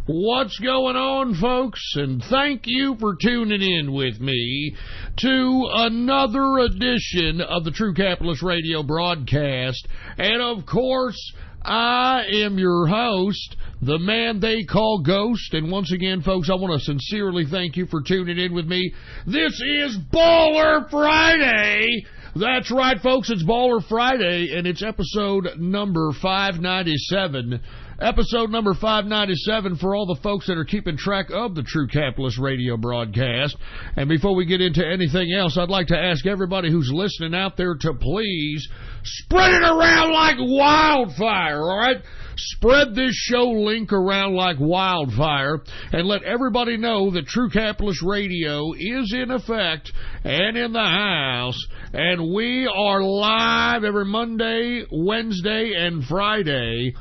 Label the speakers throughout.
Speaker 1: What's going on, folks? And thank you for tuning in with me to another edition of the True Capitalist Radio broadcast. And, of course, I am your host, the man they call Ghost. And once again, folks, I want to sincerely thank you for tuning in with me. This is Baller Friday. That's right, folks, it's Baller Friday, and it's episode number 597. Episode number 597 for all the folks that are keeping track of the True Capitalist Radio broadcast. And before we get into anything else, I'd like to ask everybody who's listening out there to please spread it around like wildfire, all right? Spread this show link around like wildfire and let everybody know that True Capitalist Radio is in effect and in the house. And we are live every Monday, Wednesday, and Friday,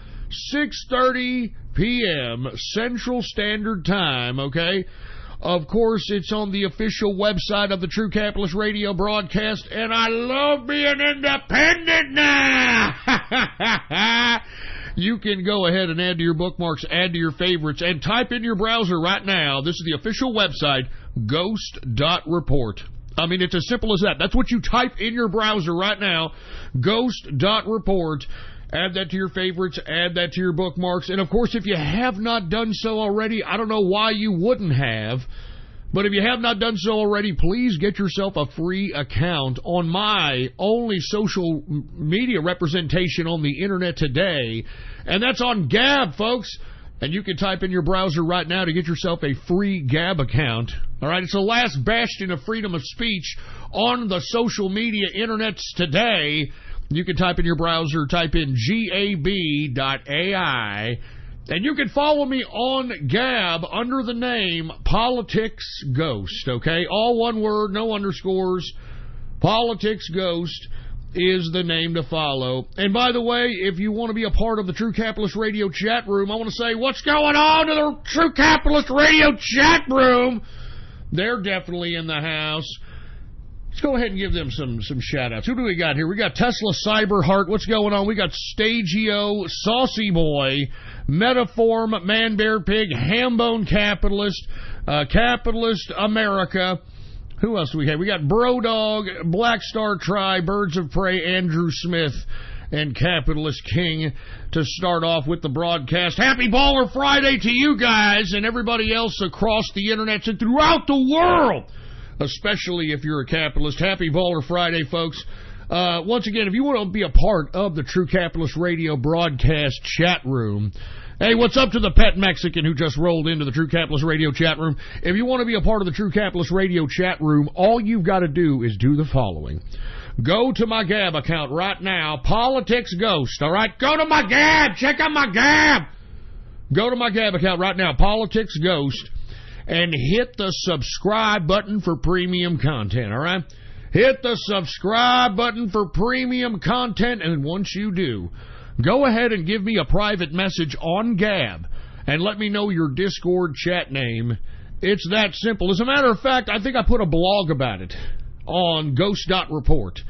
Speaker 1: 6:30 p.m. Central Standard Time, okay? Of course, it's on the official website of the True Capitalist Radio broadcast, and I love being independent now! You can go ahead and add to your bookmarks, add to your favorites, and type in your browser right now. This is the official website, ghost.report. I mean, it's as simple as that. That's what you type in your browser right now, ghost.report. Add that to your favorites, add that to your bookmarks. And, of course, if you have not done so already, I don't know why you wouldn't have. But if you have not done so already, please get yourself a free account on my only social media representation on the Internet today. And that's on Gab, folks. And you can type in your browser right now to get yourself a free Gab account. All right, it's the last bastion of freedom of speech on the social media internets today. You can type in your browser, type in gab.ai, and you can follow me on Gab under the name Politics Ghost, okay? All one word, no underscores. Politics Ghost is the name to follow. And by the way, if you want to be a part of the True Capitalist Radio chat room, I want to say, what's going on to the True Capitalist Radio chat room? They're definitely in the house. Let's go ahead and give them some shout-outs. Who do we got here? We got Tesla Cyberheart. What's going on? We got Stagio, Saucy Boy, Metaform, Man Bear Pig, Hambone Capitalist, Capitalist America. Who else do we have? We got Brodog, Black Star Tribe, Birds of Prey, Andrew Smith, and Capitalist King to start off with the broadcast. Happy Baller Friday to you guys and everybody else across the internet and throughout the world. Especially if you're a capitalist. Happy Baller Friday, folks. Once again, if you want to be a part of the True Capitalist Radio broadcast chat room, hey, what's up to the pet Mexican who just rolled into the True Capitalist Radio chat room? If you want to be a part of the True Capitalist Radio chat room, all you've got to do is do the following. Go to my Gab account right now, Politics Ghost, all right? Go to my Gab. Check out my Gab. Go to my Gab account right now, Politics Ghost, and hit the subscribe button for premium content, all right? Hit the subscribe button for premium content, and once you do, go ahead and give me a private message on Gab and let me know your Discord chat name. It's that simple. As a matter of fact, I think I put a blog about it on ghost.report.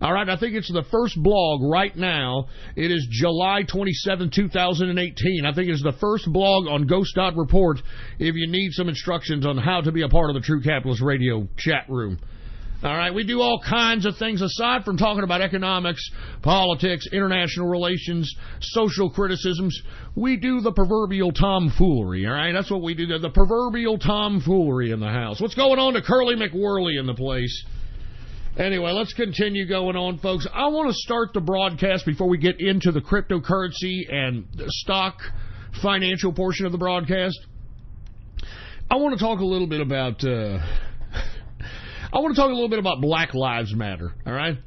Speaker 1: All right, I think it's the first blog right now. It is July 27, 2018. I think it's the first blog on Ghost.Report if you need some instructions on how to be a part of the True Capitalist Radio chat room. All right, we do all kinds of things aside from talking about economics, politics, international relations, social criticisms. We do the proverbial tomfoolery, all right? That's what we do, the proverbial tomfoolery in the house. What's going on to Curly McWhirly in the place? Anyway, let's continue going on, folks. I want to start the broadcast before we get into the cryptocurrency and stock financial portion of the broadcast. I want to talk a little bit about Black Lives Matter, all right?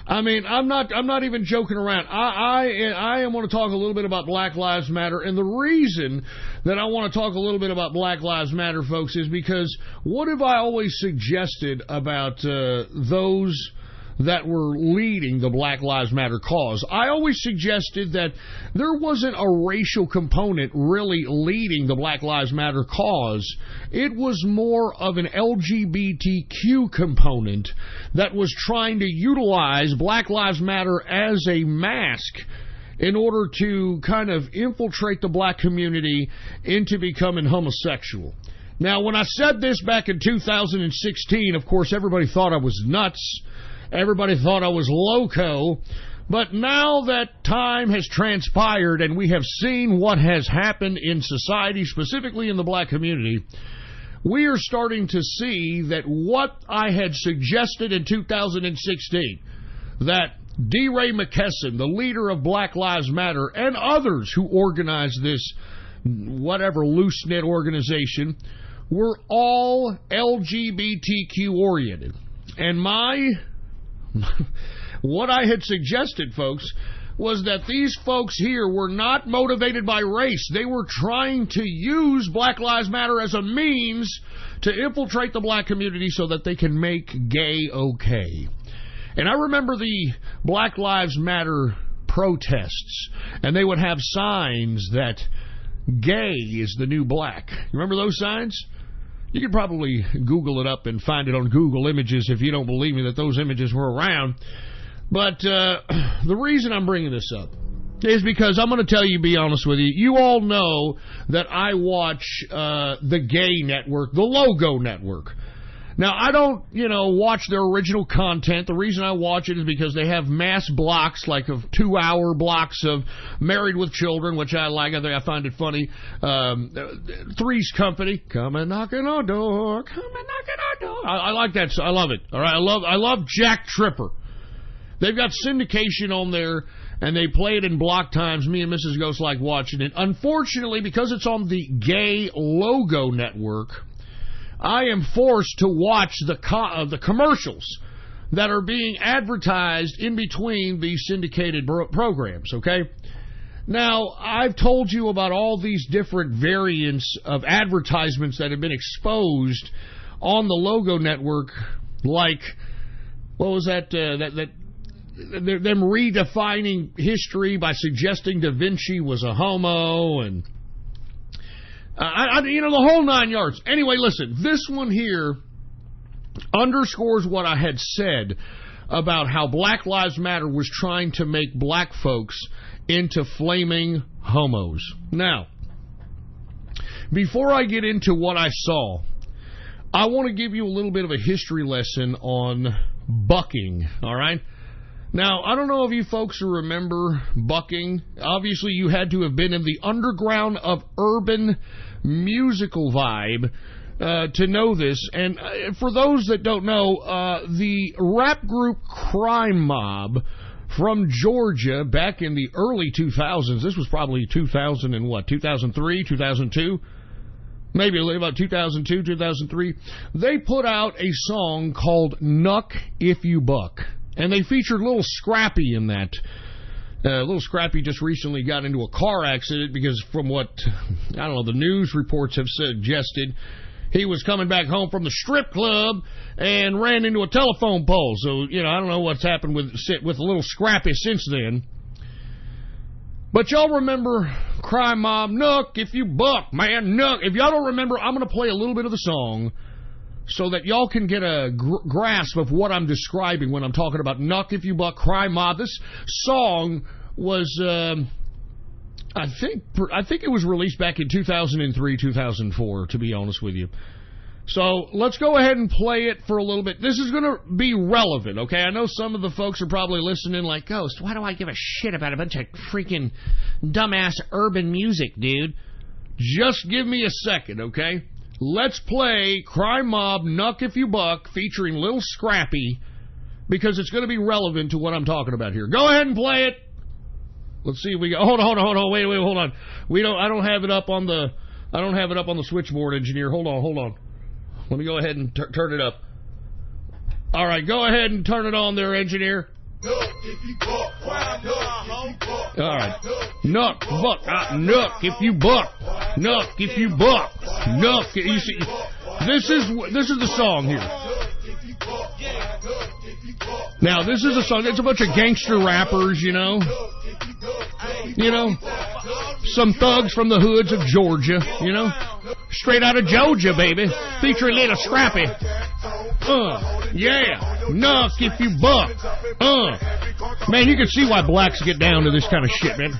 Speaker 1: I mean, I'm not even joking around. I want to talk a little bit about Black Lives Matter, and the reason that I want to talk a little bit about Black Lives Matter, folks, is because what have I always suggested about those that were leading the Black Lives Matter cause? I always suggested that there wasn't a racial component really leading the Black Lives Matter cause. It was more of an LGBTQ component that was trying to utilize Black Lives Matter as a mask in order to kind of infiltrate the black community into becoming homosexual. Now, when I said this back in 2016, of course, everybody thought I was nuts. Everybody thought I was loco. But now that time has transpired and we have seen what has happened in society, specifically in the black community, we are starting to see that what I had suggested in 2016, that D. Ray McKesson, the leader of Black Lives Matter, and others who organized this whatever loose-knit organization, were all LGBTQ-oriented. And what I had suggested, folks, was that these folks here were not motivated by race. They were trying to use Black Lives Matter as a means to infiltrate the black community so that they can make gay okay. And I remember the Black Lives Matter protests, and they would have signs that gay is the new black. You remember those signs? You could probably Google it up and find it on Google Images if you don't believe me that those images were around. But the reason I'm bringing this up is because I'm going to tell you, be honest with you, you all know that I watch the gay network, the Logo Network. Now, I don't, watch their original content. The reason I watch it is because they have mass blocks, like of 2-hour blocks of Married with Children, which I like. I find it funny. Three's Company, come and knock on our door, come and knock on our door. I like that. I love it. All right, I love Jack Tripper. They've got syndication on there, and they play it in block times. Me and Mrs. Ghost like watching it. Unfortunately, because it's on the Gay Logo Network, I am forced to watch the commercials that are being advertised in between these syndicated programs, okay? Now, I've told you about all these different variants of advertisements that have been exposed on the Logo Network, like, what was that, them redefining history by suggesting Da Vinci was a homo, and the whole 9 yards. Anyway, listen, this one here underscores what I had said about how Black Lives Matter was trying to make black folks into flaming homos. Now, before I get into what I saw, I want to give you a little bit of a history lesson on bucking, all right? Now, I don't know if you folks remember bucking. Obviously, you had to have been in the underground of urban musical vibe to know this. And for those that don't know, the rap group Crime Mob from Georgia back in the early 2000s, this was probably 2003, 2002? Maybe about 2002, 2003. They put out a song called Nuck If You Buck. And they featured Little Scrappy in that. Little Scrappy just recently got into a car accident because from what, the news reports have suggested, he was coming back home from the strip club and ran into a telephone pole. So, I don't know what's happened with Little Scrappy since then. But y'all remember Crime Mob, Nuck If You Buck, man, Nuck. If y'all don't remember, I'm going to play a little bit of the song so that y'all can get a grasp of what I'm describing when I'm talking about Nuck If You Buck, Crime Mob. This song was, I think it was released back in 2003, 2004, to be honest with you. So let's go ahead and play it for a little bit. This is going to be relevant, okay? I know some of the folks are probably listening like, Ghost, why do I give a shit about a bunch of freaking dumbass urban music, dude? Just give me a second, okay? Let's play Crime Mob, Nuck If You Buck, featuring Little Scrappy, because it's going to be relevant to what I'm talking about here. Go ahead and play it. Let's see if we go. Hold on. Wait, hold on. I don't have it up on the switchboard, engineer. Hold on. Let me go ahead and turn it up. All right, go ahead and turn it on there, engineer. Nuck if you buck, all right. Nuck, buck, nuck if you buck, nuck if you buck, nuck. You see, this is the song here. Now, this is a song. It's a bunch of gangster rappers, some thugs from the hoods of Georgia, straight out of Georgia, baby, featuring Little Scrappy. Yeah, Nuck If You Buck. Man, you can see why blacks get down to this kind of shit, man.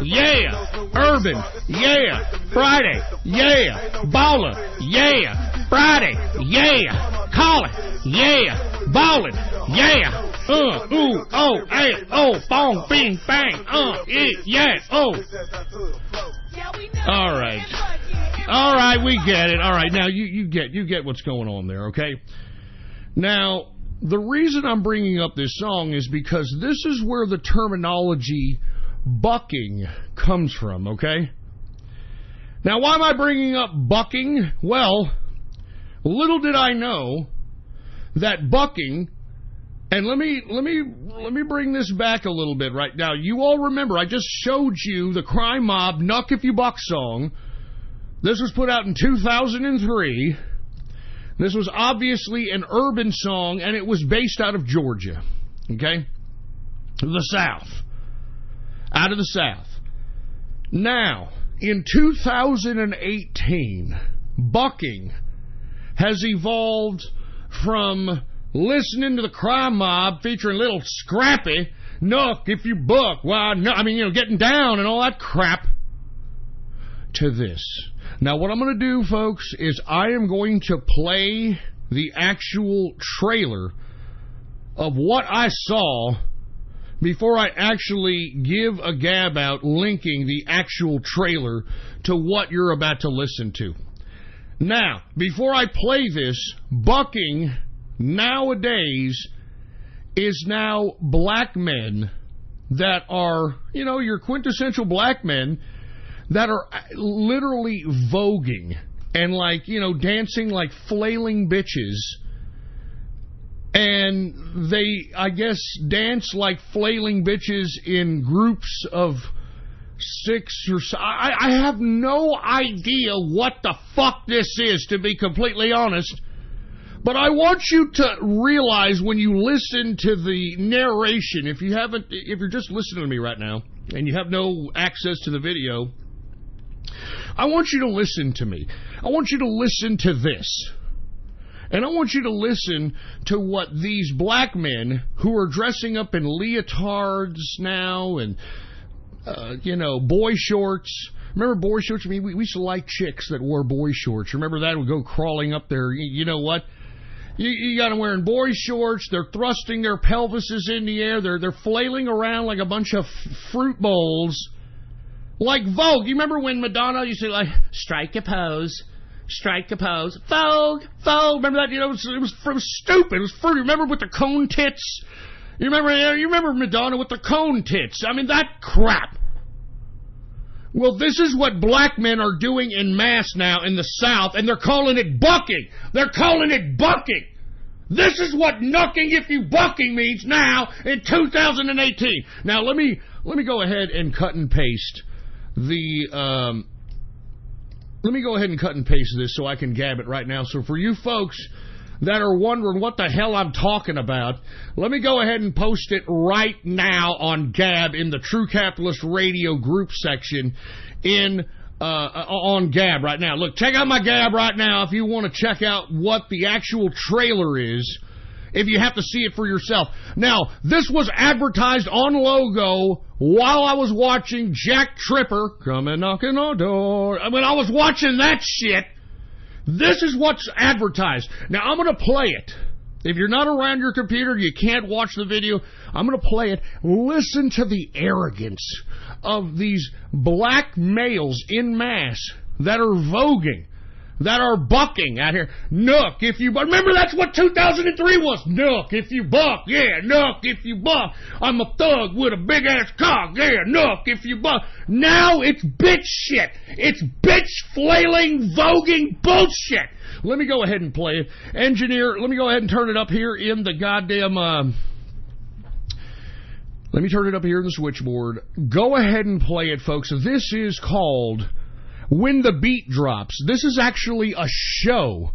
Speaker 1: Yeah. Urban, yeah. Friday, yeah. Ballin', yeah. Friday, yeah. Callin', yeah. Ballin', yeah. Ooh, oh, hey, oh, bong, bing, bang, yeah, oh. All right, we get it. All right, now you get what's going on there, okay? Now, the reason I'm bringing up this song is because this is where the terminology bucking comes from, okay? Now, why am I bringing up bucking? Well, little did I know that bucking, and let me bring this back a little bit right now. You all remember I just showed you the Crime Mob Knuck If You Buck song. This was put out in 2003. This was obviously an urban song, and it was based out of Georgia, okay? The South. Out of the South. Now, in 2018, bucking has evolved from listening to the Crime Mob featuring Little Scrappy, Knuck If You Buck, well, no, I mean, getting down and all that crap, to this. Now, what I'm going to do, folks, is I am going to play the actual trailer of what I saw before I actually give a gab out linking the actual trailer to what you're about to listen to. Now, before I play this, bucking nowadays is now black men that are, you know, your quintessential black men that are literally voguing and, like, you know, dancing like flailing bitches. And they, I guess, dance like flailing bitches in groups of 6 or so. I have no idea what the fuck this is, to be completely honest. But I want you to realize when you listen to the narration, if you're just listening to me right now and you have no access to the video, I want you to listen to me. I want you to listen to this. And I want you to listen to what these black men who are dressing up in leotards now and, boy shorts. Remember boy shorts? I mean, we used to like chicks that wore boy shorts. Remember that? Would go crawling up there. You know what? You got them wearing boy shorts. They're thrusting their pelvises in the air. They're flailing around like a bunch of fruit bowls. Like Vogue. You remember when Madonna used to, like, strike a pose, Vogue. Remember that? You know, it was stupid. It was fruity. Remember with the cone tits? You remember Madonna with the cone tits? I mean, that crap. Well, this is what black men are doing en masse now in the South, and they're calling it bucking. They're calling it bucking. This is what knucking if you bucking means now in 2018. Now, let me go ahead and cut and paste let me go ahead and cut and paste this so I can gab it right now. So for you folks that are wondering what the hell I'm talking about, let me go ahead and post it right now on Gab in the True Capitalist Radio group section on Gab right now. Look, check out my Gab right now if you want to check out what the actual trailer is, if you have to see it for yourself. Now, this was advertised on Logo while I was watching Jack Tripper come and knock on the door. When I was watching that shit, this is what's advertised. Now, I'm going to play it. If you're not around your computer, you can't watch the video, I'm going to play it. Listen to the arrogance of these black males en masse that are voguing, that are bucking out here. Knuck if you buck. Remember, that's what 2003 was. Knuck if you buck. Yeah, knuck if you buck. I'm a thug with a big ass cock. Yeah, knuck if you buck. Now it's bitch shit. It's bitch flailing, voguing bullshit. Let me go ahead and play it. Engineer, let me go ahead and turn it up here in the goddamn... let me turn it up here in the switchboard. Go ahead and play it, folks. This is called When the Beat Drops. This is actually a show.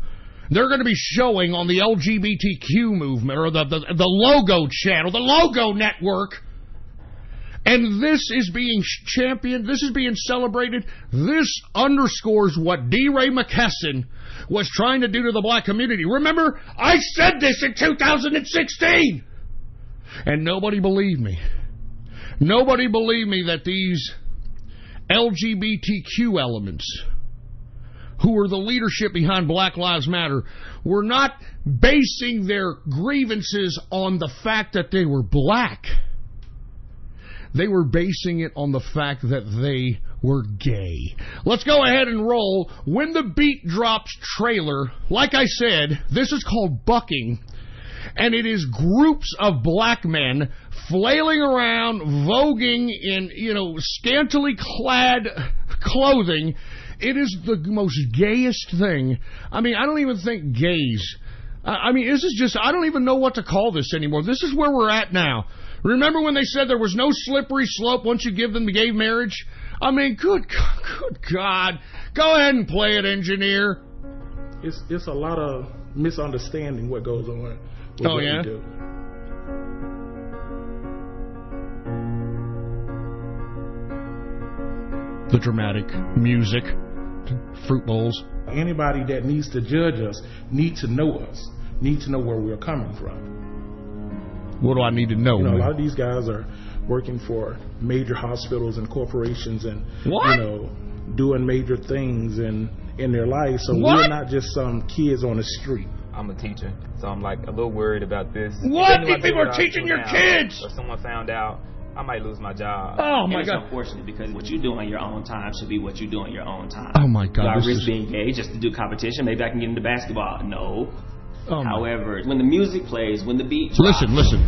Speaker 1: They're going to be showing on the LGBTQ movement, or the Logo channel, the Logo network. And this is being championed. This is being celebrated. This underscores what D. Ray McKesson was trying to do to the black community. Remember, I said this in 2016. And nobody believed me. Nobody believed me that these LGBTQ elements, who were the leadership behind Black Lives Matter, were not basing their grievances on the fact that they were black. They were basing it on the fact that they were gay. Let's go ahead and roll When the Beat Drops trailer. Like I said, this is called bucking, and it is groups of black men flailing around, voguing in, scantily clad clothing. It is the most gayest thing. I mean, I don't even think gays. This is just, I don't even know what to call this anymore. This is where we're at now. Remember when they said there was no slippery slope once you give them the gay marriage? I mean, good God. Go ahead and play it, engineer.
Speaker 2: It's a lot of misunderstanding what goes on with what we do.
Speaker 1: The dramatic music, fruit bowls.
Speaker 2: Anybody that needs to judge us needs to know us, needs to know where we're coming from.
Speaker 1: What do I need to know?
Speaker 2: A lot of these guys are working for major hospitals and corporations and, doing major things in their life. So we're not just some kids on the street.
Speaker 3: I'm a teacher, so I'm like a little worried about this.
Speaker 1: What? These people are teaching your kids?
Speaker 3: Or someone found out, I might lose my job.
Speaker 1: Oh, my God.
Speaker 4: It's unfortunate because what you do on your own time should be what you do on your own time.
Speaker 1: Oh, my God.
Speaker 4: Do I risk being gay just to do competition? Maybe I can get into basketball. No.
Speaker 1: Oh,
Speaker 4: however, when the music plays, when the beat drops...
Speaker 1: Listen.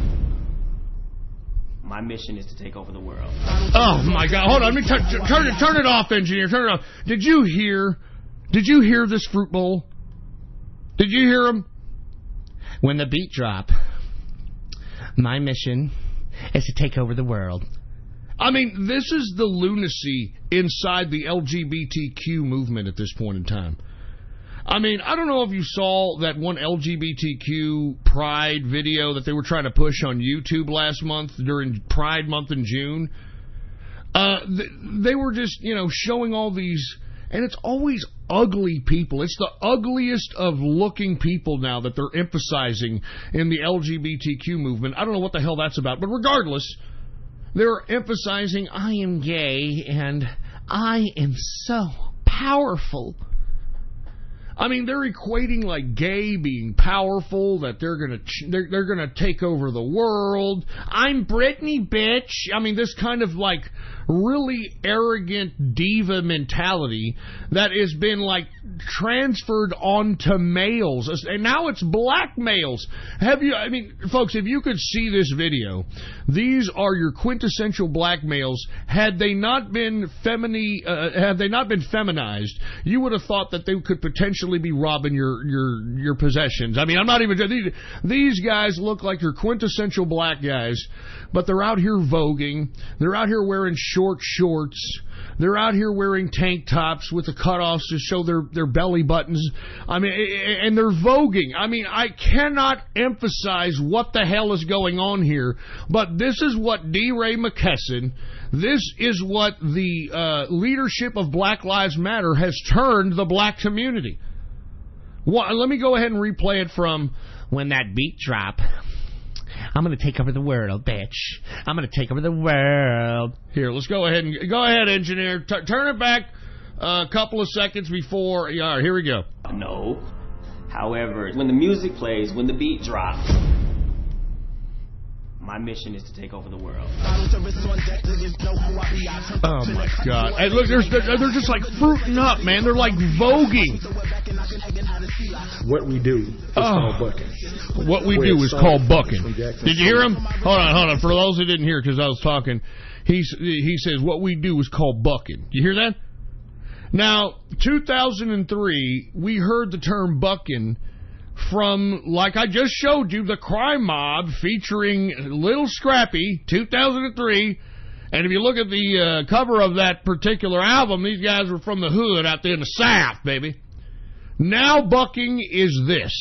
Speaker 4: My mission is to take over the world.
Speaker 1: Oh, my God. Hold on. Let me turn it off, engineer. Turn it off. Did you hear this fruit bowl? Did you hear him? When the beat drop, my mission is to take over the world. I mean, this is the lunacy inside the LGBTQ movement at this point in time. I mean, I don't know if you saw that one LGBTQ Pride video that they were trying to push on YouTube last month during Pride Month in June. They were just, showing all these, and it's always ugly people. It's the ugliest of looking people now that they're emphasizing in the LGBTQ movement. I don't know what the hell that's about, but regardless, they're emphasizing, I am gay and I am so powerful. I mean, they're equating like gay being powerful, that they're gonna take over the world. I'm Britney, bitch. I mean, this kind of like really arrogant diva mentality that has been like transferred onto males, and now it's black males. Folks, if you could see this video, these are your quintessential black males. Had they not been feminized, you would have thought that they could potentially be robbing your possessions. I mean, I'm not even... These guys look like your quintessential black guys, but they're out here voguing. They're out here wearing short shorts. They're out here wearing tank tops with the cutoffs to show their belly buttons. I mean, and they're voguing. I mean, I cannot emphasize what the hell is going on here, but this is what D. Ray McKesson, this is what the leadership of Black Lives Matter has turned the black community. Let me go ahead and replay it from When That Beat Drop. I'm going to take over the world, bitch. I'm going to take over the world. Here, let's go ahead, engineer. Turn it back a couple of seconds before. All right, here we go.
Speaker 4: No. However, when the music plays, when the beat drops, my mission is to take over the world.
Speaker 1: Oh, my God. And look, they're just like fruiting up, man. They're like voguing.
Speaker 2: What we do is called bucking.
Speaker 1: What we do is called bucking. Did you hear him? Hold on. For those who didn't hear, because I was talking, he says what we do is called bucking. You hear that? Now, 2003, we heard the term bucking from, like I just showed you, the Crime Mob featuring Little Scrappy, 2003. And if you look at the cover of that particular album, these guys were from the hood out there in the South, baby. Now bucking is this.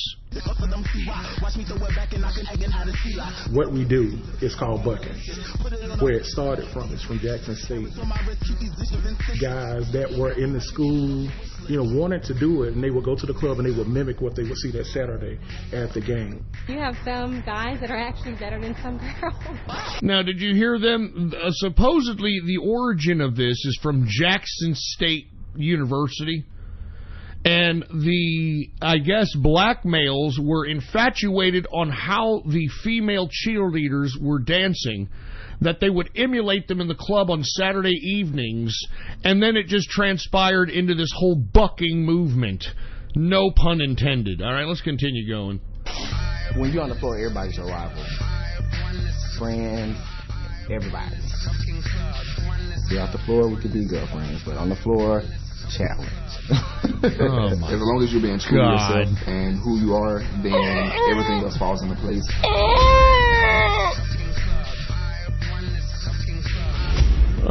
Speaker 2: What we do is called bucking. Where it started from is from Jackson State. Guys that were in the school, wanted to do it, and they would go to the club and they would mimic what they would see that Saturday at the game.
Speaker 5: You have some guys that are actually better than some girls.
Speaker 1: Now, did you hear them? Supposedly, the origin of this is from Jackson State University. And I guess black males were infatuated on how the female cheerleaders were dancing, that they would emulate them in the club on Saturday evenings, and then it just transpired into this whole bucking movement. No pun intended. All right, let's continue going.
Speaker 6: When you're on the floor, everybody's your rival. Friends, everybody. You're off the floor, we could be girlfriends, but on the floor, challenge.
Speaker 1: Oh my
Speaker 7: as long as you're being true to
Speaker 1: God.
Speaker 7: yourself and who you are, then everything else falls into place.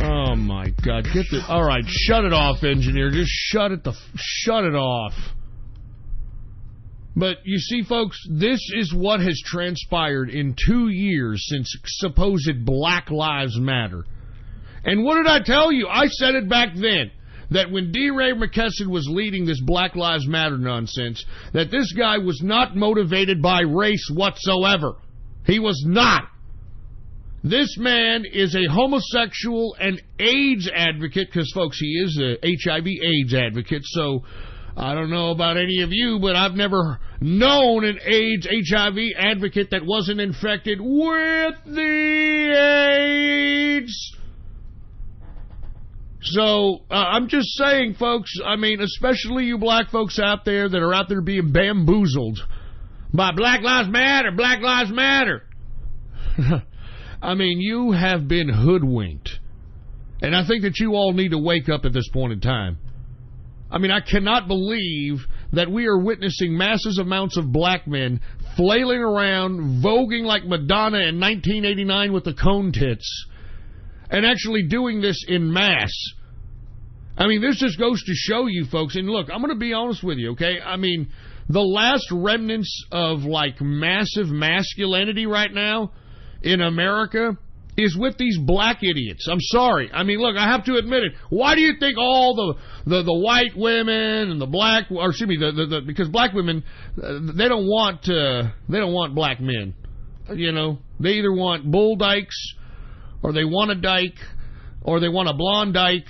Speaker 1: Oh my God! Get this. All right, shut it off, engineer. Just shut it off. But you see, folks, this is what has transpired in 2 years since supposed Black Lives Matter. And what did I tell you? I said it back then, that when D. Ray McKesson was leading this Black Lives Matter nonsense, that this guy was not motivated by race whatsoever. He was not. This man is a homosexual and AIDS advocate, because, folks, he is a HIV/AIDS advocate, so I don't know about any of you, but I've never known an AIDS/HIV advocate that wasn't infected with the AIDS. So, I'm just saying, folks, I mean, especially you black folks out there that are out there being bamboozled by Black Lives Matter, Black Lives Matter. I mean, you have been hoodwinked. And I think that you all need to wake up at this point in time. I mean, I cannot believe that we are witnessing massive amounts of black men flailing around, voguing like Madonna in 1989 with the cone tits, and actually doing this in mass. I mean, this just goes to show you, folks, and look, I'm going to be honest with you, okay? I mean, the last remnants of, like, massive masculinity right now in America is with these black idiots. I'm sorry. I mean, look, I have to admit it. Why do you think all the white women and the black, or excuse me, because black women, they don't want black men. You know, they either want bull dykes, or they want a dyke, or they want a blonde dyke,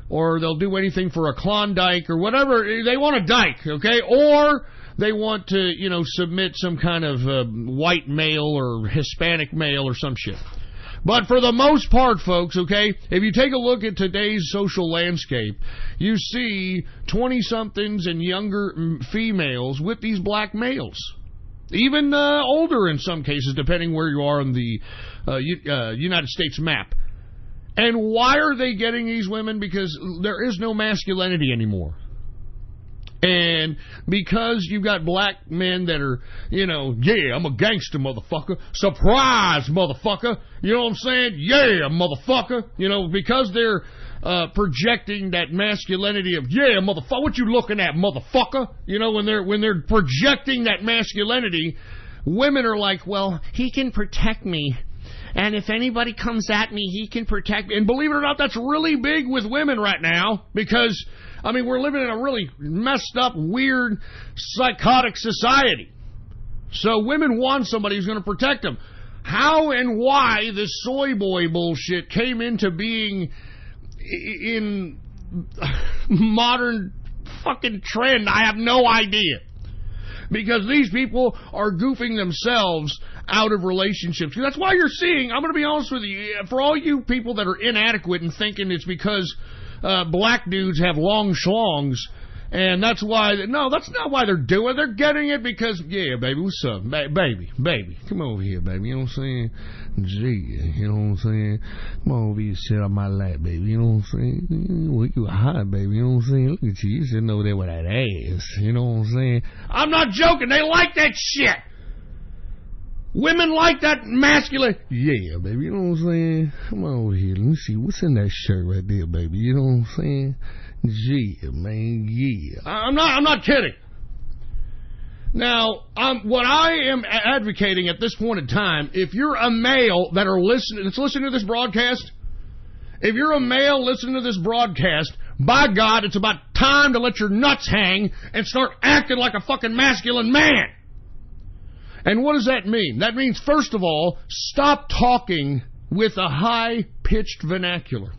Speaker 1: or they'll do anything for a Klondike, or whatever. They want a dyke, okay? Or they want to, you know, submit some kind of white male or Hispanic male or some shit. But for the most part, folks, okay, if you take a look at today's social landscape, you see 20-somethings and younger females with these black males. Even older in some cases, depending where you are on the United States map. And why are they getting these women? Because there is no masculinity anymore. And because you've got black men that are, you know, yeah, I'm a gangster, motherfucker. Surprise, motherfucker. You know what I'm saying? Yeah, motherfucker. You know, because they're projecting that masculinity of, yeah, motherfucker. What you looking at, motherfucker? You know, when they're projecting that masculinity, women are like, well, he can protect me. And if anybody comes at me, he can protect me. And believe it or not, that's really big with women right now, because I mean, we're living in a really messed up, weird, psychotic society. So women want somebody who's going to protect them. How and why this soy boy bullshit came into being in modern fucking trend, I have no idea. Because these people are goofing themselves out of relationships. That's why you're seeing, I'm going to be honest with you, for all you people that are inadequate and thinking it's because black dudes have long schlongs, and that's why, no, that's not why they're doing it. They're getting it because, yeah, baby, what's up? Baby, come over here, baby, you know what I'm saying? Gee, you know what I'm saying? Come on over here, sit on my lap, baby, you know what I'm saying? Well, you hot, baby, you know what I'm saying? Look at you, you're sitting over there with that ass, you know what I'm saying? I'm not joking, they like that shit! Women like that masculine. Yeah, baby, you know what I'm saying? Come on over here. Let me see. What's in that shirt right there, baby? You know what I'm saying? Yeah, man, yeah. I'm not kidding. Now, what I am advocating at this point in time, if you're a male that's listening to this broadcast, if you're a male listening to this broadcast, by God, it's about time to let your nuts hang and start acting like a fucking masculine man. And what does that mean? That means, first of all, stop talking with a high-pitched vernacular.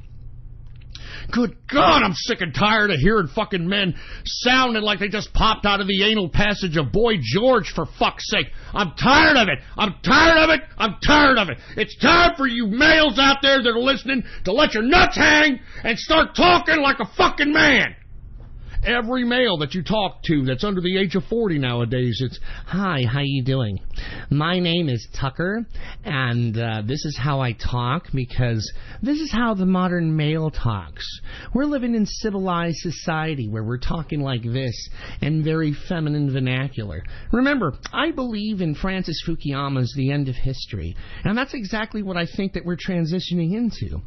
Speaker 1: Good God, I'm sick and tired of hearing fucking men sounding like they just popped out of the anal passage of Boy George, for fuck's sake. I'm tired of it. I'm tired of it. I'm tired of it. It's time for you males out there that are listening to let your nuts hang and start talking like a fucking man. Every male that you talk to that's under the age of 40 nowadays, it's, "Hi, how you doing? My name is Tucker, and this is how I talk, because this is how the modern male talks. We're living in civilized society where we're talking like this in very feminine vernacular." Remember, I believe in Francis Fukuyama's The End of History, and that's exactly what I think that we're transitioning into.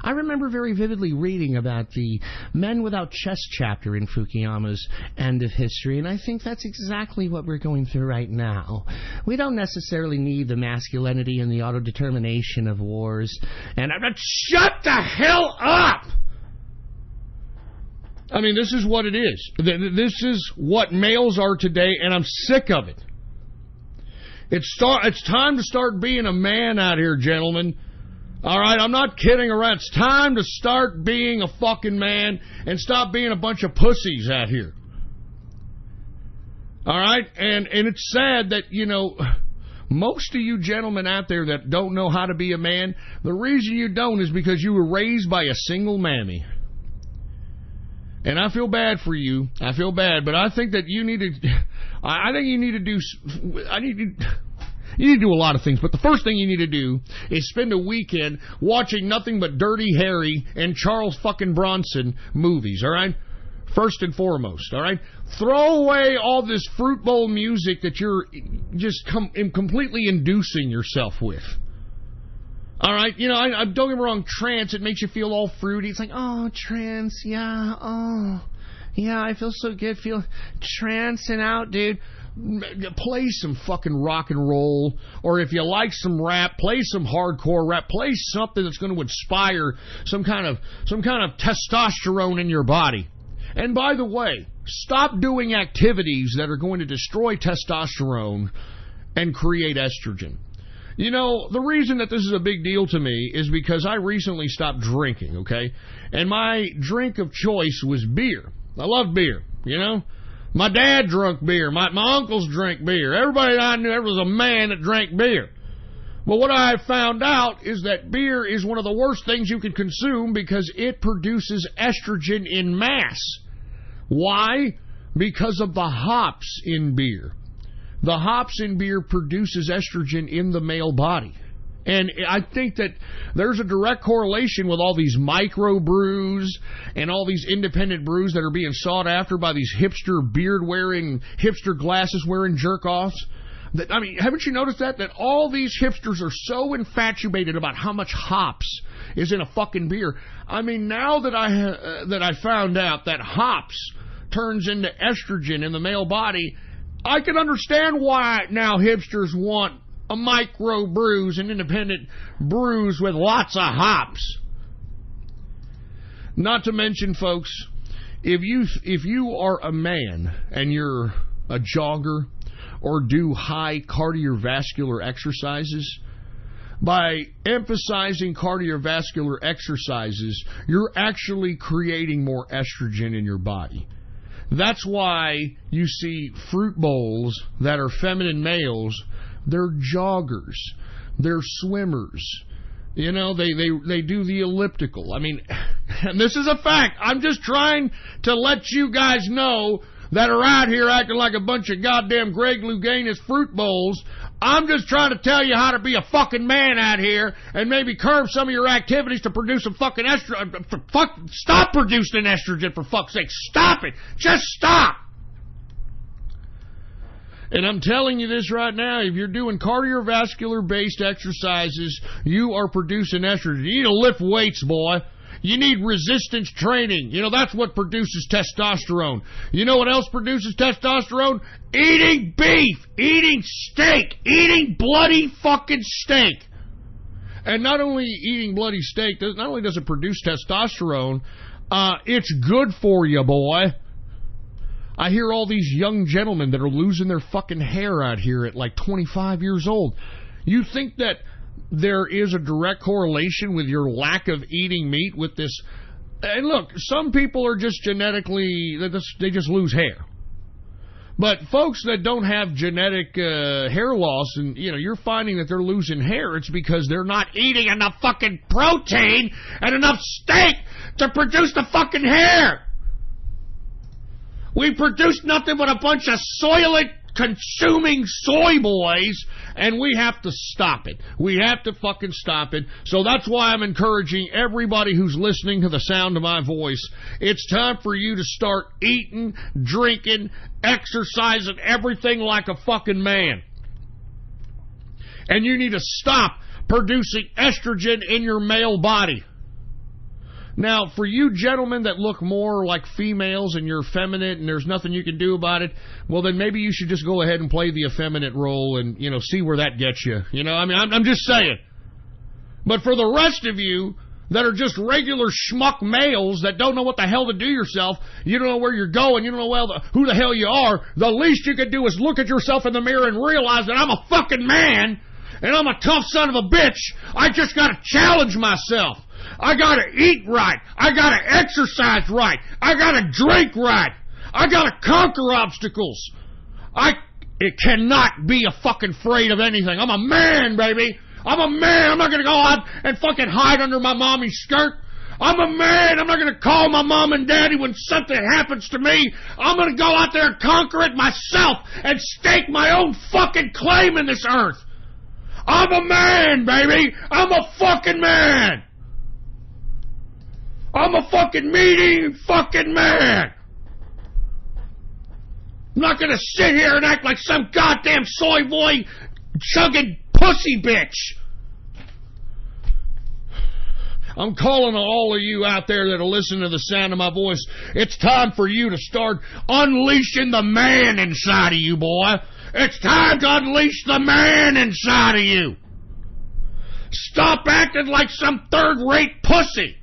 Speaker 1: I remember very vividly reading about the Men Without Chest chapter in Fukuyama's End of History, and I think that's exactly what we're going through right now. We don't necessarily need the masculinity and the autodetermination of wars. And shut the hell up! I mean, this is what it is. This is what males are today, and I'm sick of it. It's time to start being a man out here, gentlemen. All right, I'm not kidding around. It's time to start being a fucking man and stop being a bunch of pussies out here. All right, and it's sad that, you know, most of you gentlemen out there that don't know how to be a man, the reason you don't is because you were raised by a single mammy. And I feel bad for you. I feel bad, but I think that you need to. I think you need to do. You need to do a lot of things, but the first thing you need to do is spend a weekend watching nothing but Dirty Harry and Charles fucking Bronson movies, all right? First and foremost, all right? Throw away all this fruit bowl music that you're just completely inducing yourself with. All right? You know, I don't get me wrong, trance, it makes you feel all fruity. It's like, oh, trance, yeah, oh, yeah, I feel so good, feel trancing out, dude. Play some fucking rock and roll, or if you like some rap, play some hardcore rap. Play something that's going to inspire some kind of testosterone in your body. And by the way, stop doing activities that are going to destroy testosterone and create estrogen. You know, the reason that this is a big deal to me is because I recently stopped drinking, okay? And my drink of choice was beer. I love beer, you know? My dad drank beer. My uncles drank beer. Everybody that I knew, there was a man that drank beer. But what I found out is that beer is one of the worst things you can consume because it produces estrogen in mass. Why? Because of the hops in beer. The hops in beer produces estrogen in the male body. And I think that there's a direct correlation with all these micro brews and all these independent brews that are being sought after by these hipster beard-wearing, hipster glasses-wearing jerk-offs. I mean, haven't you noticed that all these hipsters are so infatuated about how much hops is in a fucking beer? I mean, now that I found out that hops turns into estrogen in the male body, I can understand why now hipsters want a micro brews, an independent brews with lots of hops. Not to mention, folks, if you are a man and you're a jogger or do high cardiovascular exercises, by emphasizing cardiovascular exercises, you're actually creating more estrogen in your body. That's why you see fruit bowls that are feminine males. They're joggers. They're swimmers. You know, they do the elliptical. I mean, and this is a fact. I'm just trying to let you guys know that are out here acting like a bunch of goddamn Greg Louganis fruit bowls. I'm just trying to tell you how to be a fucking man out here and maybe curb some of your activities to produce some fucking estrogen. Stop producing estrogen, for fuck's sake. Stop it. Just stop. And I'm telling you this right now, if you're doing cardiovascular-based exercises, you are producing estrogen. You need to lift weights, boy. You need resistance training. You know, that's what produces testosterone. You know what else produces testosterone? Eating beef, eating steak, eating bloody fucking steak. And not only eating bloody steak, not only does it produce testosterone, it's good for you, boy. I hear all these young gentlemen that are losing their fucking hair out here at like 25 years old. You think that there is a direct correlation with your lack of eating meat with this? And look, some people are just genetically, they just lose hair. But folks that don't have genetic hair loss, and you know, you're finding that they're losing hair, it's because they're not eating enough fucking protein and enough steak to produce the fucking hair. We produce nothing but a bunch of soylent, consuming soy boys, and we have to stop it. We have to fucking stop it. So that's why I'm encouraging everybody who's listening to the sound of my voice. It's time for you to start eating, drinking, exercising, everything like a fucking man. And you need to stop producing estrogen in your male body. Now, for you gentlemen that look more like females and you're effeminate and there's nothing you can do about it, well, then maybe you should just go ahead and play the effeminate role and, you know, see where that gets you. You know, I mean, I'm just saying. But for the rest of you that are just regular schmuck males that don't know what the hell to do yourself, you don't know where you're going, you don't know who the hell you are, the least you can do is look at yourself in the mirror and realize that I'm a fucking man and I'm a tough son of a bitch. I just got to challenge myself. I gotta eat right. I gotta exercise right. I gotta drink right. I gotta conquer obstacles. It cannot be a fucking afraid of anything. I'm a man, baby. I'm a man. I'm not gonna go out and fucking hide under my mommy's skirt. I'm a man. I'm not gonna call my mom and daddy when something happens to me. I'm gonna go out there and conquer it myself and stake my own fucking claim in this earth. I'm a man, baby. I'm a fucking man. I'm a fucking meaty fucking man. I'm not gonna sit here and act like some goddamn soy boy chugging pussy bitch. I'm calling on all of you out there that are listening to the sound of my voice. It's time for you to start unleashing the man inside of you, boy. It's time to unleash the man inside of you. Stop acting like some third-rate pussy.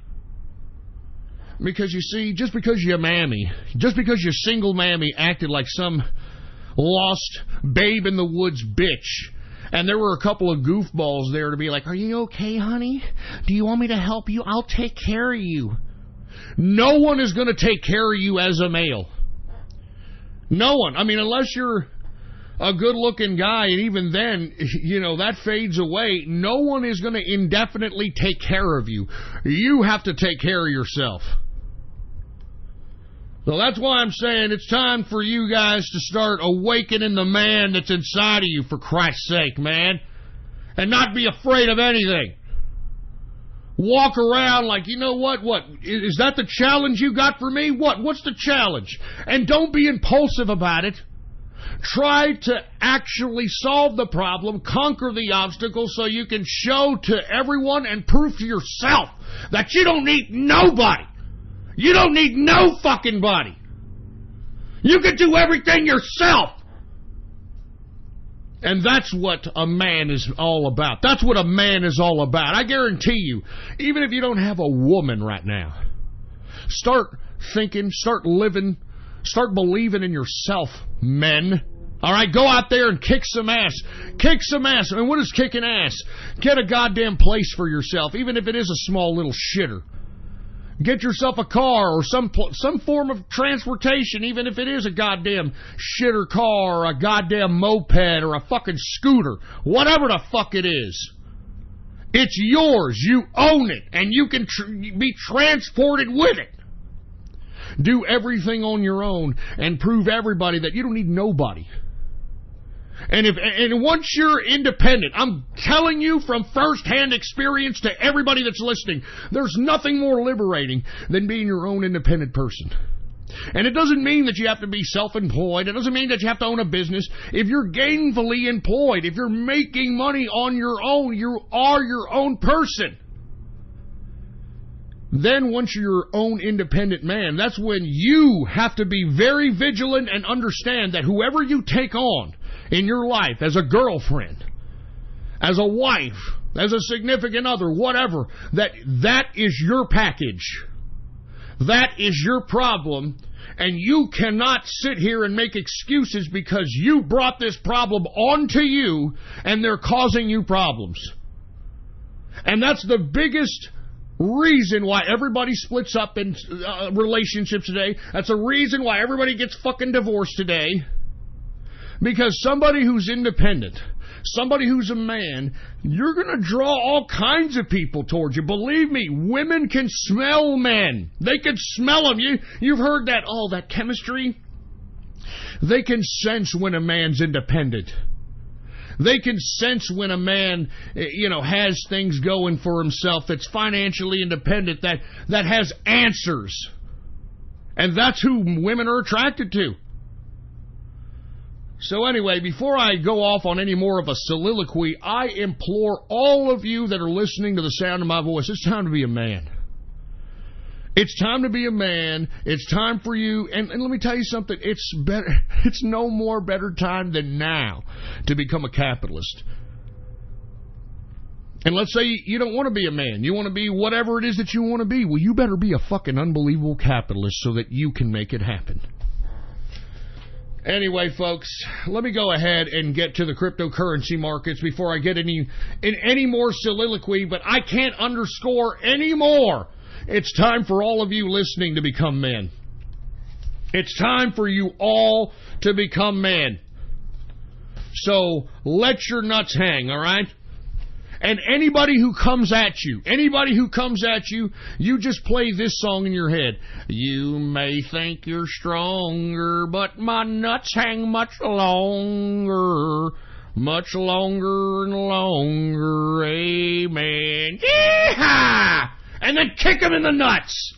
Speaker 1: Because you see, just because your mammy, just because your single mammy acted like some lost babe in the woods bitch, and there were a couple of goofballs there to be like, are you okay, honey? Do you want me to help you? I'll take care of you. No one is going to take care of you as a male. No one. I mean, unless you're a good-looking guy, and even then, you know, that fades away. No one is going to indefinitely take care of you. You have to take care of yourself. So that's why I'm saying it's time for you guys to start awakening the man that's inside of you, for Christ's sake, man. And not be afraid of anything. Walk around like, you know what? What? Is that the challenge you got for me? What's the challenge? And don't be impulsive about it. Try to actually solve the problem, conquer the obstacle, so you can show to everyone and prove to yourself that you don't need nobody. You don't need no fucking body. You can do everything yourself. And that's what a man is all about. That's what a man is all about. I guarantee you, even if you don't have a woman right now, start thinking, start living, start believing in yourself, men. All right, go out there and kick some ass. Kick some ass. I mean, what is kicking ass? Get a goddamn place for yourself, even if it is a small little shitter. Get yourself a car or some form of transportation, even if it is a goddamn shitter car or a goddamn moped or a fucking scooter. Whatever the fuck it is. It's yours. You own it. And you can be transported with it. Do everything on your own and prove everybody that you don't need nobody. And once you're independent, I'm telling you from first-hand experience to everybody that's listening, there's nothing more liberating than being your own independent person. And it doesn't mean that you have to be self-employed. It doesn't mean that you have to own a business. If you're gainfully employed, if you're making money on your own, you are your own person. Then once you're your own independent man, that's when you have to be very vigilant and understand that whoever you take on in your life, as a girlfriend, as a wife, as a significant other, whatever, that is your package. That is your problem, and you cannot sit here and make excuses because you brought this problem onto you and they're causing you problems. And that's the biggest reason why everybody splits up in relationships today. That's the reason why everybody gets fucking divorced today. Because somebody who's independent, somebody who's a man, you're going to draw all kinds of people towards you. Believe me, women can smell men. They can smell them. You've heard that, that chemistry? They can sense when a man's independent. They can sense when a man, has things going for himself, that's financially independent, that has answers. And that's who women are attracted to. So anyway, before I go off on any more of a soliloquy, I implore all of you that are listening to the sound of my voice, it's time to be a man. It's time to be a man. It's time for you, and let me tell you something, it's no more better time than now to become a capitalist. And let's say you don't want to be a man. You want to be whatever it is that you want to be. Well, you better be a fucking unbelievable capitalist so that you can make it happen. Anyway, folks, let me go ahead and get to the cryptocurrency markets before I get in any more soliloquy, but I can't underscore any more. It's time for all of you listening to become men. It's time for you all to become men. So let your nuts hang, all right? And anybody who comes at you, you just play this song in your head. You may think you're stronger, but my nuts hang much longer and longer. Amen. Yeehaw! And then kick him in the nuts.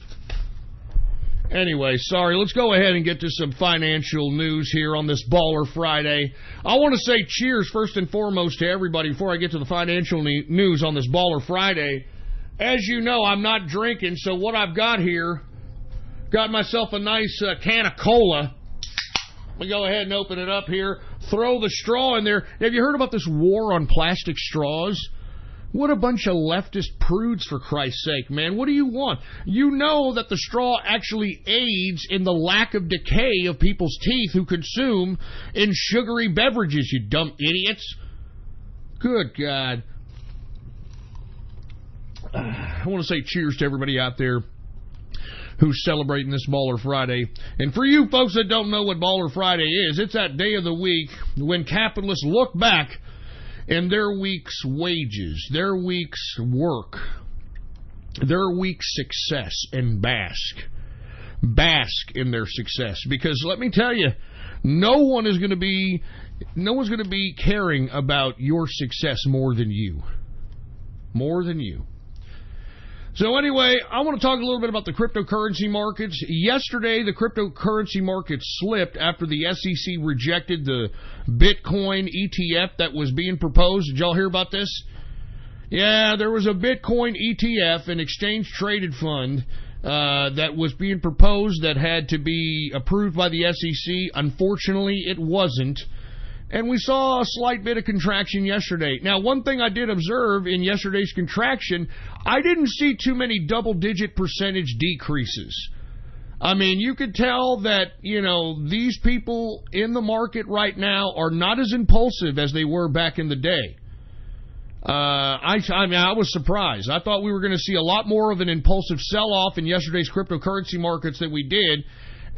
Speaker 1: Anyway, sorry, let's go ahead and get to some financial news here on this Baller Friday. I want to say cheers first and foremost to everybody before I get to the financial news on this Baller Friday. As you know, I'm not drinking, so what I've got here, got myself a nice can of cola. Let me go ahead and open it up here. Throw the straw in there. Have you heard about this war on plastic straws? What a bunch of leftist prudes, for Christ's sake, man. What do you want? You know that the straw actually aids in the lack of decay of people's teeth who consume in sugary beverages, you dumb idiots. Good God. I want to say cheers to everybody out there who's celebrating this Baller Friday. And for you folks that don't know what Baller Friday is, it's that day of the week when capitalists look back in their week's wages, their week's work, their week's success, and bask in their success. Because let me tell you, no one's going to be caring about your success more than you. So anyway, I want to talk a little bit about the cryptocurrency markets. Yesterday, the cryptocurrency market slipped after the SEC rejected the Bitcoin ETF that was being proposed. Did y'all hear about this? Yeah, there was a Bitcoin ETF, an exchange-traded fund, that was being proposed that had to be approved by the SEC. Unfortunately, it wasn't. And we saw a slight bit of contraction yesterday. Now, one thing I did observe in yesterday's contraction, I didn't see too many double-digit percentage decreases. I mean, you could tell that, these people in the market right now are not as impulsive as they were back in the day. I was surprised. I thought we were going to see a lot more of an impulsive sell-off in yesterday's cryptocurrency markets than we did.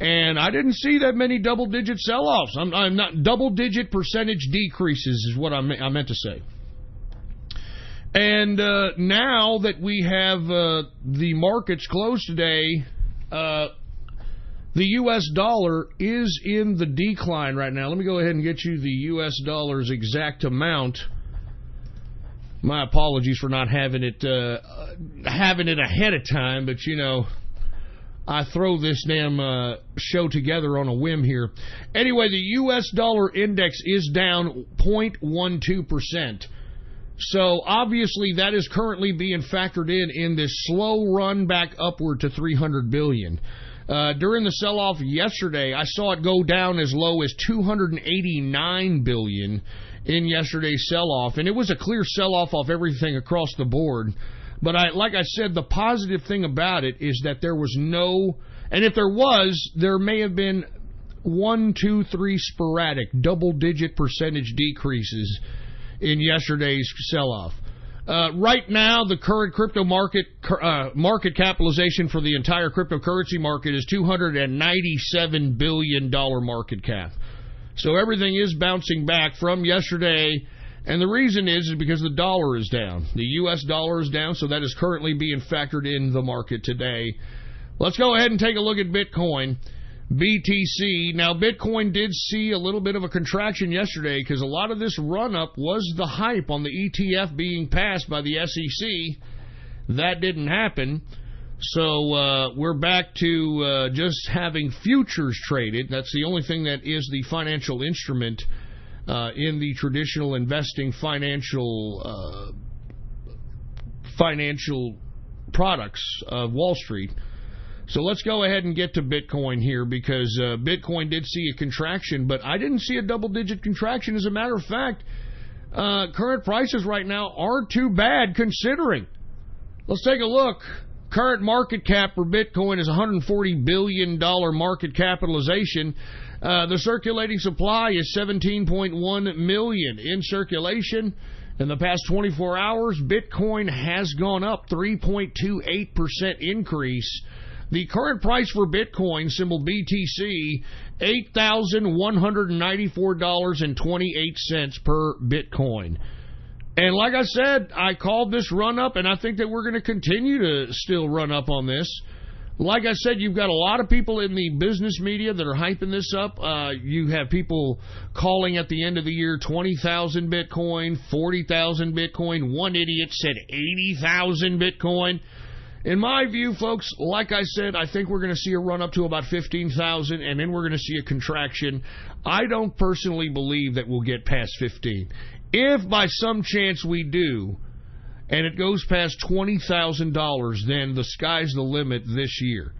Speaker 1: And I didn't see that many double-digit sell-offs. I'm not double-digit percentage decreases is what I meant to say. And now that we have the markets closed today, the U.S. dollar is in the decline right now. Let me go ahead and get you the U.S. dollar's exact amount. My apologies for not having it ahead of time, but I throw this damn show together on a whim here. Anyway, the U.S. dollar index is down 0.12%. So obviously that is currently being factored in this slow run back upward to 300 billion. During the sell-off yesterday, I saw it go down as low as 289 billion in yesterday's sell-off, and it was a clear sell-off off everything across the board. But like I said, the positive thing about it is that there was no, and if there was, there may have been 1, 2, 3 sporadic double-digit percentage decreases in yesterday's sell-off. Right now, the current crypto market capitalization for the entire cryptocurrency market is $297 billion market cap. So everything is bouncing back from yesterday, and the reason is because the dollar is down. The U.S. dollar is down, so that is currently being factored in the market today. Let's go ahead and take a look at Bitcoin. BTC. Now, Bitcoin did see a little bit of a contraction yesterday because a lot of this run-up was the hype on the ETF being passed by the SEC. That didn't happen. So we're back to just having futures traded. That's the only thing that is the financial instrument in the traditional investing financial products of Wall Street. So let's go ahead and get to Bitcoin here because Bitcoin did see a contraction, but I didn't see a double-digit contraction. As a matter of fact, current prices right now aren't too bad considering. Let's take a look. Current market cap for Bitcoin is $140 billion market capitalization. The circulating supply is 17.1 million in circulation. In the past 24 hours, Bitcoin has gone up 3.28% increase. The current price for Bitcoin, symbol BTC, $8,194.28 per Bitcoin. And like I said, I called this run up, and I think that we're going to continue to still run up on this. Like I said, you've got a lot of people in the business media that are hyping this up. You have people calling at the end of the year 20,000 Bitcoin, 40,000 Bitcoin. One idiot said 80,000 Bitcoin. In my view, folks, like I said, I think we're going to see a run up to about 15,000, and then we're going to see a contraction. I don't personally believe that we'll get past 15. If by some chance we do, and it goes past $20,000, then the sky's the limit this year.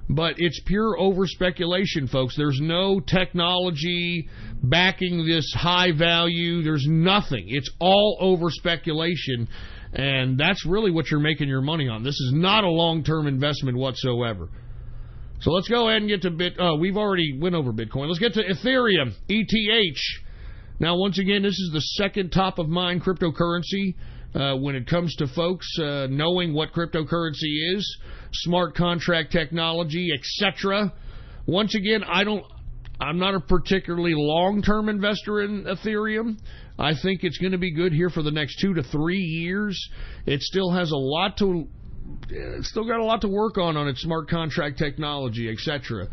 Speaker 1: But it's pure over-speculation, folks. There's no technology backing this high value. There's nothing. It's all over-speculation. And that's really what you're making your money on. This is not a long-term investment whatsoever. So let's go ahead and get to we've already went over Bitcoin. Let's get to Ethereum, ETH. Now, once again, this is the second top-of-mind cryptocurrency when it comes to folks knowing what cryptocurrency is, smart contract technology, etc. Once again, I'm not a particularly long-term investor in Ethereum. I think it's going to be good here for the next 2 to 3 years. It still has it's still got a lot to work on its smart contract technology, etc.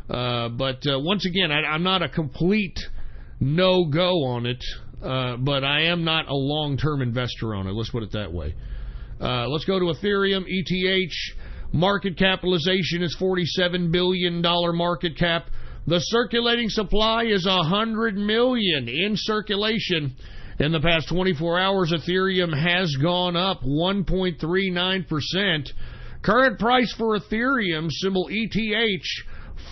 Speaker 1: But once again, I'm not a complete no-go on it, but I am not a long-term investor on it. Let's put it that way. Let's go to Ethereum, ETH. Market capitalization is $47 billion market cap. The circulating supply is 100 million in circulation. In the past 24 hours, Ethereum has gone up 1.39%. Current price for Ethereum, symbol ETH,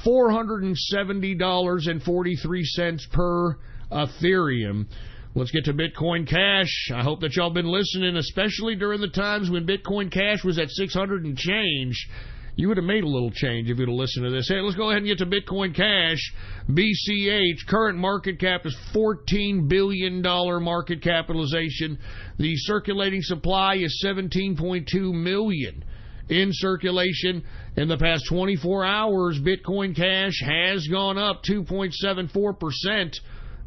Speaker 1: $470.43 per Ethereum. Let's get to Bitcoin Cash. I hope that y'all been listening, especially during the times when Bitcoin Cash was at 600 and change. You would have made a little change if you'd have listened to this. Hey, let's go ahead and get to Bitcoin Cash. BCH, current market cap is $14 billion market capitalization. The circulating supply is 17.2 million in circulation. In the past 24 hours, Bitcoin Cash has gone up 2.74%.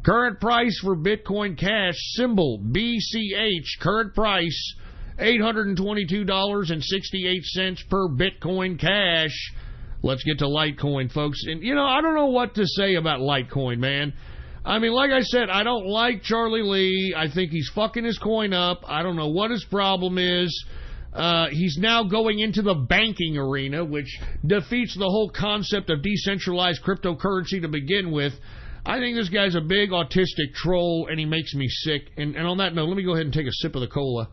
Speaker 1: Current price for Bitcoin Cash, symbol BCH, current price $822.68 per Bitcoin Cash. Let's get to Litecoin, folks. And, I don't know what to say about Litecoin, man. I mean, like I said, I don't like Charlie Lee. I think he's fucking his coin up. I don't know what his problem is. He's now going into the banking arena, which defeats the whole concept of decentralized cryptocurrency to begin with. I think this guy's a big autistic troll, and he makes me sick. And on that note, let me go ahead and take a sip of the cola.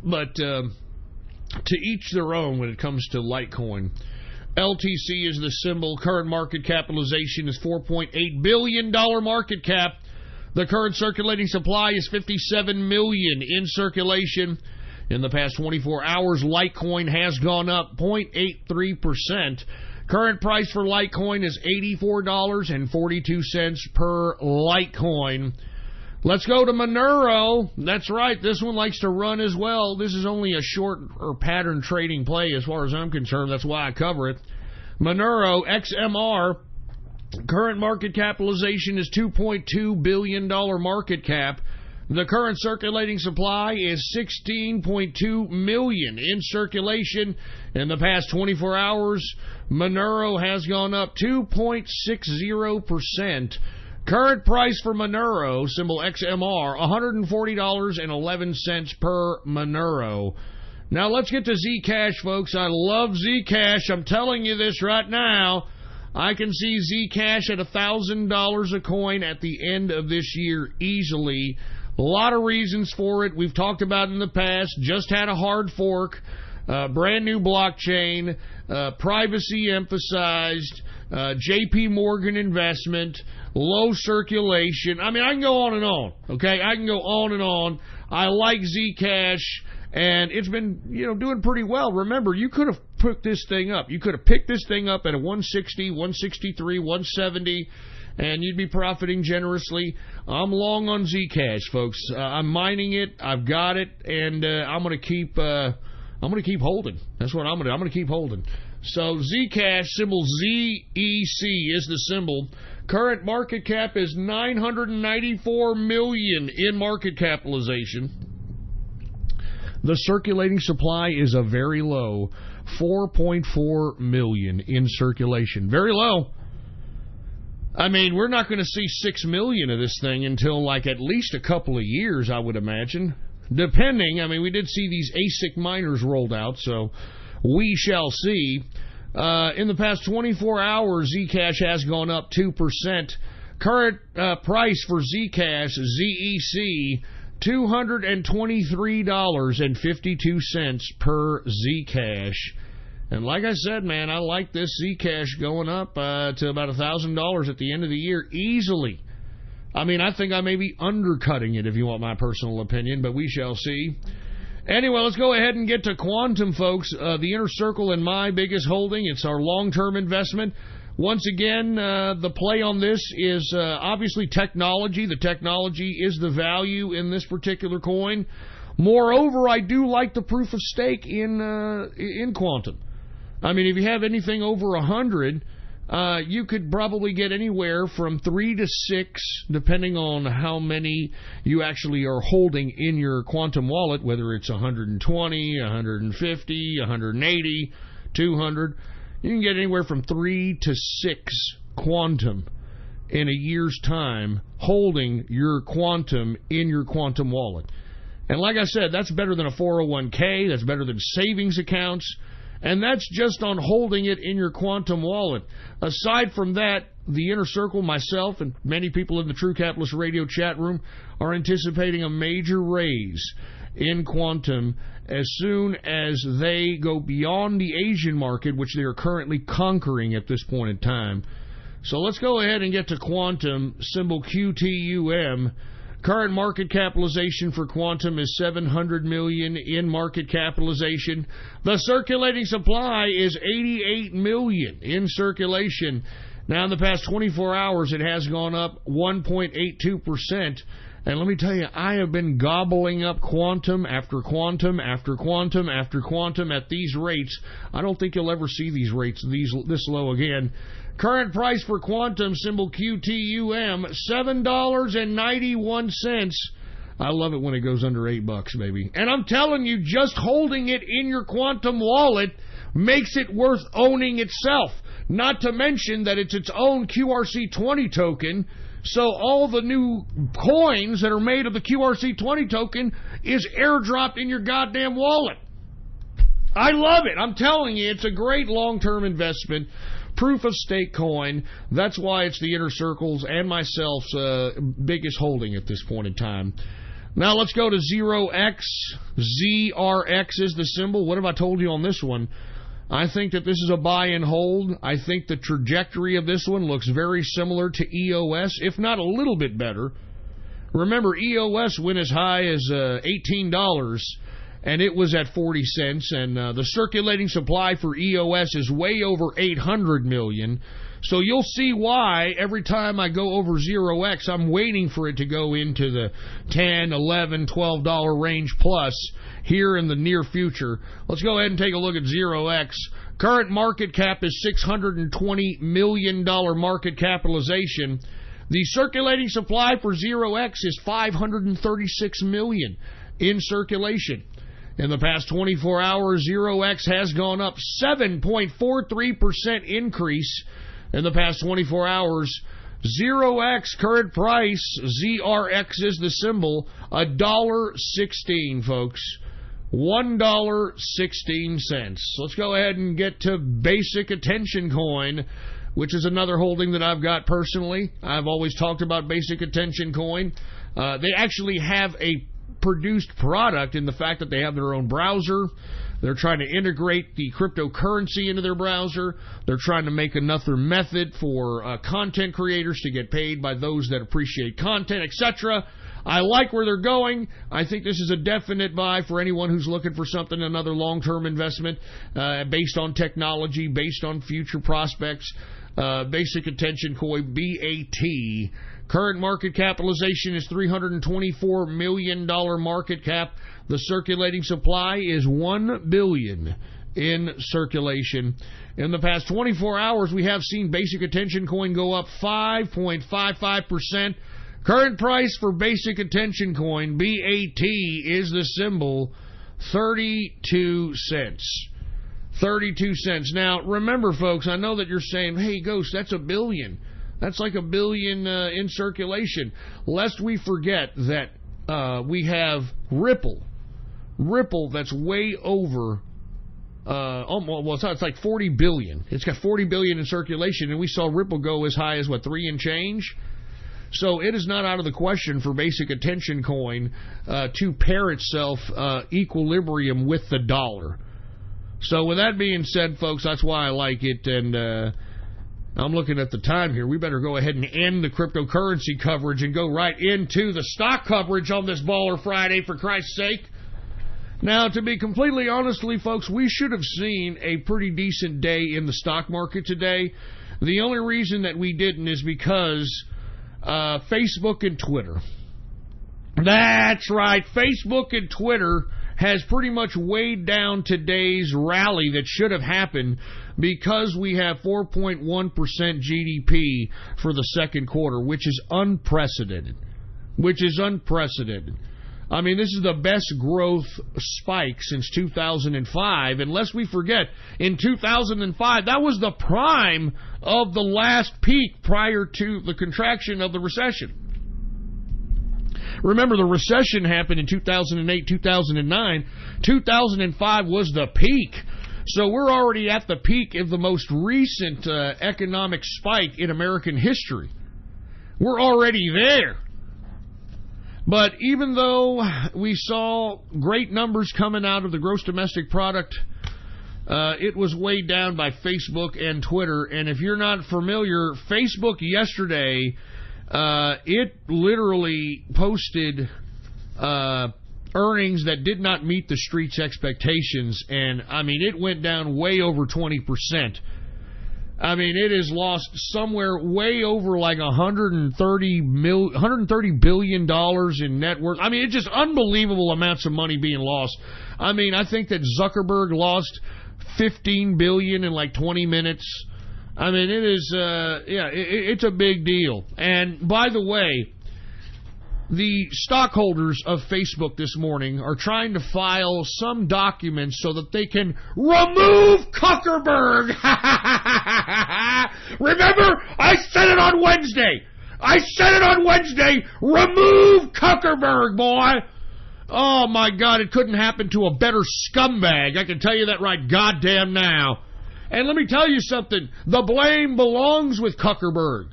Speaker 1: But to each their own when it comes to Litecoin. LTC is the symbol. Current market capitalization is $4.8 billion market cap. The current circulating supply is 57 million in circulation. In the past 24 hours, Litecoin has gone up 0.83%. Current price for Litecoin is $84.42 per Litecoin. Let's go to Monero. That's right, this one likes to run as well. This is only a short or pattern trading play as far as I'm concerned. That's why I cover it. Monero XMR, current market capitalization is $2.2 billion market cap. The current circulating supply is 16.2 million in circulation. In the past 24 hours, Monero has gone up 2.60%. Current price for Monero, symbol XMR, $140.11 per Monero. Now let's get to Zcash, folks. I love Zcash. I'm telling you this right now. I can see Zcash at $1,000 a coin at the end of this year easily. A lot of reasons for it. We've talked about it in the past. Just had a hard fork. Brand new blockchain. Privacy emphasized. JP Morgan investment. Low circulation. I mean, I can go on and on. Okay, I can go on and on. I like Zcash, and it's been, doing pretty well. Remember, you could have picked this thing up. You could have picked this thing up at a 160, 163, 170, and you'd be profiting generously. I'm long on Zcash, folks. I'm mining it. I've got it, and I'm going to keep holding. That's what I'm going to do. I'm going to keep holding. So Zcash, symbol ZEC is the symbol. Current market cap is 994 million in market capitalization. The circulating supply is a very low 4.4 million in circulation. Very low. I mean, we're not going to see 6 million of this thing until at least a couple of years, I would imagine. Depending, we did see these ASIC miners rolled out, so we shall see. In the past 24 hours, Zcash has gone up 2%. Current price for Zcash, ZEC, $223.52 per Zcash. And like I said, man, I like this Zcash going up to about $1,000 at the end of the year easily. I think I may be undercutting it if you want my personal opinion, but we shall see. Anyway, let's go ahead and get to Quantum, folks. The Inner Circle and my biggest holding. It's our long-term investment. Once again, the play on this is obviously technology. The technology is the value in this particular coin. Moreover, I do like the proof of stake in Quantum. If you have anything over 100, you could probably get anywhere from 3 to 6, depending on how many you actually are holding in your Quantum wallet, whether it's 120, 150, 180, 200. You can get anywhere from 3 to 6 Quantum in a year's time holding your Quantum in your Quantum wallet. And like I said, that's better than a 401k, that's better than savings accounts. And that's just on holding it in your Quantum wallet. Aside from that, the Inner Circle, myself, and many people in the True Capitalist Radio chat room are anticipating a major raise in Quantum as soon as they go beyond the Asian market, which they are currently conquering at this point in time. So let's go ahead and get to Quantum, symbol QTUM. Current market capitalization for Quantum is 700 million in market capitalization. The circulating supply is 88 million in circulation. Now, in the past 24 hours, it has gone up 1.82%. And let me tell you, I have been gobbling up Quantum after Quantum after Quantum after Quantum at these rates. I don't think you'll ever see these rates this low again. Current price for Quantum, symbol QTUM, $7.91. I love it when it goes under $8, baby. And I'm telling you, just holding it in your Quantum wallet makes it worth owning itself. Not to mention that it's its own QRC20 token. So all the new coins that are made of the QRC20 token is airdropped in your goddamn wallet. I love it. I'm telling you, it's a great long-term investment. Proof of stake coin. That's why it's the Inner Circle's and myself's biggest holding at this point in time. Now let's go to 0x. ZRX is the symbol. What have I told you on this one? I think that this is a buy and hold. I think the trajectory of this one looks very similar to EOS, if not a little bit better. Remember, EOS went as high as $18, and it was at 40 cents, and the circulating supply for EOS is way over 800 million. So you'll see why every time I go over 0x, I'm waiting for it to go into the $10, $11, $12 range plus here in the near future. Let's go ahead and take a look at 0x. Current market cap is $620 million market capitalization. The circulating supply for 0x is 536 million in circulation. In the past 24 hours, 0x has gone up 7.43% increase in the past 24 hours. 0x current price, ZRX is the symbol, $1.16, folks. $1.16. Let's go ahead and get to Basic Attention Coin, which is another holding that I've got personally. I've always talked about Basic Attention Coin. They actually have a produced product in the fact that they have their own browser. They're trying to integrate the cryptocurrency into their browser. They're trying to make another method for content creators to get paid by those that appreciate content, etc. I like where they're going. I think this is a definite buy for anyone who's looking for something, another long-term investment based on technology, based on future prospects. Basic Attention Coin, BAT. Current market capitalization is $324 million market cap. The circulating supply is 1 billion in circulation. In the past 24 hours, we have seen Basic Attention Coin go up 5.55%. Current price for Basic Attention Coin, BAT, is the symbol, 32 cents. 32 cents. Now, remember, folks, I know that you're saying, hey, Ghost, that's $1 billion. That's like $1 billion in circulation. Lest we forget that we have Ripple. Ripple, that's way over, it's like 40 billion. It's got 40 billion in circulation, and we saw Ripple go as high as, 3 and change? So it is not out of the question for Basic Attention Coin to pair itself equilibrium with the dollar. So with that being said, folks, that's why I like it, and I'm looking at the time here. We better go ahead and end the cryptocurrency coverage and go right into the stock coverage on this Baller Friday, for Christ's sake. Now, to be completely honestly, folks, we should have seen a pretty decent day in the stock market today. The only reason that we didn't is because Facebook and Twitter. That's right, Facebook and Twitter has pretty much weighed down today's rally that should have happened because we have 4.1% GDP for the second quarter, which is unprecedented. I mean, this is the best growth spike since 2005. And lest we forget, in 2005, that was the prime of the last peak prior to the contraction of the recession. Remember, the recession happened in 2008, 2009. 2005 was the peak. So we're already at the peak of the most recent economic spike in American history. We're already there. But even though we saw great numbers coming out of the gross domestic product, it was weighed down by Facebook and Twitter. And if you're not familiar, Facebook yesterday, it literally posted earnings that did not meet the street's expectations. And, I mean, it went down way over 20%. I mean, it has lost somewhere way over like $130 billion in net worth. I mean, it's just unbelievable amounts of money being lost. I mean, I think that Zuckerberg lost $15 billion in like 20 minutes. I mean, it is, it's a big deal. And by the way, the stockholders of Facebook this morning are trying to file some documents so that they can remove Zuckerberg. Remember, I said it on Wednesday. Remove Zuckerberg, boy. Oh, my God, it couldn't happen to a better scumbag. I can tell you that right goddamn now. And let me tell you something. The blame belongs with Zuckerberg.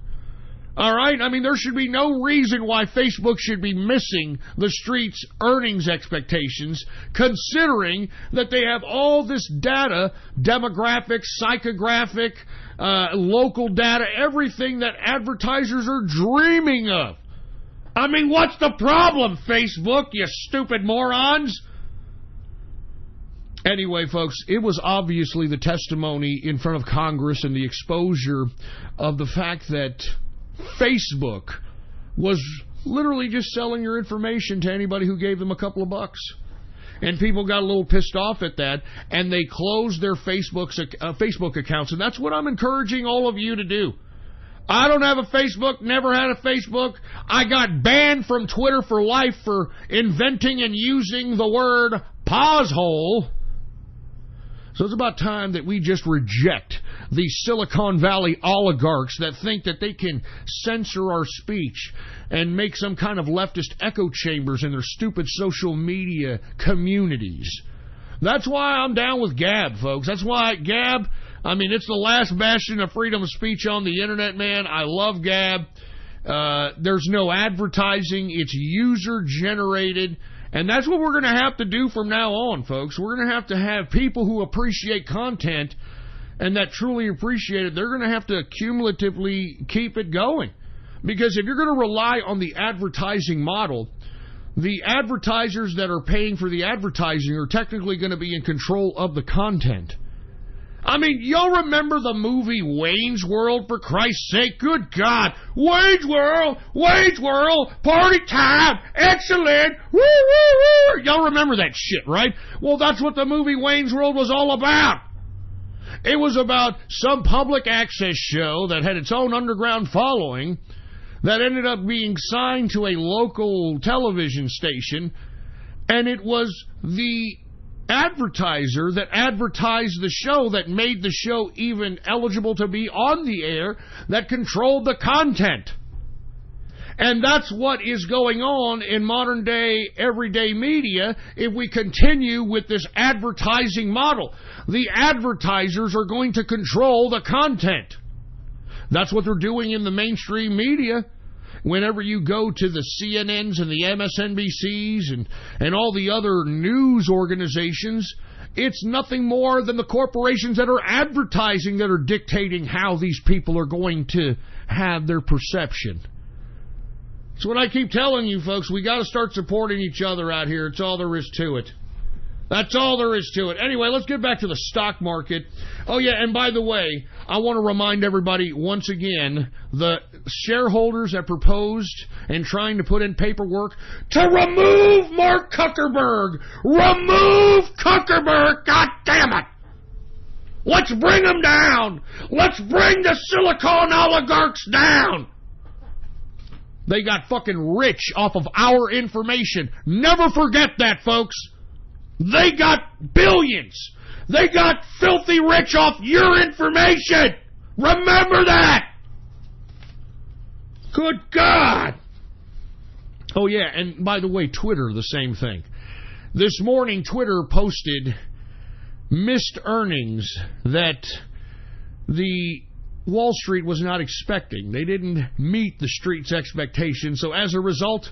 Speaker 1: All right? I mean, there should be no reason why Facebook should be missing the street's earnings expectations, considering that they have all this data, demographic, psychographic, local data, everything that advertisers are dreaming of. I mean, what's the problem, Facebook, you stupid morons? Anyway, folks, it was obviously the testimony in front of Congress and the exposure of the fact that Facebook was literally just selling your information to anybody who gave them a couple of bucks. And people got a little pissed off at that, and they closed their Facebook accounts. And that's what I'm encouraging all of you to do. I don't have a Facebook, never had a Facebook. I got banned from Twitter for life for inventing and using the word poshole. So it's about time that we just reject these Silicon Valley oligarchs that think that they can censor our speech and make some kind of leftist echo chambers in their stupid social media communities. That's why I'm down with Gab, folks. That's why Gab, I mean, it's the last bastion of freedom of speech on the internet, man. I love Gab. There's no advertising. It's user-generated. And that's what we're going to have to do from now on, folks. We're going to have people who appreciate content and that truly appreciate it. They're going to have to cumulatively keep it going. Because if you're going to rely on the advertising model, the advertisers that are paying for the advertising are technically going to be in control of the content. I mean, y'all remember the movie Wayne's World, for Christ's sake? Good God. Wayne's World, party time, excellent, woo, woo, woo. Y'all remember that shit, right? Well, that's what the movie Wayne's World was all about. It was about some public access show that had its own underground following that ended up being signed to a local television station, and it was the advertiser that advertised the show that made the show even eligible to be on the air, that controlled the content. And that's what is going on in modern day everyday media if we continue with this advertising model. The advertisers are going to control the content. That's what they're doing in the mainstream media. Whenever you go to the CNNs and the MSNBCs and all the other news organizations, it's nothing more than the corporations that are advertising that are dictating how these people are going to have their perception. It's what I keep telling you, folks. We got to start supporting each other out here. It's all there is to it. That's all there is to it. Anyway, let's get back to the stock market. Oh, yeah, and by the way, I want to remind everybody once again, the shareholders that proposed and trying to put in paperwork to remove Mark Zuckerberg. Remove Zuckerberg, God damn it! Let's bring them down. Let's bring the silicon oligarchs down. They got fucking rich off of our information. Never forget that, folks. They got billions. They got filthy rich off your information. Remember that. Good God. Oh, yeah, and by the way, Twitter, the same thing. This morning, Twitter posted missed earnings that the Wall Street was not expecting. They didn't meet the street's expectations, so as a result,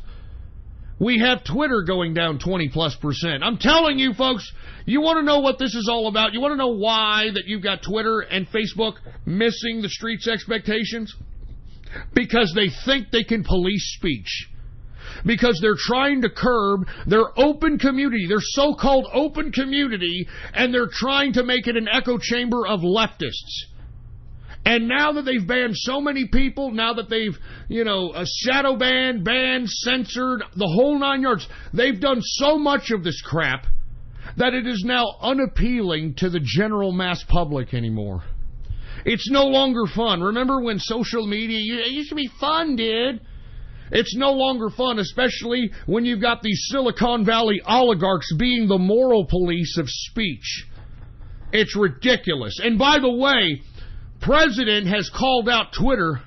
Speaker 1: we have Twitter going down 20+%. I'm telling you, folks, you want to know what this is all about? You want to know why that you've got Twitter and Facebook missing the street's expectations? Because they think they can police speech. Because they're trying to curb their open community, their so-called open community, and they're trying to make it an echo chamber of leftists. And now that they've banned so many people, now that they've, shadow banned, censored, the whole 9 yards, they've done so much of this crap that it is now unappealing to the general mass public anymore. It's no longer fun. Remember when social media, it used to be fun, dude. It's no longer fun, especially when you've got these Silicon Valley oligarchs being the moral police of speech. It's ridiculous. And by the way, President has called out Twitter.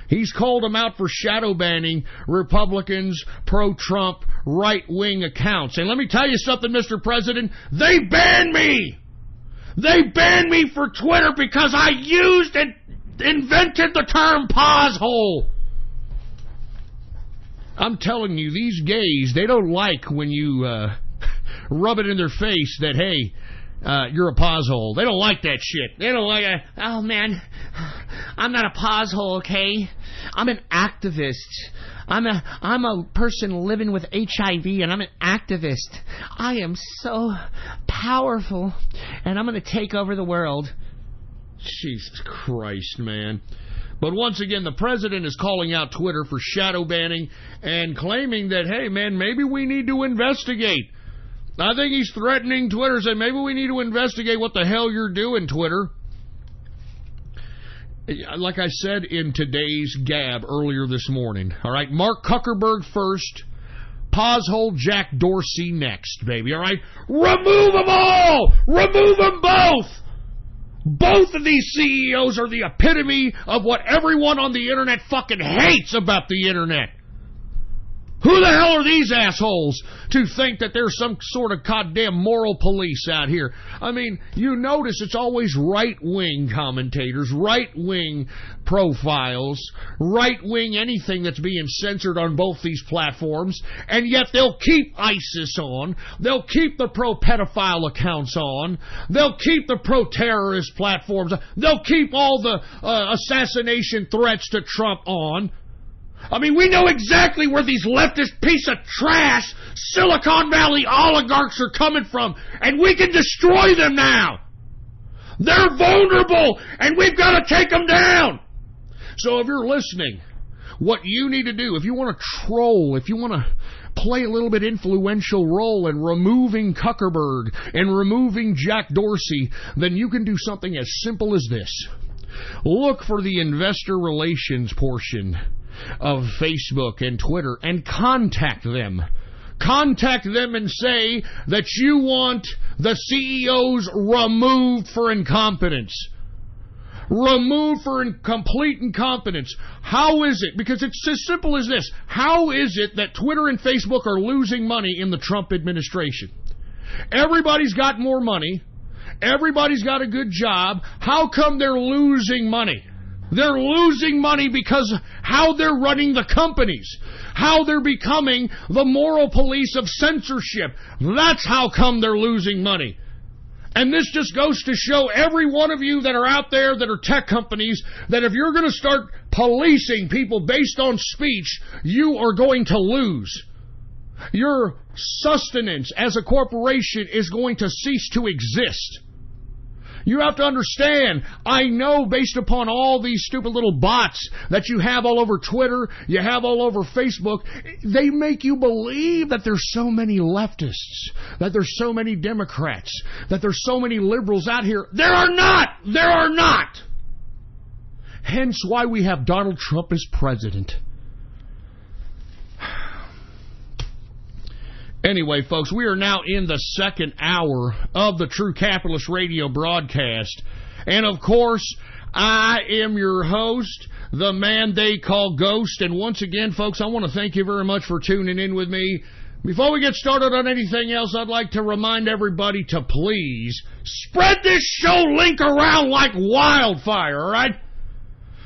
Speaker 1: He's called them out for shadow banning Republicans, pro-Trump, right-wing accounts. And let me tell you something, Mr. President, they banned me. They banned me for Twitter because I used and invented the term pause hole. I'm telling you, these gays, they don't like when you rub it in their face that, hey, you're a pause hole. They don't like that shit. They don't like it. Oh, man, I'm not a pause hole, okay? I'm an activist. I'm a person living with HIV, and I'm an activist. I am so powerful, and I'm going to take over the world. Jesus Christ, man. But once again, the president is calling out Twitter for shadow banning and claiming that, hey, man, maybe we need to investigate. I think he's threatening Twitter, saying maybe we need to investigate what the hell you're doing, Twitter. Like I said in today's Gab earlier this morning, all right, Mark Zuckerberg first, pause hole Jack Dorsey next, baby, all right? Remove them all! Remove them both! Both of these CEOs are the epitome of what everyone on the internet fucking hates about the internet. Who the hell are these assholes to think that there's some sort of goddamn moral police out here? I mean, you notice it's always right-wing commentators, right-wing profiles, right-wing anything that's being censored on both these platforms, and yet they'll keep ISIS on, they'll keep the pro-pedophile accounts on, they'll keep the pro-terrorist platforms, they'll keep all the assassination threats to Trump on. I mean, we know exactly where these leftist piece of trash Silicon Valley oligarchs are coming from, and we can destroy them now. They're vulnerable, and we've got to take them down. So if you're listening, what you need to do, if you want to troll, if you want to play a little bit influential role in removing Zuckerberg and removing Jack Dorsey, then you can do something as simple as this. Look for the investor relations portion of Facebook and Twitter and contact them. Contact them and say that you want the CEOs removed for incompetence. Removed for complete incompetence. How is it? Because it's as simple as this. How is it that Twitter and Facebook are losing money in the Trump administration? Everybody's got more money. Everybody's got a good job. How come they're losing money? They're losing money because how they're running the companies, how they're becoming the moral police of censorship. That's how come they're losing money. And this just goes to show every one of you that are out there that are tech companies that if you're going to start policing people based on speech, you are going to lose. Your sustenance as a corporation is going to cease to exist. You have to understand, I know based upon all these stupid little bots that you have all over Twitter, you have all over Facebook, they make you believe that there's so many leftists, that there's so many Democrats, that there's so many liberals out here. There are not! There are not! Hence why we have Donald Trump as president. Anyway, folks, we are now in the second hour of the True Capitalist Radio broadcast. And, of course, I am your host, the man they call Ghost. And once again, folks, I want to thank you very much for tuning in with me. Before we get started on anything else, I'd like to remind everybody to please spread this show link around like wildfire, all right?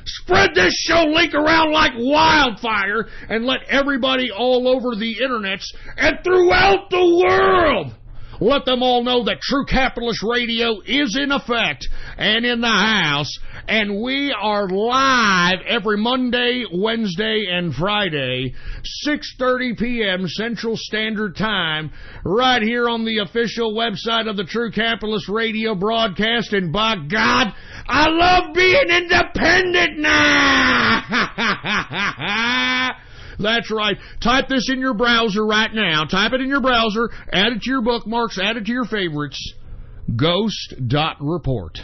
Speaker 1: Spread this show link around like wildfire and let everybody all over the internets and throughout the world, let them all know that True Capitalist Radio is in effect and in the house, and we are live every Monday, Wednesday, and Friday, 6:30 p.m. Central Standard Time, right here on the official website of the True Capitalist Radio broadcast, and by God, I love being independent now! That's right. Type this in your browser right now. Type it in your browser. Add it to your bookmarks. Add it to your favorites. Ghost.report.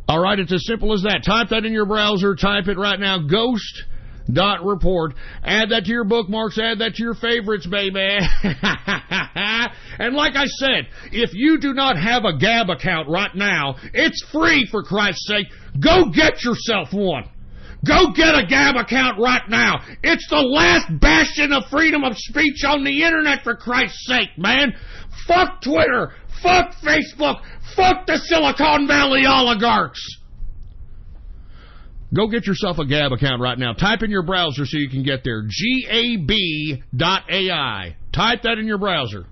Speaker 1: All right, it's as simple as that. Type that in your browser. Type it right now. Ghost.report. Add that to your bookmarks. Add that to your favorites, baby. And like I said, if you do not have a Gab account right now, it's free, for Christ's sake. Go get yourself one. Go get a Gab account right now. It's the last bastion of freedom of speech on the internet, for Christ's sake, man. Fuck Twitter. Fuck Facebook. Fuck the Silicon Valley oligarchs. Go get yourself a Gab account right now. Type in your browser so you can get there. gab.ai. Type that in your browser.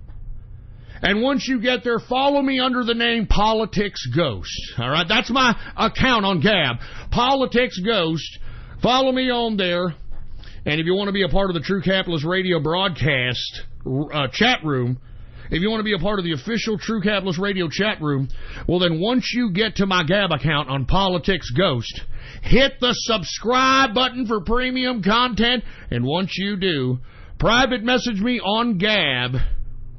Speaker 1: And once you get there, follow me under the name Politics Ghost. All right, that's my account on Gab. Politics Ghost. Follow me on there. And if you want to be a part of the True Capitalist Radio broadcast chat room, if you want to be a part of the official True Capitalist Radio chat room, well then once you get to my Gab account on Politics Ghost, hit the subscribe button for premium content. And once you do, private message me on Gab,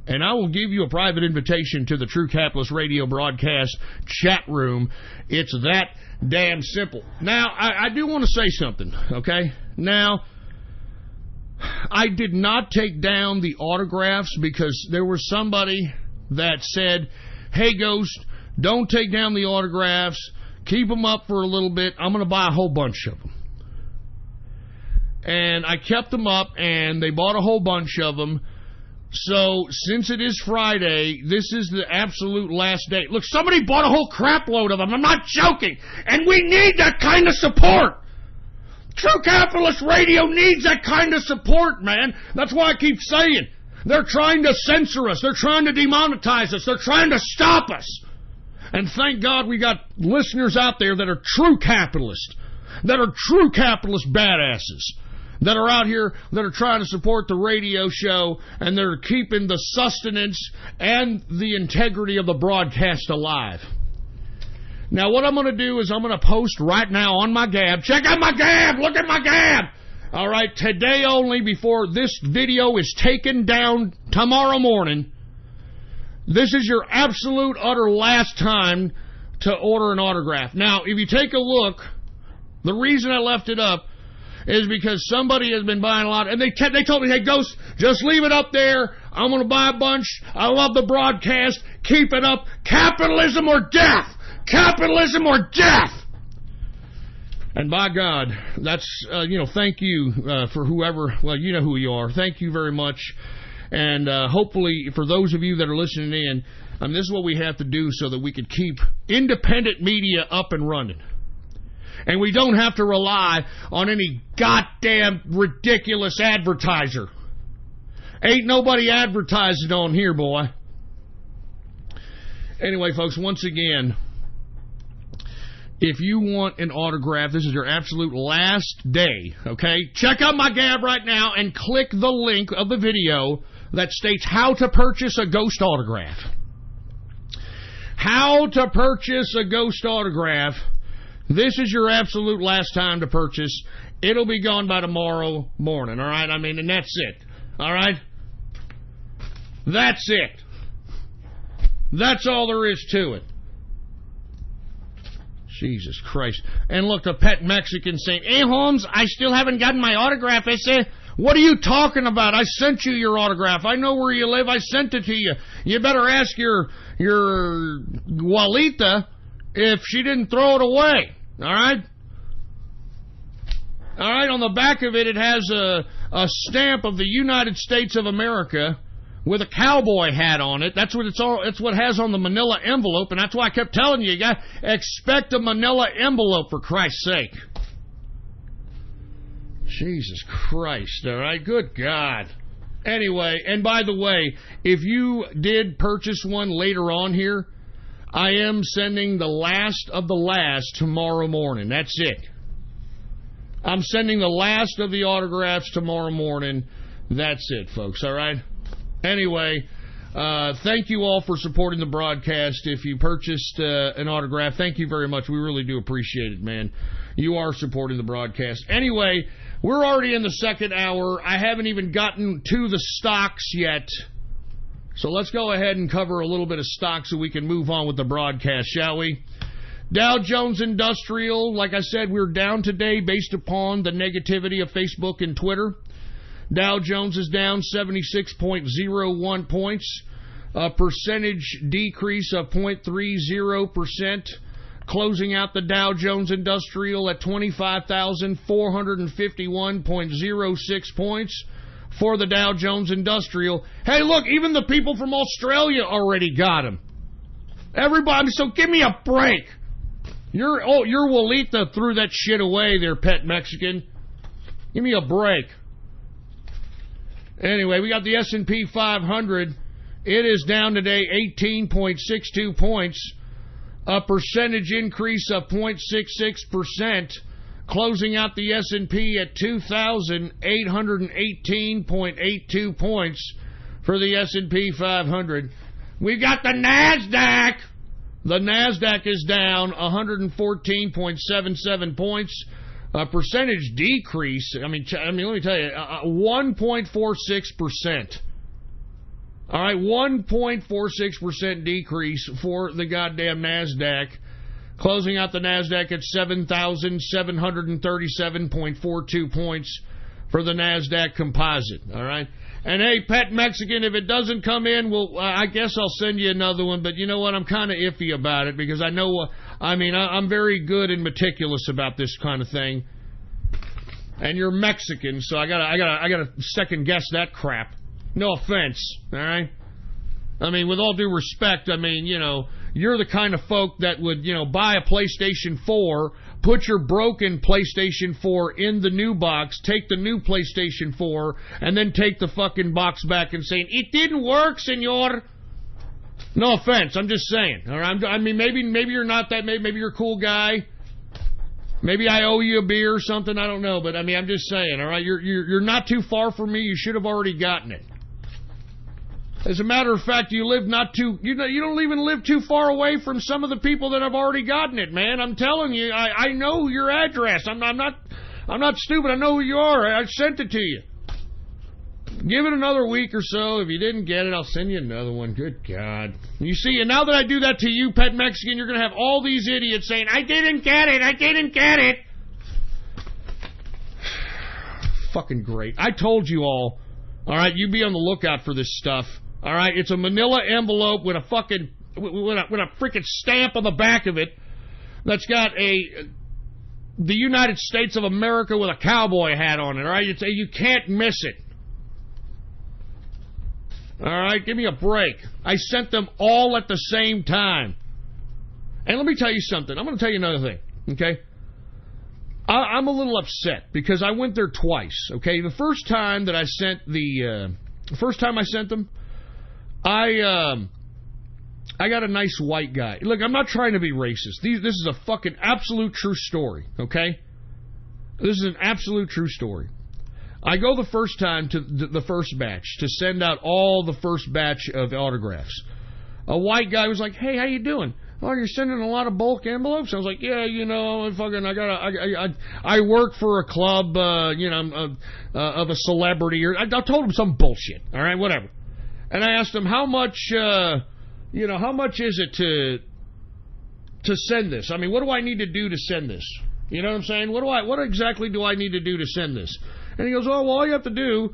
Speaker 1: and I will give you a private invitation to the True Capitalist Radio broadcast chat room. It's that damn simple. Now, I do want to say something, okay? Now, I did not take down the autographs because there was somebody that said, hey, Ghost, don't take down the autographs. Keep them up for a little bit. I'm going to buy a whole bunch of them. And I kept them up, and they bought a whole bunch of them. So, since it is Friday, this is the absolute last day. Look, somebody bought a whole crap load of them. I'm not joking. And we need that kind of support. True Capitalist Radio needs that kind of support, man. That's why I keep saying. They're trying to censor us. They're trying to demonetize us. They're trying to stop us. And thank God we got listeners out there that are true capitalists, that are true capitalist badasses, that are out here that are trying to support the radio show, and they're keeping the sustenance and the integrity of the broadcast alive. Now, what I'm going to do is I'm going to post right now on my Gab. Check out my Gab! Look at my Gab! All right, today only, before this video is taken down tomorrow morning, this is your absolute, utter last time to order an autograph. Now, if you take a look, the reason I left it up is because somebody has been buying a lot, and they told me, hey, Ghost, just leave it up there. I'm going to buy a bunch. I love the broadcast. Keep it up. Capitalism or death. Capitalism or death. And by God, that's, thank you for whoever, well, you know who you are. Thank you very much. And hopefully, for those of you that are listening in, this is what we have to do so that we can keep independent media up and running. And we don't have to rely on any goddamn ridiculous advertiser. Ain't nobody advertising on here, boy. Anyway, folks, once again, if you want an autograph, this is your absolute last day, okay? Check out my Gab right now and click the link of the video that states how to purchase a Ghost autograph. How to purchase a Ghost autograph. This is your absolute last time to purchase. It'll be gone by tomorrow morning, all right? And that's it, all right? That's it. That's all there is to it. Jesus Christ. And look, the pet Mexican saying, hey, Holmes, I still haven't gotten my autograph. I said, what are you talking about? I sent you your autograph. I know where you live. I sent it to you. You better ask your Juanita if she didn't throw it away. All right? All right, on the back of it, it has a stamp of the United States of America with a cowboy hat on it. That's what it's what it has on the manila envelope, and that's why I kept telling you, guys, expect a manila envelope, for Christ's sake. Jesus Christ, all right? Good God. Anyway, and by the way, if you did purchase one later on here, I am sending the last of the last tomorrow morning. That's it. I'm sending the last of the autographs tomorrow morning. That's it, folks, all right? Anyway, thank you all for supporting the broadcast. If you purchased an autograph, thank you very much. We really do appreciate it, man. You are supporting the broadcast. Anyway, we're already in the second hour. I haven't even gotten to the stocks yet. So let's go ahead and cover a little bit of stock so we can move on with the broadcast, shall we? Dow Jones Industrial, like I said, we're down today based upon the negativity of Facebook and Twitter. Dow Jones is down 76.01 points, a percentage decrease of 0.30%. closing out the Dow Jones Industrial at 25,451.06 points for the Dow Jones Industrial. Hey, look, even the people from Australia already got him. Everybody, so give me a break. Your Walita threw that shit away there, pet Mexican. Give me a break. Anyway, we got the S&P 500. It is down today 18.62 points, a percentage increase of 0.66%, closing out the S&P at 2,818.82 points for the S&P 500. We got the NASDAQ. The NASDAQ is down 114.77 points, a percentage decrease. I mean, let me tell you, 1.46%. All right, 1.46% decrease for the goddamn NASDAQ, closing out the NASDAQ at 7,737.42 points for the NASDAQ composite. All right. And hey, pet Mexican, if it doesn't come in, well, I guess I'll send you another one. But you know what? I'm kind of iffy about it because I know, I'm very good and meticulous about this kind of thing. And you're Mexican, so I gotta second guess that crap. No offense, all right? I mean, with all due respect, I mean, you know, you're the kind of folk that would, you know, buy a PlayStation 4, put your broken PlayStation 4 in the new box, take the new PlayStation 4, and then take the fucking box back and saying, it didn't work, senor. No offense, I'm just saying. All right? I mean, maybe you're not that, maybe you're a cool guy. Maybe I owe you a beer or something, I don't know, but I mean, I'm just saying, all right? You're not too far from me, you should have already gotten it. As a matter of fact, you don't even live too far away from some of the people that have already gotten it, man. I'm telling you, I know your address. I'm not stupid. I know who you are. I sent it to you. Give it another week or so. If you didn't get it, I'll send you another one. Good God. You see, and now that I do that to you, pet Mexican, you're going to have all these idiots saying, I didn't get it. I didn't get it. Fucking great. I told you all right, you be on the lookout for this stuff. All right, it's a manila envelope with a fucking with a freaking stamp on the back of it that's got the United States of America with a cowboy hat on it. All right, you can't miss it. All right, give me a break. I sent them all at the same time. And let me tell you something. I'm going to tell you another thing. Okay, I'm a little upset because I went there twice. Okay, the first time that I sent them. I got a nice white guy. Look, I'm not trying to be racist. This is a fucking absolute true story, okay? This is an absolute true story. I go the first time to the first batch to send out all the first batch of autographs. A white guy was like, hey, how you doing? Oh, you're sending a lot of bulk envelopes? I was like, yeah, you know, I work for a club, of a celebrity. Or I told him some bullshit, all right, whatever. And I asked him, how much is it to send this? I mean, what do I need to do to send this? You know what I'm saying? What exactly do I need to do to send this? And he goes, oh, well, all you got to do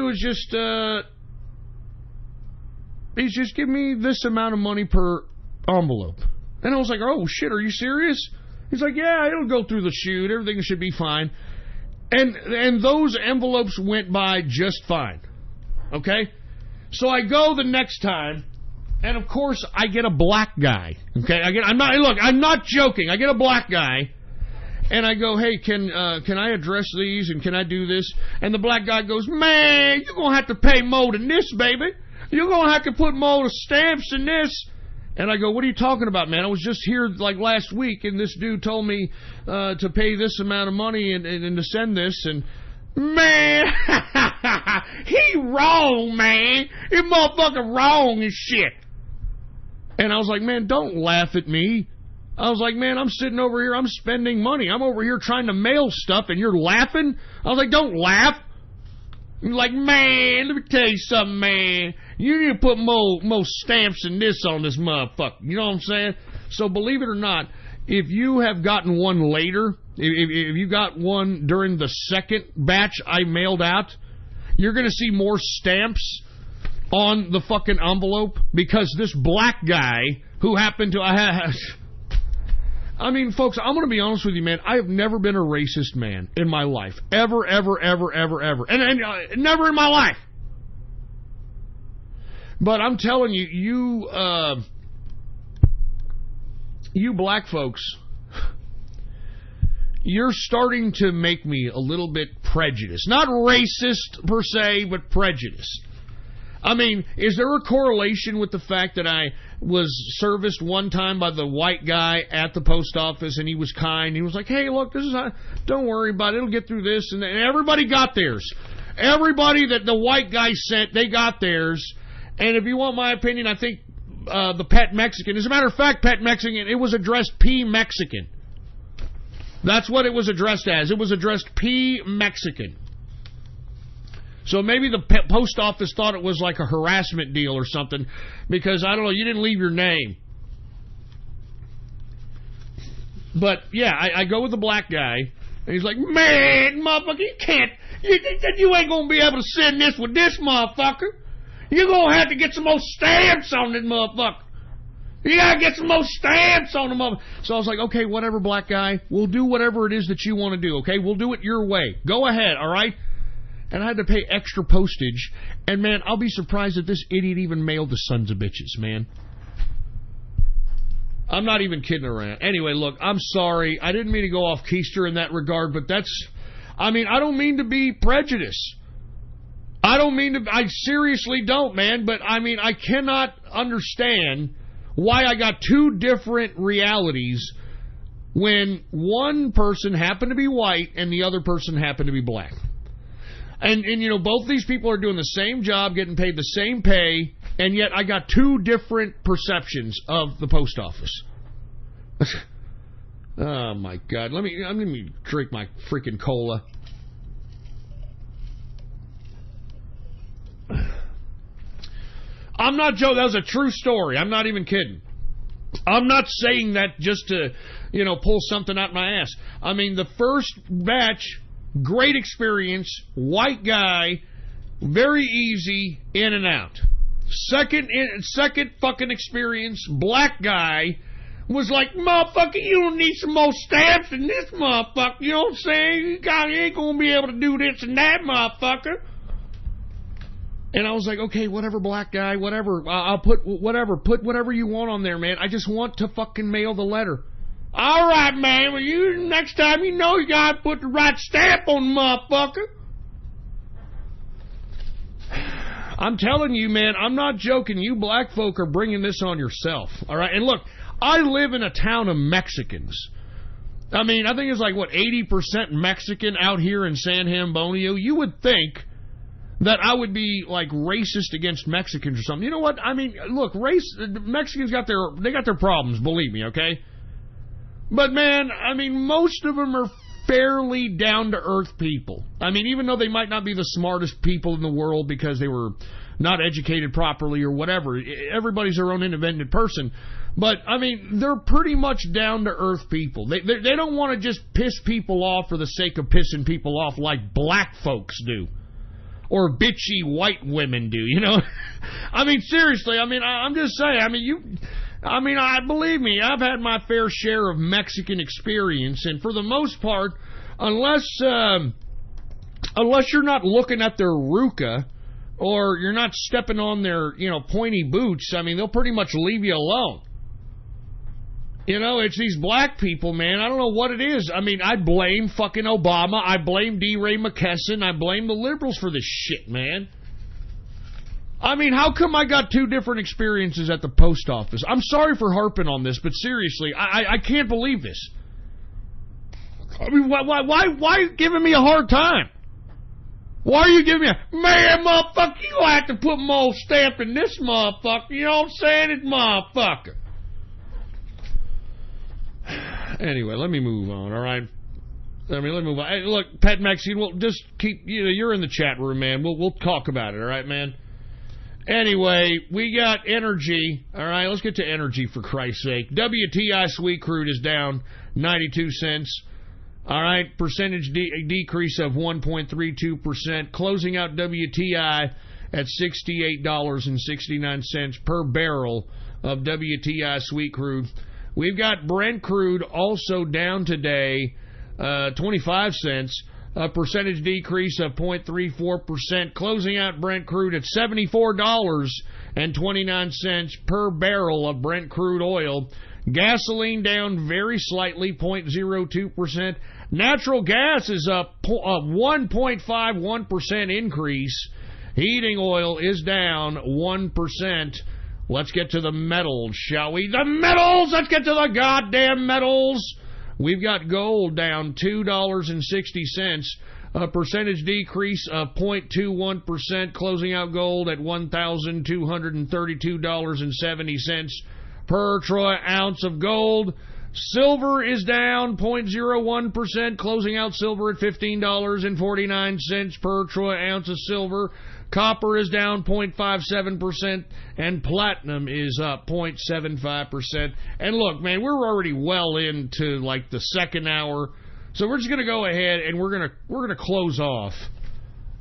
Speaker 1: is just give me this amount of money per envelope. And I was like, oh, shit, are you serious? He's like, yeah, it'll go through the chute. Everything should be fine. And those envelopes went by just fine. Okay? So I go the next time, and of course I get a black guy. Okay, I'm not joking. I get a black guy, and I go, hey, can I address these and can I do this? And the black guy goes, man, you're gonna have to pay more than this, baby. You're gonna have to put more stamps in this. And I go, what are you talking about, man? I was just here like last week, and this dude told me to pay this amount of money and to send this and. Man, he wrong, man. He motherfucker wrong as shit. And I was like, man, don't laugh at me. I was like, man, I'm sitting over here, I'm spending money. I'm over here trying to mail stuff, and you're laughing? I was like, don't laugh. You're like, man, let me tell you something, man. You need to put more stamps than this on this motherfucker. You know what I'm saying? So believe it or not, if you have gotten one later, if you got one during the second batch I mailed out, you're going to see more stamps on the fucking envelope because this black guy who happened to... I mean, folks, I'm going to be honest with you, man. I have never been a racist man in my life. Ever. And never in my life. But I'm telling you, you black folks, you're starting to make me a little bit prejudiced. Not racist per se, but prejudiced. I mean, is there a correlation with the fact that I was serviced one time by the white guy at the post office, and he was kind? He was like, hey, look, this is don't worry about it. It'll get through this. And everybody got theirs. Everybody that the white guy sent, they got theirs. And if you want my opinion, I think the pet Mexican, as a matter of fact, pet Mexican, it was addressed P Mexican. That's what it was addressed as. It was addressed P Mexican. So maybe the post office thought it was like a harassment deal or something, because, I don't know, you didn't leave your name. But, yeah, I go with the black guy, and he's like, man, motherfucker, you can't, you ain't going to be able to send this with this motherfucker. You're going to have to get some more stamps on this motherfucker. You got to get some more stamps on the motherfucker. So I was like, okay, whatever, black guy. We'll do whatever it is that you want to do, okay? We'll do it your way. Go ahead, all right? And I had to pay extra postage. And, man, I'll be surprised if this idiot even mailed the sons of bitches, man. I'm not even kidding around. Anyway, look, I'm sorry. I didn't mean to go off keister in that regard, but that's... I mean, I don't mean to be prejudiced. I seriously don't, man. But, I mean, I cannot understand why I got two different realities when one person happened to be white and the other person happened to be black. And you know, both these people are doing the same job, getting paid the same pay, and yet I got two different perceptions of the post office. Oh, my God. Let me drink my freaking cola. I'm not joking. That was a true story. I'm not even kidding. I'm not saying that just to, you know, pull something out my ass. I mean, the first batch... great experience, white guy, very easy, in and out. Second fucking experience, black guy, was like, motherfucker, you don't need some more stamps than this motherfucker, you know what I'm saying? You ain't gonna be able to do this and that, motherfucker. And I was like, okay, whatever, black guy, whatever, I'll put whatever you want on there, man. I just want to fucking mail the letter. All right, man. Well, you next time you know you gotta put the right stamp on the motherfucker. I'm telling you, man, I'm not joking. You black folk are bringing this on yourself. All right, and look, I live in a town of Mexicans. I mean, I think it's like, what, 80% Mexican out here in San Antonio. You would think that I would be like racist against Mexicans or something. You know what? I mean, look, Mexicans got their problems. Believe me, okay. But, man, I mean, most of them are fairly down-to-earth people. I mean, even though they might not be the smartest people in the world because they were not educated properly or whatever. Everybody's their own independent person. But, I mean, they're pretty much down-to-earth people. They don't want to just piss people off for the sake of pissing people off like black folks do. Or bitchy white women do, you know? I mean, seriously, I mean, I'm just saying, believe me, I've had my fair share of Mexican experience, and for the most part, unless you're not looking at their ruca, or you're not stepping on their, pointy boots, I mean, they'll pretty much leave you alone. You know, it's these black people, man. I don't know what it is. I mean, I blame fucking Obama. I blame D. Ray McKesson. I blame the liberals for this shit, man. I mean, how come I got two different experiences at the post office? I'm sorry for harping on this, but seriously, I can't believe this. I mean, why giving me a hard time? Why are you giving me a... Man, motherfucker, you gonna have to put more stamp in this motherfucker. You know what I'm saying? It's motherfucker. Anyway, let me move on, all right? Let me move on. Hey, look, Pet Mexican, we'll just keep... you're in the chat room, man. We'll talk about it, all right, man? Anyway, we got energy. All right, let's get to energy, for Christ's sake. WTI sweet crude is down 92 cents. All right, percentage decrease of 1.32%. Closing out WTI at $68.69 per barrel of WTI sweet crude. We've got Brent crude also down today, 25 cents, a percentage decrease of 0.34%, closing out Brent crude at $74.29 per barrel of Brent crude oil. Gasoline down very slightly, 0.02%. Natural gas is up a 1.51% increase. Heating oil is down 1%. Let's get to the metals, shall we? The metals! Let's get to the goddamn metals! We've got gold down $2.60, a percentage decrease of 0.21%, closing out gold at $1,232.70 per troy ounce of gold. Silver is down 0.01%, closing out silver at $15.49 per troy ounce of silver. Copper is down 0.57%, and platinum is up 0.75%. And look, man, we're already well into like the second hour, so we're just going to go ahead and we're gonna close off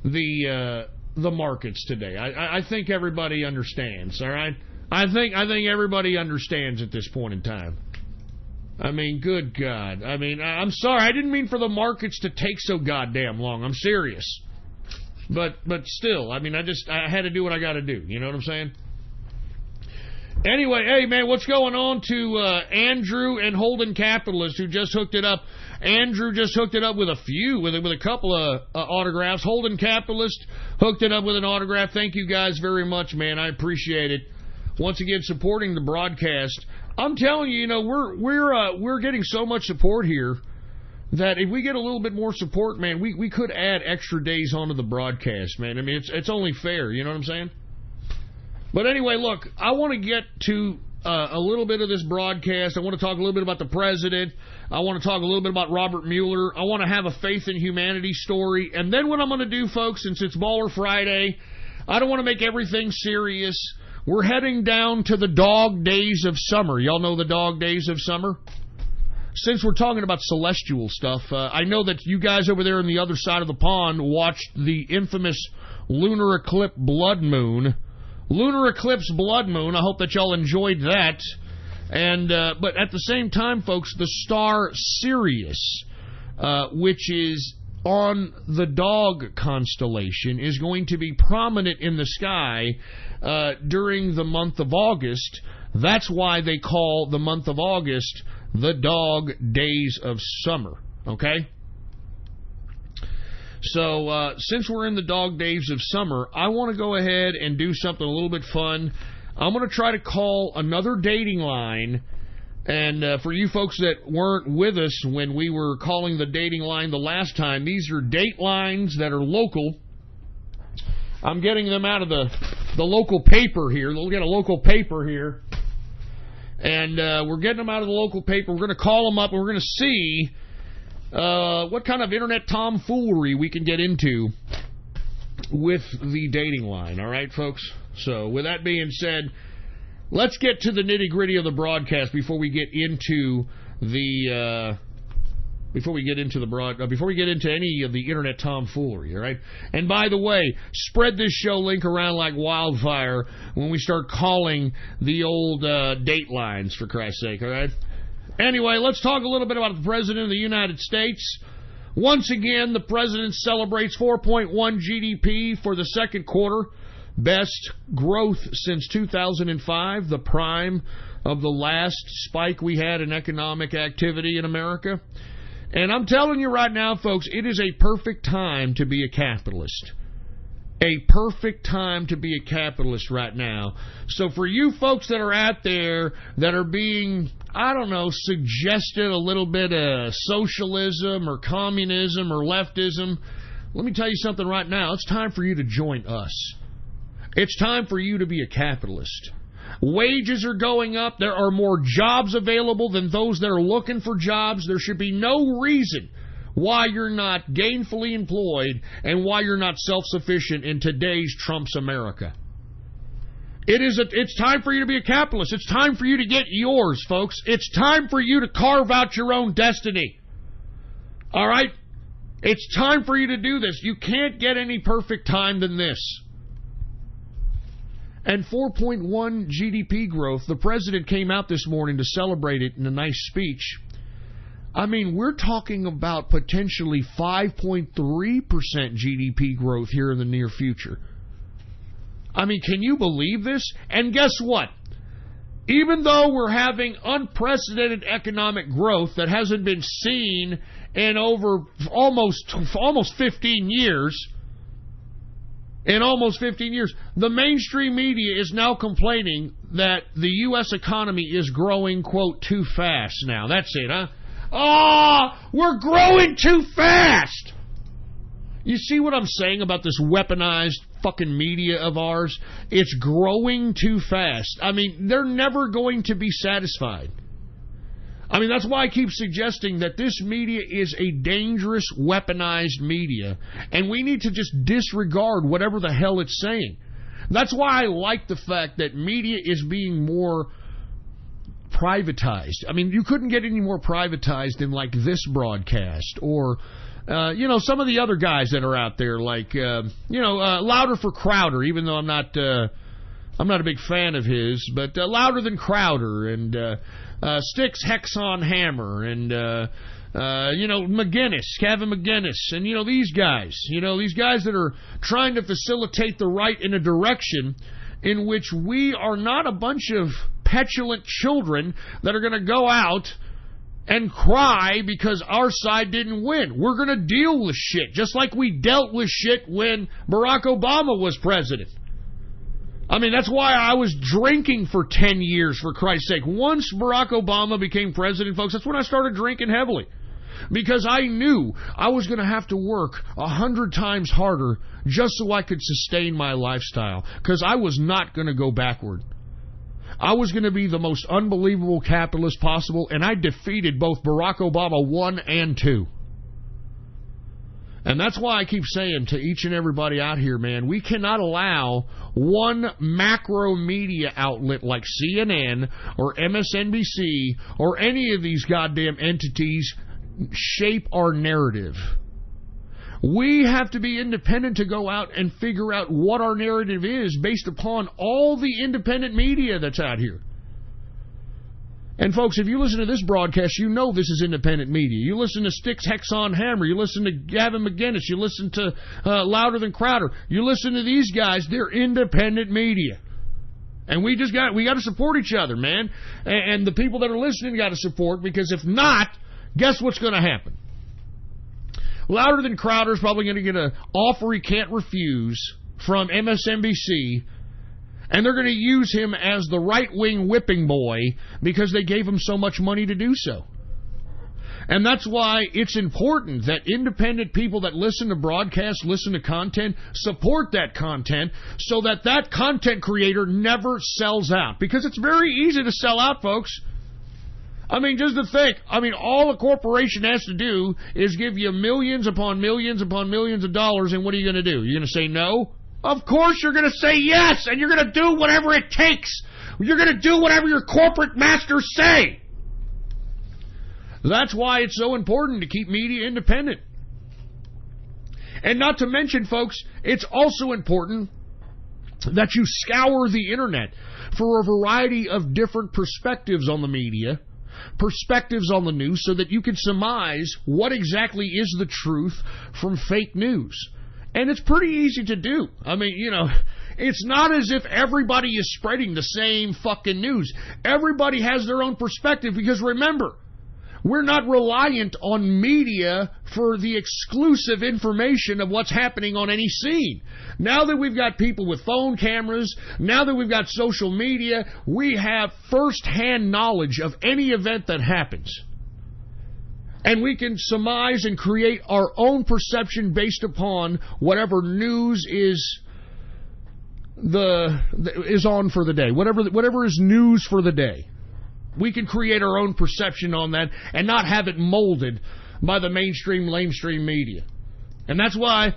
Speaker 1: the markets today. I think everybody understands. All right, I think everybody understands at this point in time. I mean, good God. I mean, I'm sorry. I didn't mean for the markets to take so goddamn long. I'm serious. But still, I mean, I had to do what I got to do. You know what I'm saying? Anyway, hey, man, what's going on to Andrew and Holden Capitalist, who just hooked it up? Andrew just hooked it up with a couple of autographs. Holden Capitalist hooked it up with an autograph. Thank you guys very much, man. I appreciate it. Once again, supporting the broadcast. I'm telling you, we're getting so much support here that if we get a little bit more support, man, we could add extra days onto the broadcast, man. I mean, it's only fair, you know what I'm saying? But anyway, look, I want to get to a little bit of this broadcast. I want to talk a little bit about the president. I want to talk a little bit about Robert Mueller. I want to have a faith in humanity story. And then what I'm going to do, folks, since it's Baller Friday, I don't want to make everything serious. We're heading down to the dog days of summer. Y'all know the dog days of summer? Since we're talking about celestial stuff, I know that you guys over there on the other side of the pond watched the infamous lunar eclipse blood moon. Lunar eclipse blood moon. I hope that y'all enjoyed that. And but at the same time, folks, the star Sirius, which is on the dog constellation, is going to be prominent in the sky during the month of August. That's why they call the month of August the dog days of summer, okay? So, since we're in the dog days of summer, I want to go ahead and do something a little bit fun. I'm going to try to call another dating line, and for you folks that weren't with us when we were calling the dating line the last time, these are date lines that are local. I'm getting them out of the local paper here. They'll get a local paper here. And we're getting them out of the local paper. We're going to call them up, and we're going to see what kind of internet tomfoolery we can get into with the dating line. All right, folks? So with that being said, let's get to the nitty-gritty of the broadcast before we get into the before we get into any of the internet tomfoolery, all right? And by the way, spread this show link around like wildfire when we start calling the old date lines, for Christ's sake, all right? Anyway, let's talk a little bit about the President of the United States. Once again, the President celebrates 4.1 GDP for the second quarter, best growth since 2005, the prime of the last spike we had in economic activity in America. And I'm telling you right now, folks, it is a perfect time to be a capitalist. A perfect time to be a capitalist right now. So for you folks that are out there that are being, I don't know, suggested a little bit of socialism or communism or leftism, let me tell you something right now. It's time for you to join us. It's time for you to be a capitalist. Wages are going up. There are more jobs available than those that are looking for jobs. There should be no reason why you're not gainfully employed and why you're not self-sufficient in today's Trump's America. It's time for you to be a capitalist. It's time for you to get yours, folks. It's time for you to carve out your own destiny. All right? It's time for you to do this. You can't get any perfect time than this. and 4.1 GDP growth. The president came out this morning to celebrate it in a nice speech. I mean, we're talking about potentially 5.3% GDP growth here in the near future. I mean, can you believe this? And guess what? Even though we're having unprecedented economic growth that hasn't been seen in over almost 15 years, the mainstream media is now complaining that the U.S. economy is growing, quote, too fast now. That's it, huh? Oh, we're growing too fast! You see what I'm saying about this weaponized fucking media of ours? It's growing too fast. I mean, they're never going to be satisfied. I mean, that's why I keep suggesting that this media is a dangerous, weaponized media, and we need to just disregard whatever the hell it's saying. That's why I like the fact that media is being more privatized. I mean, you couldn't get any more privatized than like this broadcast or some of the other guys that are out there, like Louder for Crowder. Even though I'm not a big fan of his, but Louder than Crowder and Styx Hexon Hammer and McGinnis, Kevin McGinnis, and these guys that are trying to facilitate the right in a direction in which we are not a bunch of petulant children that are going to go out and cry because our side didn't win. We're going to deal with shit, just like we dealt with shit when Barack Obama was president. I mean, that's why I was drinking for 10 years, for Christ's sake. Once Barack Obama became president, folks, that's when I started drinking heavily. Because I knew I was going to have to work 100 times harder just so I could sustain my lifestyle. Because I was not going to go backward. I was going to be the most unbelievable capitalist possible, and I defeated both Barack Obama 1 and 2. And that's why I keep saying to each and everybody out here, man, we cannot allow one macro media outlet like CNN or MSNBC or any of these goddamn entities shape our narrative. We have to be independent to go out and figure out what our narrative is based upon all the independent media that's out here. And folks, if you listen to this broadcast, you know this is independent media. You listen to Styx Hexon Hammer, you listen to Gavin McGinnis, you listen to Louder Than Crowder, you listen to these guys, they're independent media. And we got to support each other, man. And the people that are listening got to support, because if not, guess what's going to happen? Louder Than Crowder is probably going to get an offer he can't refuse from MSNBC, and they're going to use him as the right-wing whipping boy because they gave him so much money to do so. And that's why it's important that independent people that listen to broadcasts, listen to content, support that content so that that content creator never sells out. Because it's very easy to sell out, folks. I mean, just to think, all a corporation has to do is give you millions upon millions upon millions of dollars, and what are you going to do? You're going to say no? Of course you're going to say yes, and you're going to do whatever it takes. You're going to do whatever your corporate masters say. That's why it's so important to keep media independent. And not to mention, folks, it's also important that you scour the internet for a variety of different perspectives on the media, perspectives on the news, so that you can surmise what exactly is the truth from fake news. And it's pretty easy to do. I mean, it's not as if everybody is spreading the same fucking news. Everybody has their own perspective, because remember, we're not reliant on media for the exclusive information of what's happening on any scene. Now that we've got people with phone cameras, now that we've got social media, we have first-hand knowledge of any event that happens. And we can surmise and create our own perception based upon whatever news is on for the day. Whatever is news for the day. We can create our own perception on that and not have it molded by the mainstream media. And that's why,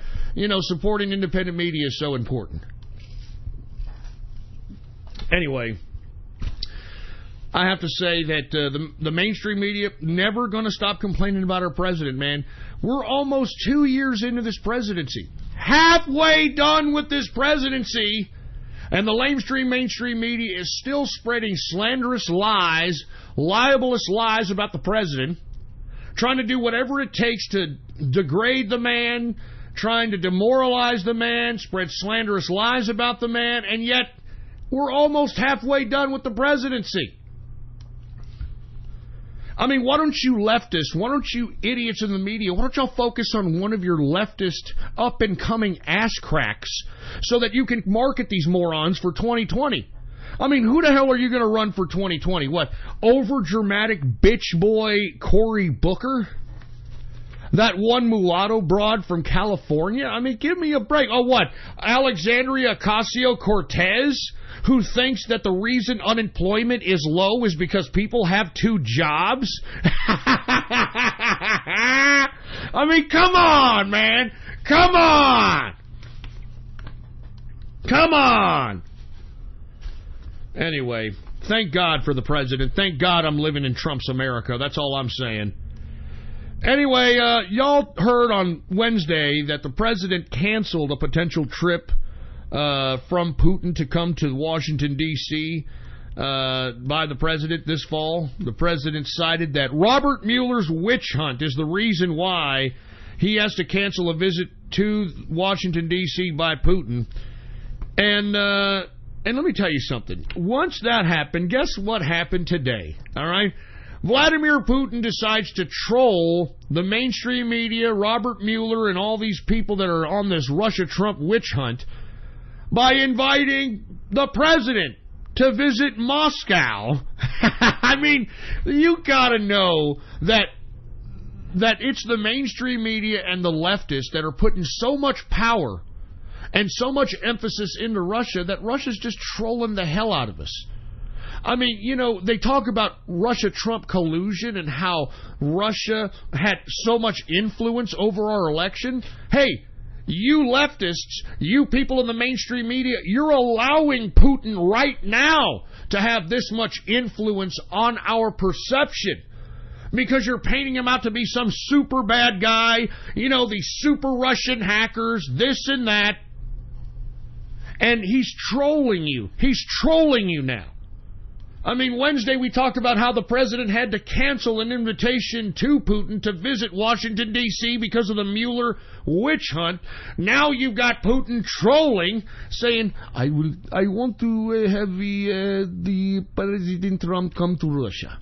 Speaker 1: supporting independent media is so important. Anyway, I have to say that the mainstream media never going to stop complaining about our president, man. We're almost 2 years into this presidency. Halfway done with this presidency, And the lamestream mainstream media is still spreading slanderous lies, libelous lies about the president, trying to do whatever it takes to degrade the man, trying to demoralize the man, spread slanderous lies about the man, and yet we're almost halfway done with the presidency. I mean, why don't you leftists, why don't you idiots in the media, why don't y'all focus on one of your leftist up-and-coming ass cracks so that you can market these morons for 2020? I mean, who the hell are you going to run for 2020? What, over-dramatic bitch boy Cory Booker? That one mulatto broad from California? I mean, give me a break. Oh, what? Alexandria Ocasio-Cortez, who thinks that the reason unemployment is low is because people have 2 jobs? I mean, come on, man. Come on. Come on. Anyway, thank God for the president. Thank God I'm living in Trump's America. That's all I'm saying. Anyway, y'all heard on Wednesday that the president canceled a potential trip from Putin to come to Washington, D.C. By the president this fall. The president cited that Robert Mueller's witch hunt is the reason why he has to cancel a visit to Washington, D.C. by Putin. And let me tell you something. Once that happened, guess what happened today? All right? Vladimir Putin decides to troll the mainstream media, Robert Mueller, and all these people that are on this Russia-Trump witch hunt by inviting the president to visit Moscow. I mean, you gotta know that it's the mainstream media and the leftists that are putting so much power and so much emphasis into Russia that Russia's just trolling the hell out of us. I mean, you know, they talk about Russia-Trump collusion and how Russia had so much influence over our election. Hey, you leftists, you people in the mainstream media, you're allowing Putin right now to have this much influence on our perception because you're painting him out to be some super bad guy, you know, these super Russian hackers, this and that. And he's trolling you. He's trolling you now. I mean, Wednesday we talked about how the president had to cancel an invitation to Putin to visit Washington, D.C. because of the Mueller witch hunt. Now you've got Putin trolling, saying, I want to have the President Trump come to Russia.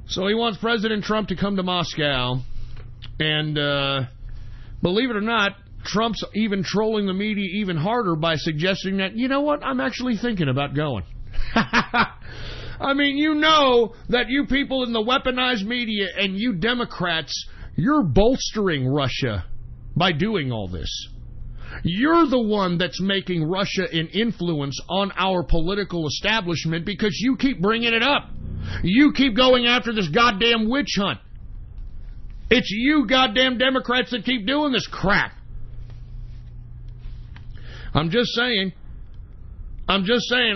Speaker 1: So he wants President Trump to come to Moscow. And believe it or not, Trump's even trolling the media even harder by suggesting that, you know what, I'm actually thinking about going. I mean, you know that you people in the weaponized media and you Democrats, you're bolstering Russia by doing all this. You're the one that's making Russia an influence on our political establishment because you keep bringing it up. You keep going after this goddamn witch hunt. It's you goddamn Democrats that keep doing this crap. I'm just saying. I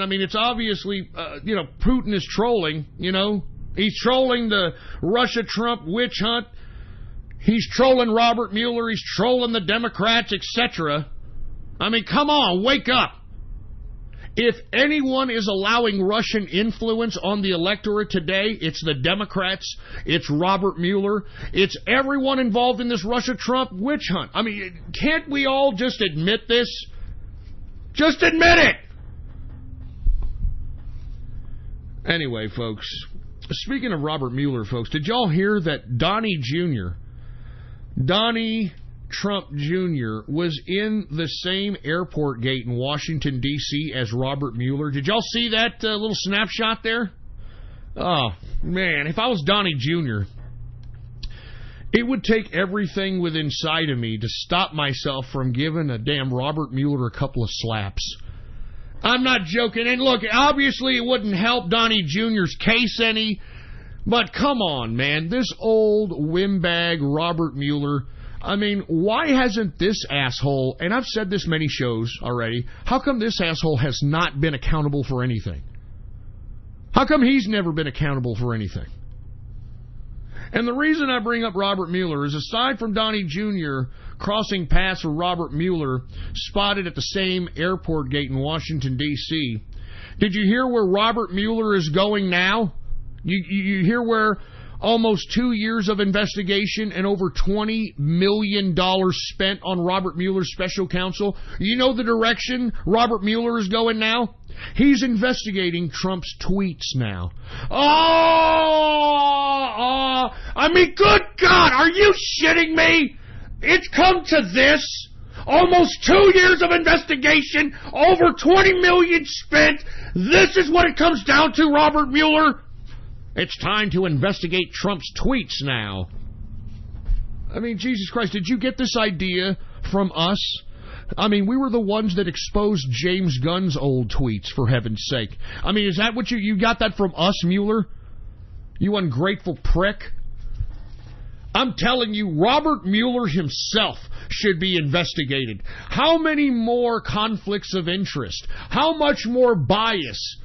Speaker 1: mean, it's obviously, Putin is trolling, you know. He's trolling the Russia-Trump witch hunt. He's trolling Robert Mueller. He's trolling the Democrats, etc. I mean, come on, wake up. If anyone is allowing Russian influence on the electorate today, it's the Democrats, it's Robert Mueller, it's everyone involved in this Russia-Trump witch hunt. I mean, can't we all just admit this? Just admit it! Anyway, folks, speaking of Robert Mueller, folks, did y'all hear that Donnie Trump Jr. was in the same airport gate in Washington, D.C. as Robert Mueller? Did y'all see that little snapshot there? Oh, man, if I was Donnie Jr., it would take everything within sight of me to stop myself from giving a damn Robert Mueller a couple of slaps. I'm not joking. And look, obviously it wouldn't help Donnie Jr.'s case any, but come on, man. This old windbag Robert Mueller, I mean, why hasn't this asshole, and I've said this many shows already, how come this asshole has not been accountable for anything? How come he's never been accountable for anything? And the reason I bring up Robert Mueller is, aside from Donnie Jr. crossing paths with Robert Mueller, spotted at the same airport gate in Washington, D.C., did you hear where Robert Mueller is going now? You hear where almost 2 years of investigation and over $20 million spent on Robert Mueller's special counsel? You know the direction Robert Mueller is going now? He's investigating Trump's tweets now. I mean, good God, are you shitting me? It's come to this. Almost 2 years of investigation, over $20 million spent. This is what it comes down to, Robert Mueller? It's time to investigate Trump's tweets now. I mean, Jesus Christ, did you get this idea from us? I mean, we were the ones that exposed James Gunn's old tweets, for heaven's sake. I mean, is that what you got that from us, Mueller? You ungrateful prick. I'm telling you, Robert Mueller himself should be investigated. How many more conflicts of interest? How much more bias?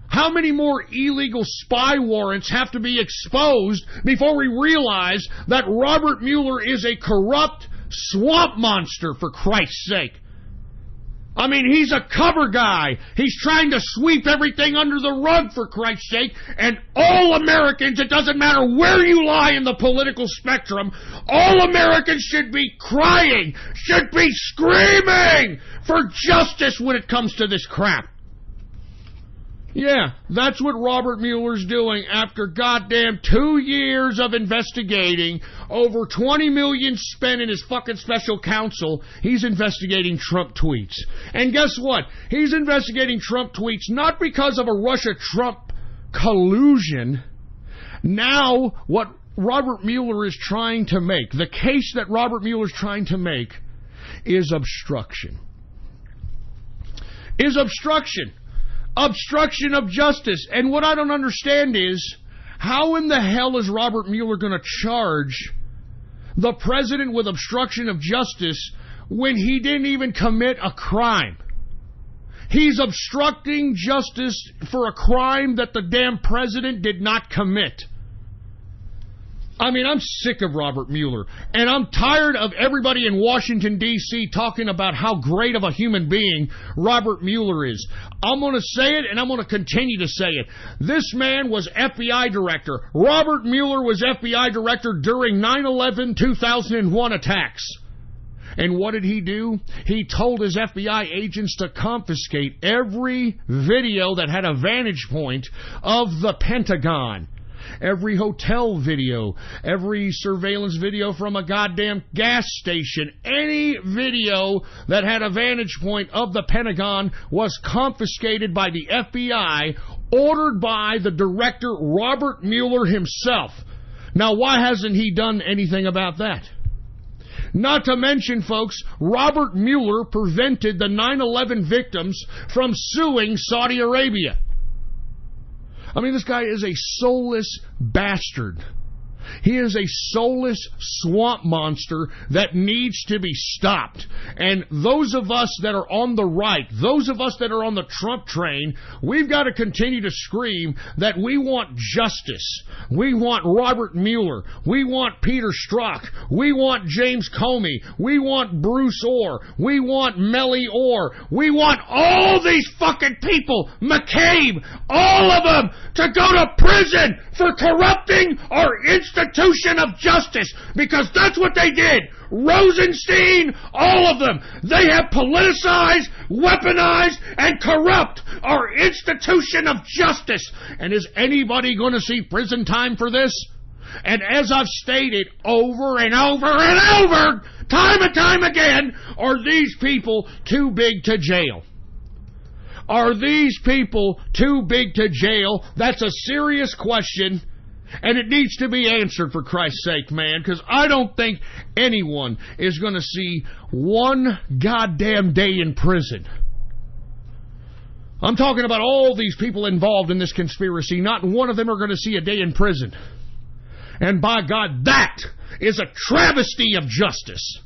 Speaker 1: How many more illegal spy warrants have to be exposed before we realize that Robert Mueller is a corrupt swamp monster, for Christ's sake? I mean, he's a cover guy. He's trying to sweep everything under the rug, for Christ's sake. And all Americans, it doesn't matter where you lie in the political spectrum, all Americans should be crying, should be screaming for justice when it comes to this crap. Yeah, that's what Robert Mueller's doing after goddamn 2 years of investigating, over $20 million spent in his fucking special counsel. He's investigating Trump tweets. And guess what? He's investigating Trump tweets not because of a Russia-Trump collusion. Now, what Robert Mueller is trying to make, the case that Robert Mueller is trying to make, is obstruction. Obstruction of justice. And what I don't understand is, how in the hell is Robert Mueller going to charge the president with obstruction of justice when he didn't even commit a crime? He's obstructing justice for a crime that the damn president did not commit. I mean, I'm sick of Robert Mueller, and I'm tired of everybody in Washington, D.C. talking about how great of a human being Robert Mueller is. I'm going to say it, and I'm going to continue to say it. This man was FBI director. Robert Mueller was FBI director during 9/11/2001 attacks. And what did he do? He told his FBI agents to confiscate every video that had a vantage point of the Pentagon. Every hotel video, every surveillance video from a goddamn gas station, any video that had a vantage point of the Pentagon was confiscated by the FBI, ordered by the director Robert Mueller himself. Now, why hasn't he done anything about that? Not to mention, folks, Robert Mueller prevented the 9/11 victims from suing Saudi Arabia. I mean, this guy is a soulless bastard. He is a soulless swamp monster that needs to be stopped. And those of us that are on the right, those of us that are on the Trump train, we've got to continue to scream that we want justice. We want Robert Mueller. We want Peter Strzok. We want James Comey. We want Bruce Orr. We want Melly Orr. We want all these fucking people, McCabe, all of them, to go to prison for corrupting our institution of justice, because that's what they did. Rosenstein, all of them. They have politicized, weaponized, and corrupt our institution of justice. And is anybody going to see prison time for this? And as I've stated over and over and over, time and time again, are these people too big to jail? Are these people too big to jail? That's a serious question, and it needs to be answered, for Christ's sake, man, because I don't think anyone is going to see one goddamn day in prison. I'm talking about all these people involved in this conspiracy. Not one of them are going to see a day in prison. And by God, that is a travesty of justice.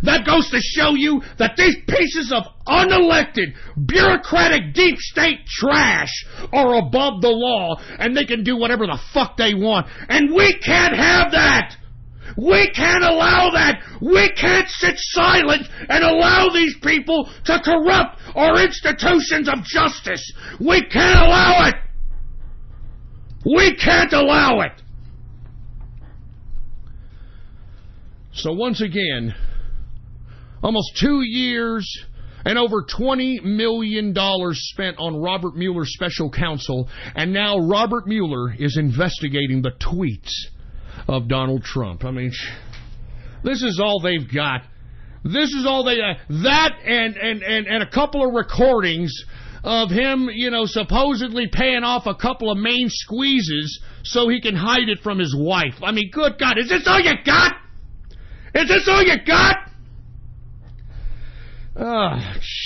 Speaker 1: That goes to show you that these pieces of unelected, bureaucratic, deep state trash are above the law, and they can do whatever the fuck they want. And we can't have that! We can't allow that! We can't sit silent and allow these people to corrupt our institutions of justice! We can't allow it! We can't allow it! So once again, almost 2 years and over $20 million spent on Robert Mueller's special counsel, and now Robert Mueller is investigating the tweets of Donald Trump. I mean, this is all they've got. This is all they that and a couple of recordings of him, you know, supposedly paying off a couple of main squeezes so he can hide it from his wife. I mean, good God, is this all you got? Is this all you got? Oh,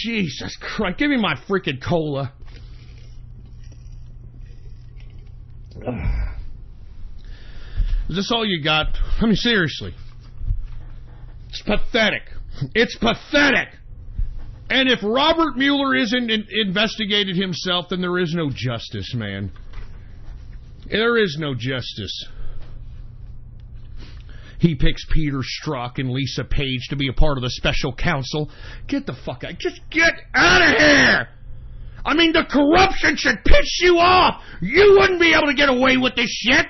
Speaker 1: Jesus Christ. Give me my freaking cola. Is this all you got? I mean, seriously. It's pathetic. It's pathetic. And if Robert Mueller isn't investigated himself, then there is no justice, man. There is no justice. He picks Peter Strzok and Lisa Page to be a part of the special counsel. Get the fuck out. Just get out of here! I mean, the corruption should piss you off! You wouldn't be able to get away with this shit!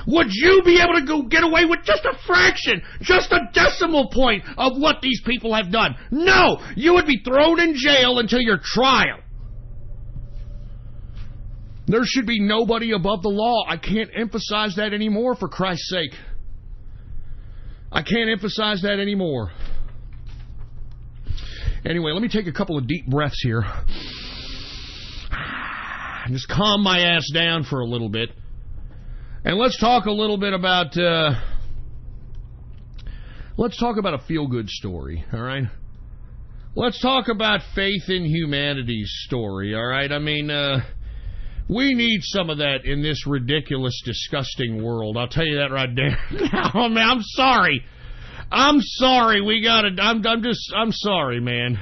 Speaker 1: Would you be able to go get away with just a fraction, just a decimal point of what these people have done? No! You would be thrown in jail until your trial. There should be nobody above the law. I can't emphasize that anymore, for Christ's sake. I can't emphasize that anymore. Anyway, let me take a couple of deep breaths here. Just calm my ass down for a little bit. And let's talk a little bit about... let's talk about a feel-good story, all right? Let's talk about faith in humanity's story, all right? I mean, we need some of that in this ridiculous, disgusting world. I'll tell you that right there. I mean, I'm sorry. I'm sorry. We gotta. I'm sorry, man.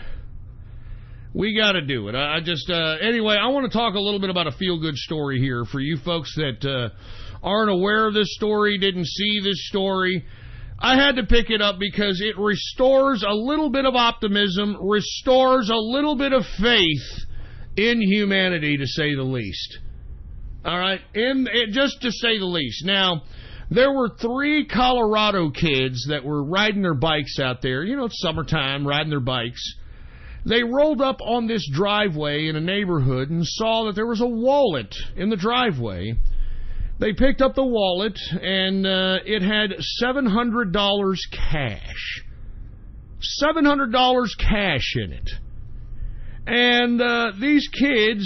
Speaker 1: We gotta do it. Anyway, I want to talk a little bit about a feel-good story here for you folks that aren't aware of this story, didn't see this story. I had to pick it up because it restores a little bit of optimism, restores a little bit of faith in humanity, to say the least. All right? Just to say the least. Now, there were 3 Colorado kids that were riding their bikes out there. You know, it's summertime, riding their bikes. They rolled up on this driveway in a neighborhood and saw that there was a wallet in the driveway. They picked up the wallet, and it had $700 cash. $700 cash in it. And these kids,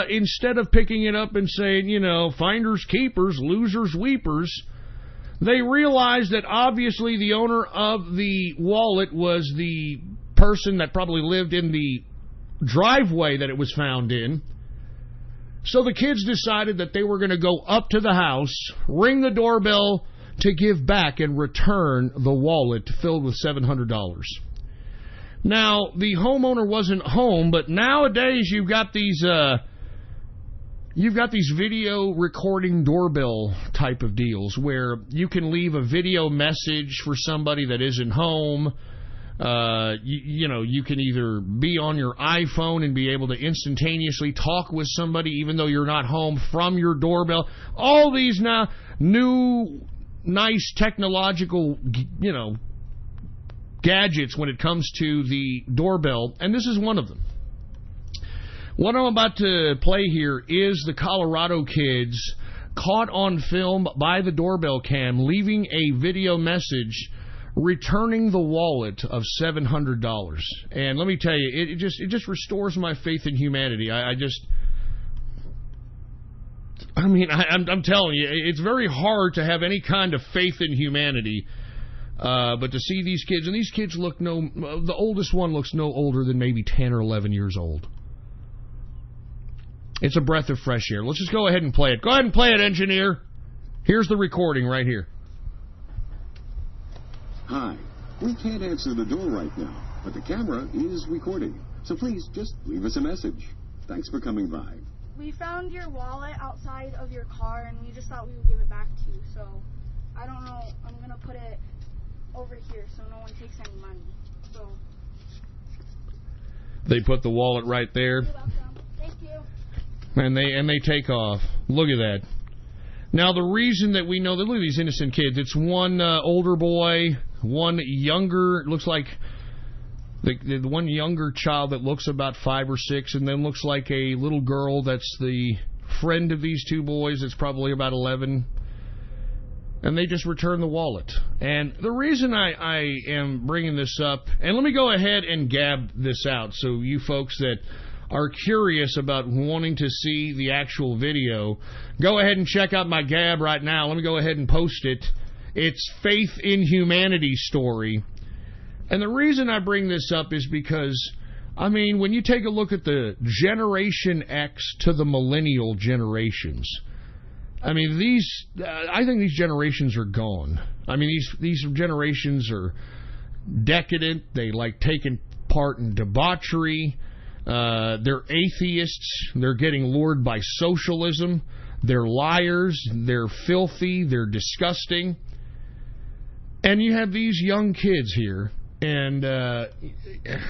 Speaker 1: instead of picking it up and saying, you know, finders keepers, losers weepers, they realized that obviously the owner of the wallet was the person that probably lived in the driveway that it was found in. So the kids decided that they were going to go up to the house, ring the doorbell to give back and return the wallet filled with $700. Now, the homeowner wasn't home, but nowadays you've got these video recording doorbell type of deals where you can leave a video message for somebody that isn't home. You know, you can either be on your iPhone and be able to instantaneously talk with somebody even though you're not home from your doorbell. All these now new, nice technological, you know, gadgets when it comes to the doorbell, and this is one of them. What I'm about to play here is the Colorado kids caught on film by the doorbell cam leaving a video message returning the wallet of $700. And let me tell you, it just restores my faith in humanity. I'm telling you, it's very hard to have any kind of faith in humanity. But to see these kids, and these kids look the oldest one looks no older than maybe 10 or 11 years old. It's a breath of fresh air. Let's just go ahead and play it. Go ahead and play it, engineer. Here's the recording right here.
Speaker 8: Hi, We can't answer the door right now, but the camera is recording. So please, just leave us a message. Thanks for coming by.
Speaker 9: We found your wallet outside of your car, and we just thought we would give it back to you. So, I don't know. I'm going to put it over here so no one takes any money. So.
Speaker 1: They put the wallet right there.
Speaker 9: You're welcome. Thank you.
Speaker 1: And they take off. Look at that. Now, the reason that we know that, look at these innocent kids. It's one older boy, one younger, looks like the one younger child that looks about 5 or 6, and then looks like a little girl that's the friend of these two boys that's probably about 11. And they just return the wallet. And the reason I am bringing this up, and let me go ahead and gab this out so you folks that are curious about wanting to see the actual video, go ahead and check out my gab right now. Let me go ahead and post it. It's Faith in Humanity story. And the reason I bring this up is because, I mean, when you take a look at the Generation X to the millennial generations, I mean, I think these generations are gone. I mean, these generations are decadent. They like taking part in debauchery. They're atheists. They're getting lured by socialism. They're liars. They're filthy. They're disgusting. And you have these young kids here, and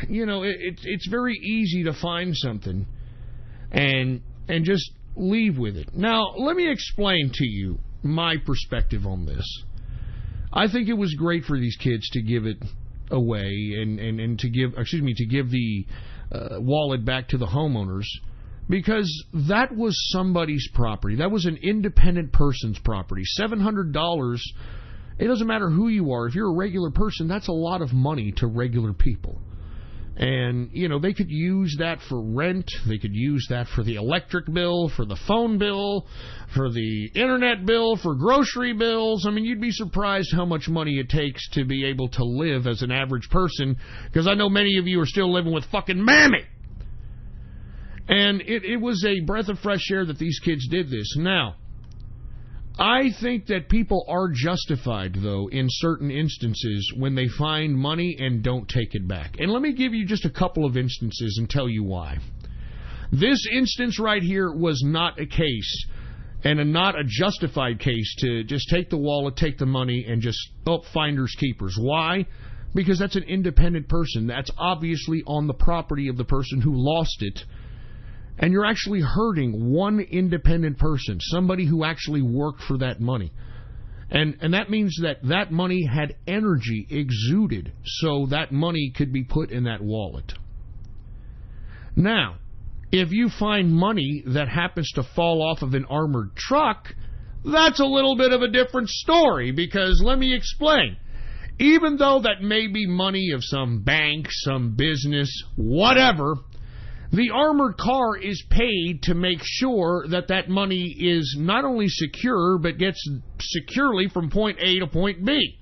Speaker 1: you know, it's very easy to find something and just leave with it. Now, let me explain to you my perspective on this. I think it was great for these kids to give it away and to give the wallet back to the homeowners, because that was somebody's property. That was an independent person's property. $700, it doesn't matter who you are. If you're a regular person, that's a lot of money to regular people. And, you know, they could use that for rent. They could use that for the electric bill, for the phone bill, for the internet bill, for grocery bills. I mean, you'd be surprised how much money it takes to be able to live as an average person, because I know many of you are still living with fucking mammy. And it was a breath of fresh air that these kids did this. Now, I think that people are justified, though, in certain instances when they find money and don't take it back. And let me give you just a couple of instances and tell you why. This instance right here was not a case, and not a justified case, to just take the wallet, take the money, and just, finders keepers. Why? Because that's an independent person. That's obviously on the property of the person who lost it. And you're actually hurting one independent person, somebody who actually worked for that money. And that means that money had energy exuded, so that money could be put in that wallet. Now, if you find money that happens to fall off of an armored truck, that's a little bit of a different story, because let me explain. Even though that may be money of some bank, some business, whatever, the armored car is paid to make sure that that money is not only secure, but gets securely from point A to point B.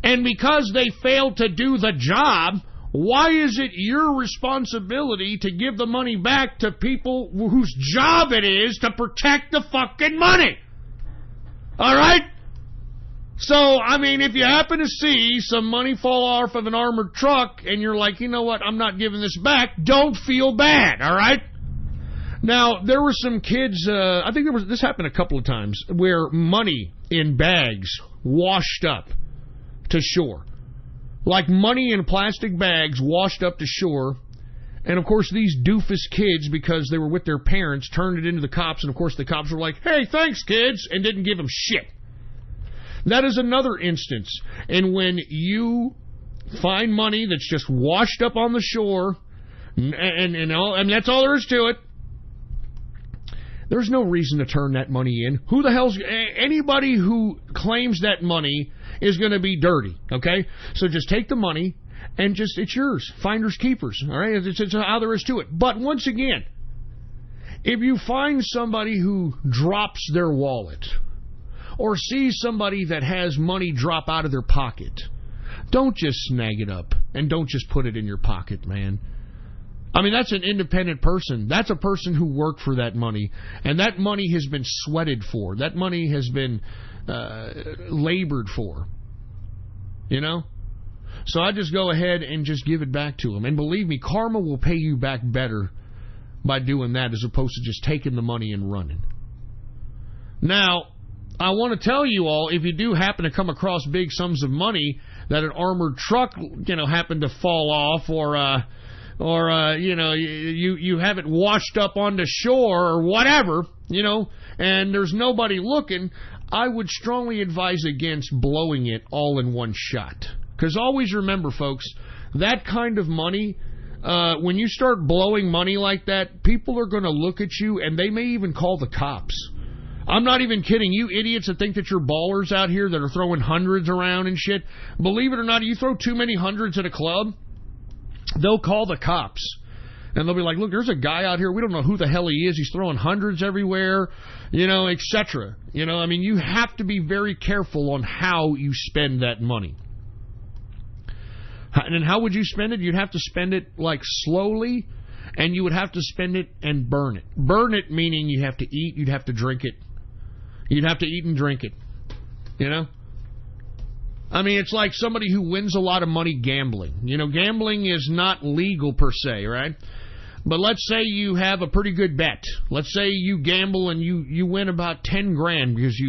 Speaker 1: And because they failed to do the job, why is it your responsibility to give the money back to people whose job it is to protect the fucking money? All right? So, I mean, if you happen to see some money fall off of an armored truck and you're like, you know what, I'm not giving this back, don't feel bad, all right? Now, there were some kids, I think this happened a couple of times, where money in bags washed up to shore. Like money in plastic bags washed up to shore. And, of course, these doofus kids, because they were with their parents, turned it into the cops. And, of course, the cops were like, hey, thanks, kids, and didn't give them shit. That is another instance. And when you find money that's just washed up on the shore, and that's all there is to it, there's no reason to turn that money in. Who the hell's... Anybody who claims that money is going to be dirty, okay? So just take the money and just... It's yours. Finders keepers, all right? It's how there is to it. But once again, if you find somebody who drops their wallet, or see somebody that has money drop out of their pocket, don't just snag it up and don't just put it in your pocket, man. I mean, that's an independent person. That's a person who worked for that money, and that money has been sweated for. That money has been labored for. You know? So I just go ahead and just give it back to them. And believe me, karma will pay you back better by doing that as opposed to just taking the money and running. Now, I want to tell you all, if you do happen to come across big sums of money that an armored truck, happened to fall off, or you have it washed up onto shore or whatever, and there's nobody looking, I would strongly advise against blowing it all in one shot. Because always remember, folks, that kind of money, when you start blowing money like that, people are going to look at you and they may even call the cops. I'm not even kidding. You idiots that think that you're ballers out here that are throwing hundreds around and shit, believe it or not, you throw too many hundreds at a club, they'll call the cops. And they'll be like, look, there's a guy out here, we don't know who the hell he is, he's throwing hundreds everywhere, etc. You have to be very careful on how you spend that money. And then how would you spend it? You'd have to spend it like slowly, and you would have to spend it and burn it. Burn it meaning you have to eat, you'd have to drink it. You'd have to eat and drink it. It's like somebody who wins a lot of money gambling. Gambling is not legal per se, right? But let's say you have a pretty good bet. Let's say you gamble and you win about 10 grand because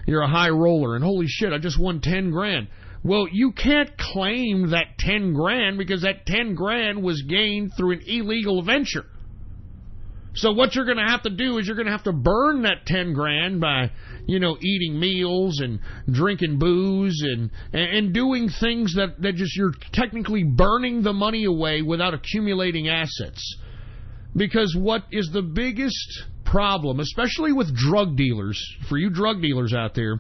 Speaker 1: you're a high roller, and holy shit, I just won 10 grand. Well, you can't claim that 10 grand because that 10 grand was gained through an illegal venture. So what you're going to have to do is you're going to have to burn that 10 grand by, eating meals and drinking booze and doing things that just you're technically burning the money away without accumulating assets. Because what is the biggest problem, especially with drug dealers, for you drug dealers out there,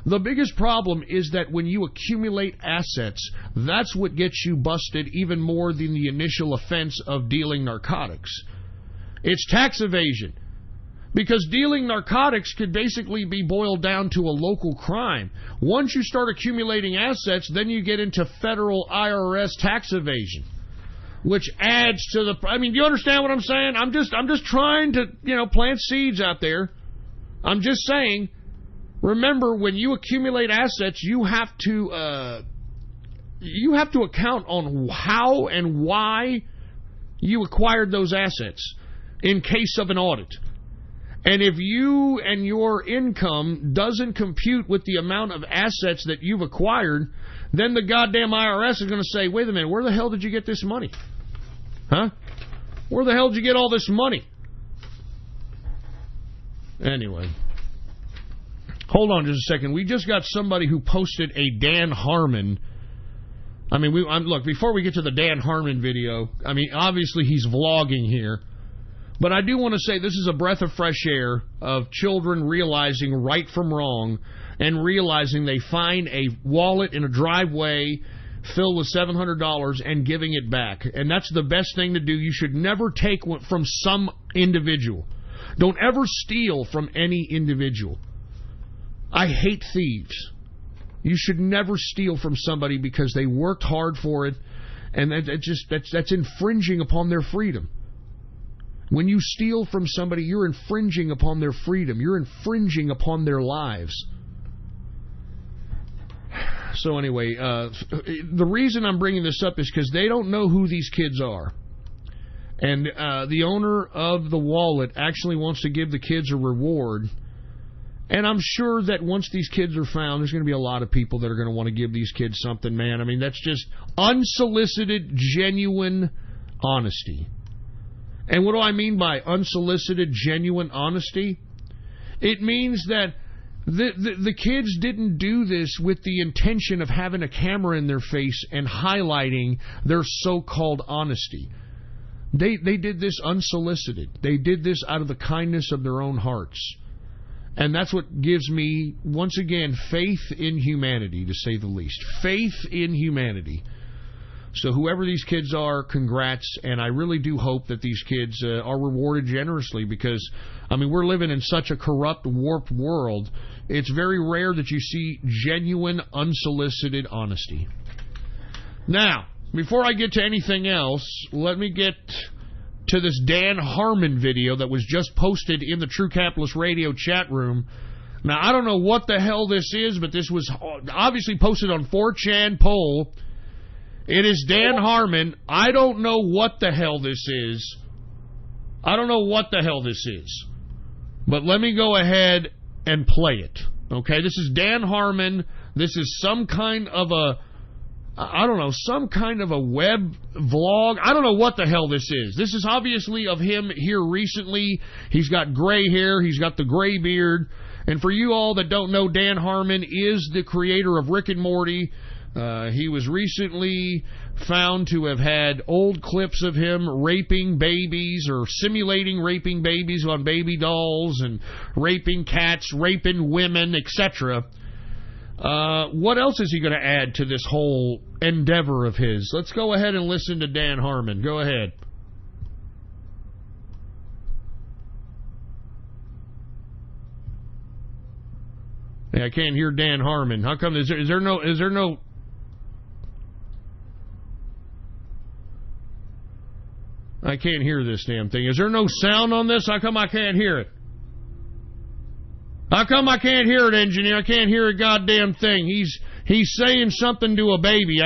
Speaker 1: the biggest problem is that when you accumulate assets, that's what gets you busted even more than the initial offense of dealing narcotics. It's tax evasion. Because dealing narcotics could basically be boiled down to a local crime. Once you start accumulating assets, then you get into federal IRS tax evasion, which adds to the... do you understand what I'm saying? I'm just trying to, plant seeds out there. I'm just saying, remember, when you accumulate assets, you have to account on how and why you acquired those assets in case of an audit. And if you and your income doesn't compute with the amount of assets that you've acquired, then the goddamn IRS is going to say, wait a minute, where the hell did you get this money? Huh? Where the hell did you get all this money? Anyway. Hold on just a second. We just got somebody who posted a Dan Harmon. Look, before we get to the Dan Harmon video, obviously he's vlogging here. But I do want to say this is a breath of fresh air of children realizing right from wrong and realizing they find a wallet in a driveway filled with $700 and giving it back. And that's the best thing to do. You should never take one from some individual. Don't ever steal from any individual. I hate thieves. You should never steal from somebody because they worked hard for it, and that's infringing upon their freedom. When you steal from somebody, you're infringing upon their freedom. You're infringing upon their lives. So anyway, the reason I'm bringing this up is because they don't know who these kids are. And the owner of the wallet actually wants to give the kids a reward. And I'm sure that once these kids are found, there's going to be a lot of people that are going to want to give these kids something, man. That's just unsolicited, genuine honesty. And what do I mean by unsolicited, genuine honesty? It means that the kids didn't do this with the intention of having a camera in their face and highlighting their so-called honesty. They did this unsolicited. They did this out of the kindness of their own hearts. And that's what gives me, once again, faith in humanity, to say the least. Faith in humanity. So whoever these kids are, congrats, and I really do hope that these kids are rewarded generously because, we're living in such a corrupt, warped world. It's very rare that you see genuine, unsolicited honesty. Now, before I get to anything else, let me get to this Dan Harmon video that was just posted in the True Capitalist Radio chat room. Now, I don't know what the hell this is, but this was obviously posted on 4chan poll. It is Dan Harmon. I don't know what the hell this is. But let me go ahead and play it. Okay, this is Dan Harmon. This is some kind of a, some kind of a web vlog. I don't know what the hell this is. This is obviously of him here recently. He's got gray hair. He's got the gray beard. And for you all that don't know, Dan Harmon is the creator of Rick and Morty. He was recently found to have had old clips of him raping babies or simulating raping babies on baby dolls and raping cats, raping women, etc. What else is he going to add to this whole endeavor of his? Let's go ahead and listen to Dan Harmon. Go ahead. Hey, I can't hear Dan Harmon. How come? Is there no? I can't hear this damn thing. Is there no sound on this? How come I can't hear it? How come I can't hear it, engineer? I can't hear a goddamn thing. He's saying something to a baby.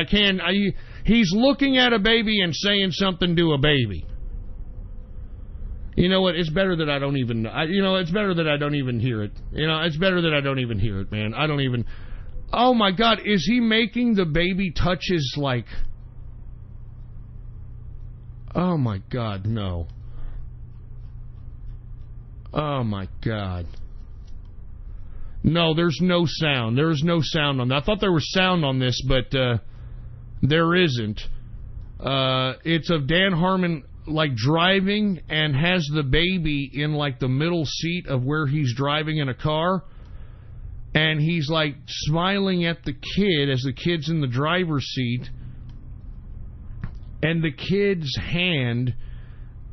Speaker 1: He's looking at a baby and saying something to a baby. You know what? It's better that I don't even... it's better that I don't even hear it. It's better that I don't even hear it, man. I don't even... Oh, my God. Is he making the baby touches like... Oh, my God, no. Oh, my God. No, there's no sound. There is no sound on that. I thought there was sound on this, but there isn't. It's of Dan Harmon, like, driving and has the baby in, like, the middle seat of where he's driving in a car. And he's, like, smiling at the kid as the kid's in the driver's seat. And the kid's hand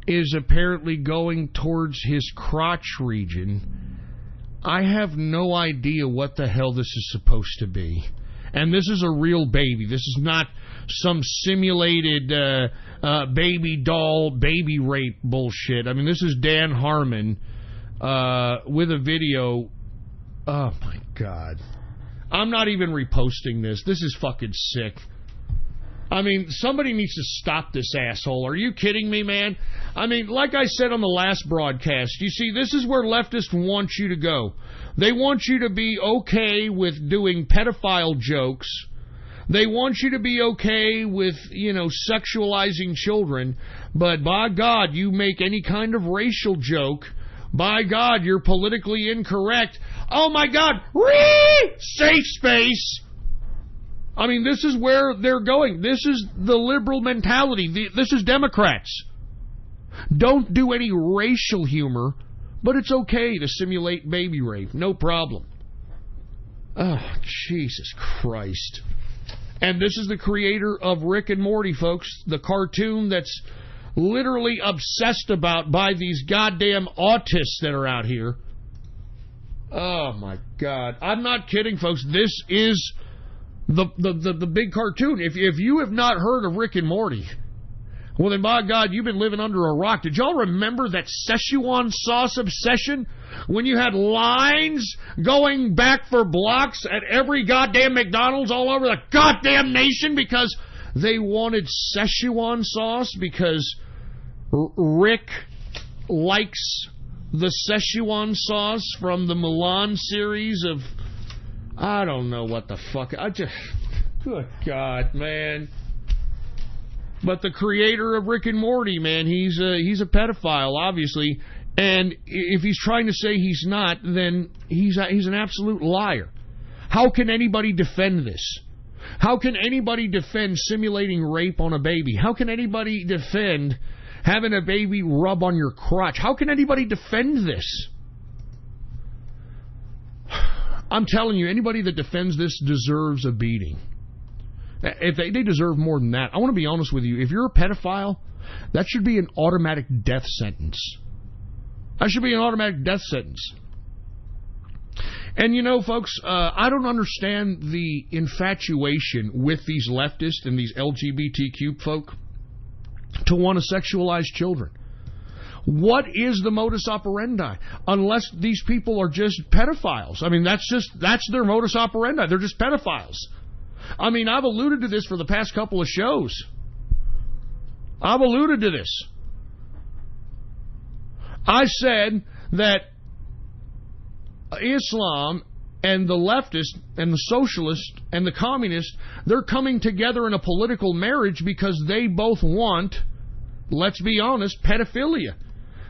Speaker 1: is apparently going towards his crotch region. I have no idea what the hell this is supposed to be. And this is a real baby. This is not some simulated baby doll, baby rape bullshit. I mean, this is Dan Harmon with a video. Oh, my God. I'm not even reposting this. This is fucking sick. I mean, somebody needs to stop this asshole. Are you kidding me, man? I mean, like I said on the last broadcast, you see, this is where leftists want you to go. They want you to be okay with doing pedophile jokes. They want you to be okay with, sexualizing children. But by God, you make any kind of racial joke. By God, you're politically incorrect. Oh, my God. Safe space. I mean, this is where they're going. This is the liberal mentality. This is Democrats. Don't do any racial humor, but it's okay to simulate baby rape. No problem. Oh, Jesus Christ. And this is the creator of Rick and Morty, folks. The cartoon that's literally obsessed about by these goddamn autists that are out here. Oh, my God. I'm not kidding, folks. This is... The big cartoon. If you have not heard of Rick and Morty, well then by God, you've been living under a rock. Did y'all remember that Szechuan sauce obsession? When you had lines going back for blocks at every goddamn McDonald's all over the goddamn nation because they wanted Szechuan sauce because Rick likes the Szechuan sauce from the Mulan series of... I don't know what the fuck. Good God, man. But the creator of Rick and Morty, man, he's a pedophile, obviously. And if he's trying to say he's not, then he's an absolute liar. How can anybody defend this? How can anybody defend simulating rape on a baby? How can anybody defend having a baby rub on your crotch? How can anybody defend this? I'm telling you, anybody that defends this deserves a beating. If they deserve more than that. I want to be honest with you. If you're a pedophile, that should be an automatic death sentence. That should be an automatic death sentence. And folks, I don't understand the infatuation with these leftists and these LGBTQ folk to want to sexualize children. What is the modus operandi? Unless these people are just pedophiles. I mean, that's their modus operandi. They're just pedophiles. I mean, I've alluded to this for the past couple of shows. I've alluded to this. I said that Islam and the leftist and the socialist and the communist, they're coming together in a political marriage because they both want, let's be honest, pedophilia.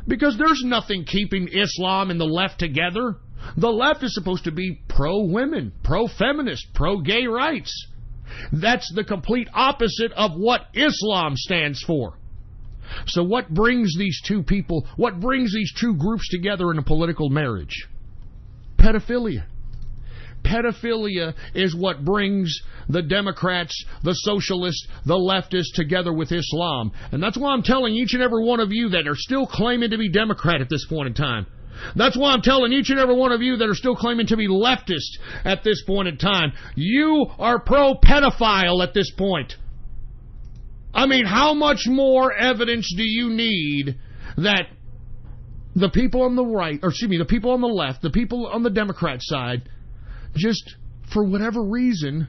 Speaker 1: Because there's nothing keeping Islam and the left together. The left is supposed to be pro-women, pro-feminist, pro-gay rights. That's the complete opposite of what Islam stands for. So what brings these two people, what brings these two groups together in a political marriage? Pedophilia. Pedophilia is what brings the Democrats, the socialists, the leftists together with Islam. And that's why I'm telling each and every one of you that are still claiming to be Democrat at this point in time. That's why I'm telling each and every one of you that are still claiming to be leftist at this point in time. You are pro-pedophile at this point. I mean, how much more evidence do you need that the people on the right, or excuse me, the people on the left, the people on the Democrat side, just for whatever reason,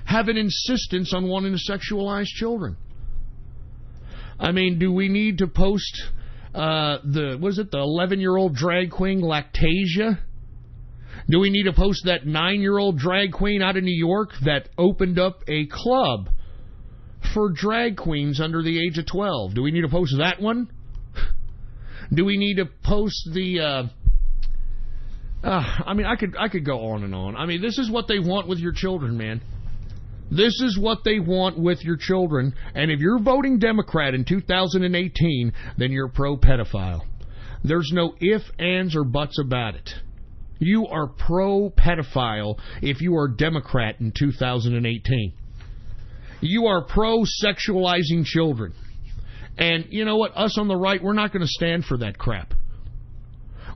Speaker 1: have an insistence on wanting to sexualize children? I mean, do we need to post the 11-year-old drag queen Lactasia? Do we need to post that 9-year-old drag queen out of New York that opened up a club for drag queens under the age of 12? Do we need to post that one? Do we need to post the I mean, I could go on and on. I mean, this is what they want with your children, man. This is what they want with your children. And if you're voting Democrat in 2018, then you're pro-pedophile. There's no ifs, ands, or buts about it. You are pro-pedophile if you are Democrat in 2018. You are pro-sexualizing children. And you know what? Us on the right, we're not going to stand for that crap.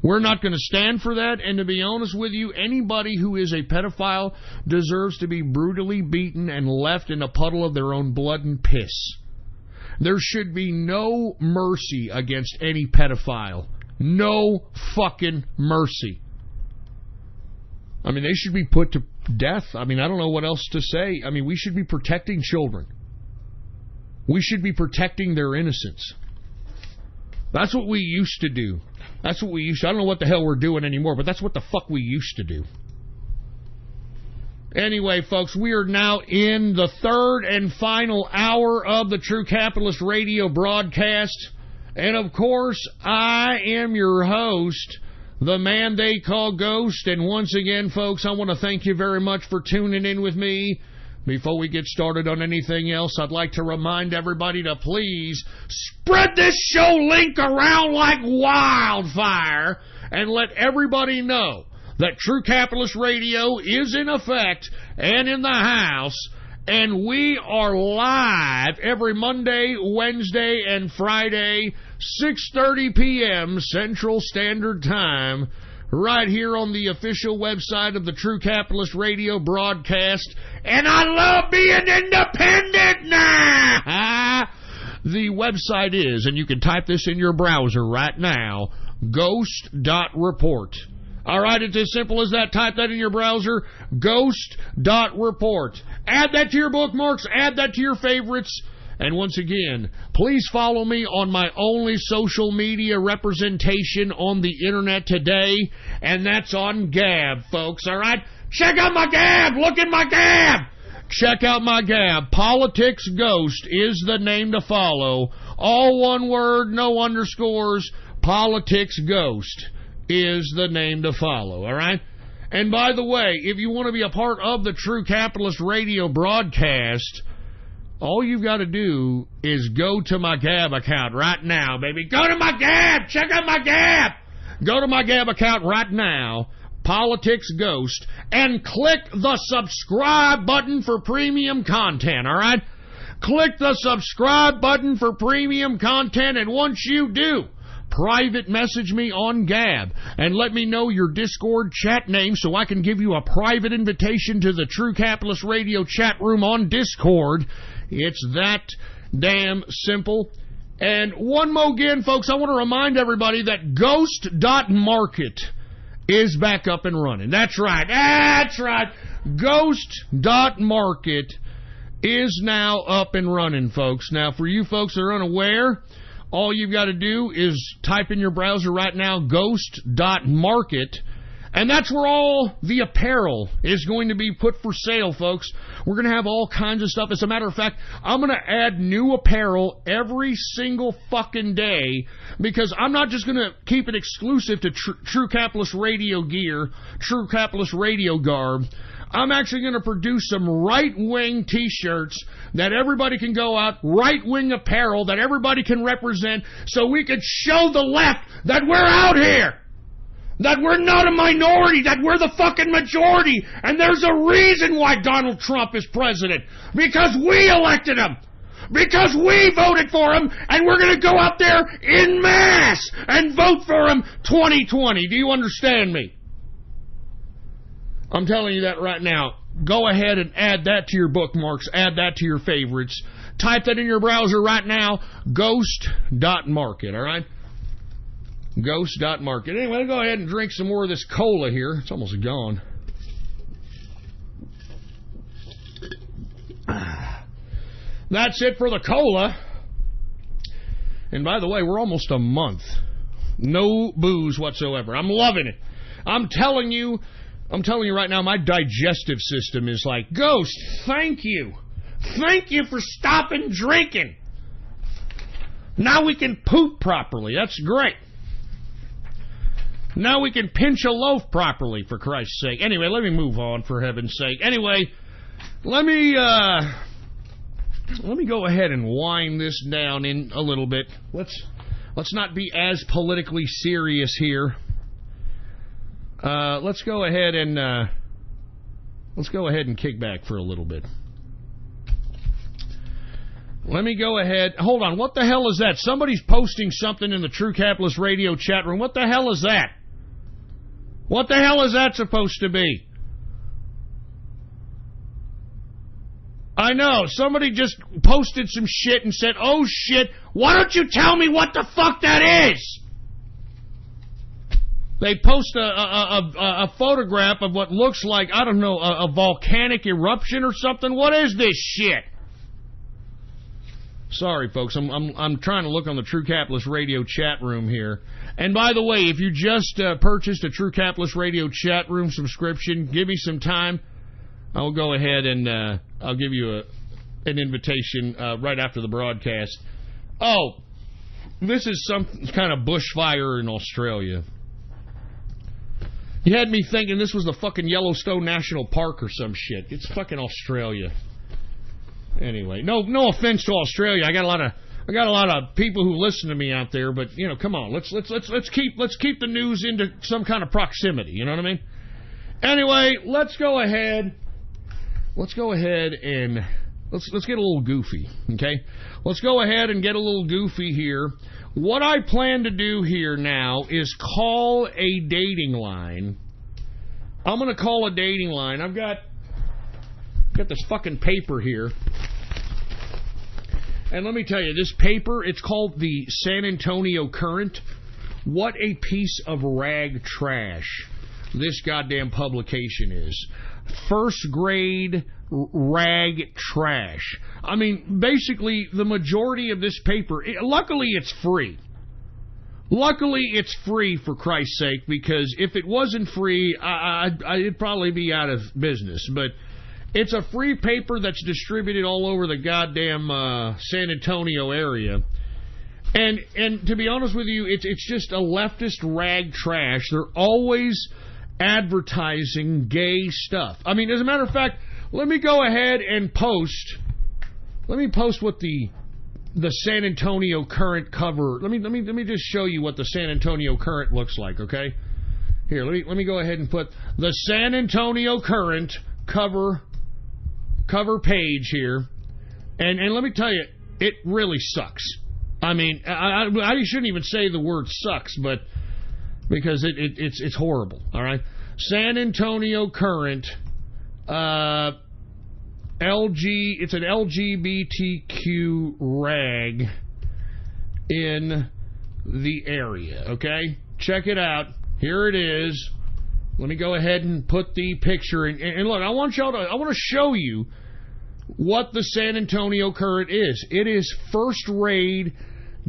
Speaker 1: We're not going to stand for that, and to be honest with you, anybody who is a pedophile deserves to be brutally beaten and left in a puddle of their own blood and piss. There should be no mercy against any pedophile. No fucking mercy. I mean, they should be put to death. I mean, I don't know what else to say. I mean, we should be protecting children. We should be protecting their innocence. That's what we used to do. That's what we used to. I don't know what the hell we're doing anymore, but that's what the fuck we used to do. Anyway, folks, we are now in the third and final hour of the True Capitalist Radio broadcast. And, of course, I am your host, the man they call Ghost. And once again, folks, I want to thank you very much for tuning in with me. Before we get started on anything else, I'd like to remind everybody to please spread this show link around like wildfire and let everybody know that True Capitalist Radio is in effect and in the house, and we are live every Monday, Wednesday, and Friday, 6:30 p.m. Central Standard Time, right here on the official website of the True Capitalist Radio broadcast. And I love being independent now. The website is, and you can type this in your browser right now, ghost.report. All right, it's as simple as that. Type that in your browser, ghost.report. Add that to your bookmarks, add that to your favorites. And once again, please follow me on my only social media representation on the internet today, and that's on Gab, folks, all right? Check out my Gab! Look at my Gab! Check out my Gab. Politics Ghost is the name to follow. All one word, no underscores. Politics Ghost is the name to follow, all right? And by the way, if you want to be a part of the True Capitalist Radio broadcast, all you've got to do is go to my Gab account right now, baby. Go to my Gab! Check out my Gab! Go to my Gab account right now, Politics Ghost, and click the subscribe button for premium content, all right? Click the subscribe button for premium content, and once you do, private message me on Gab and let me know your Discord chat name so I can give you a private invitation to the True Capitalist Radio chat room on Discord. It's that damn simple. And one more again, folks, I want to remind everybody that Ghost.market is back up and running. That's right. That's right. Ghost.market is now up and running, folks. Now, for you folks that are unaware, all you've got to do is type in your browser right now, ghost.market, and that's where all the apparel is going to be put for sale, folks. We're going to have all kinds of stuff. As a matter of fact, I'm going to add new apparel every single fucking day, because I'm not just going to keep it exclusive to True Capitalist Radio gear, True Capitalist Radio garb. I'm actually going to produce some right-wing T-shirts that everybody can go out, right-wing apparel that everybody can represent, so we can show the left that we're out here, that we're not a minority, that we're the fucking majority, and there's a reason why Donald Trump is president, because we elected him, because we voted for him, and we're going to go out there en masse and vote for him 2020. Do you understand me? I'm telling you that right now. Go ahead and add that to your bookmarks. Add that to your favorites. Type that in your browser right now. Ghost.market, all right? Ghost.market. Anyway, I'll go ahead and drink some more of this cola here. It's almost gone. That's it for the cola. And by the way, we're almost a month. No booze whatsoever. I'm loving it. I'm telling you right now, my digestive system is like, Ghost, thank you. Thank you for stopping drinking. Now we can poop properly. That's great. Now we can pinch a loaf properly, for Christ's sake. Anyway, let me move on, for heaven's sake. Anyway, let me go ahead and wind this down in a little bit. Let's not be as politically serious here. Let's go ahead and kick back for a little bit. Let me go ahead. Hold on. What the hell is that? Somebody's posting something in the True Capitalist Radio chat room. What the hell is that? What the hell is that supposed to be? I know. Somebody just posted some shit and said, oh shit, why don't you tell me what the fuck that is? They post a photograph of what looks like, I don't know, a volcanic eruption or something. What is this shit? Sorry, folks. I'm trying to look on the True Capitalist Radio chat room here. And by the way, if you just purchased a True Capitalist Radio chat room subscription, give me some time. I'll go ahead and I'll give you an invitation right after the broadcast. Oh, this is some kind of bushfire in Australia. You had me thinking this was the fucking Yellowstone National Park or some shit. It's fucking Australia. Anyway, no offense to Australia. I got a lot of people who listen to me out there, but you know, come on, let's keep the news into some kind of proximity. You know what I mean? Anyway, let's go ahead and let's get a little goofy. Okay, let's go ahead and get a little goofy here. What I plan to do here now is call a dating line. I'm going to call a dating line. I've got this fucking paper here. And let me tell you, this paper, it's called the San Antonio Current. What a piece of rag trash this goddamn publication is. First grade rag trash. I mean, basically, the majority of this paper, luckily it's free. Luckily it's free, for Christ's sake, because if it wasn't free, I'd probably be out of business. But it's a free paper that's distributed all over the goddamn San Antonio area. And to be honest with you, it's just a leftist rag trash. They're always advertising gay stuff. I mean, as a matter of fact, let me go ahead and post. Let me post what the San Antonio Current cover. Let me just show you what the San Antonio Current looks like. Okay, here. Let me go ahead and put the San Antonio Current cover page here, and let me tell you, it really sucks. I mean, I shouldn't even say the word sucks, but because it's horrible. All right, San Antonio Current. It's an LGBTQ rag in the area, okay? Check it out. Here it is. Let me go ahead and put the picture in. And look, I want to show you what the San Antonio Current is. It is first-rate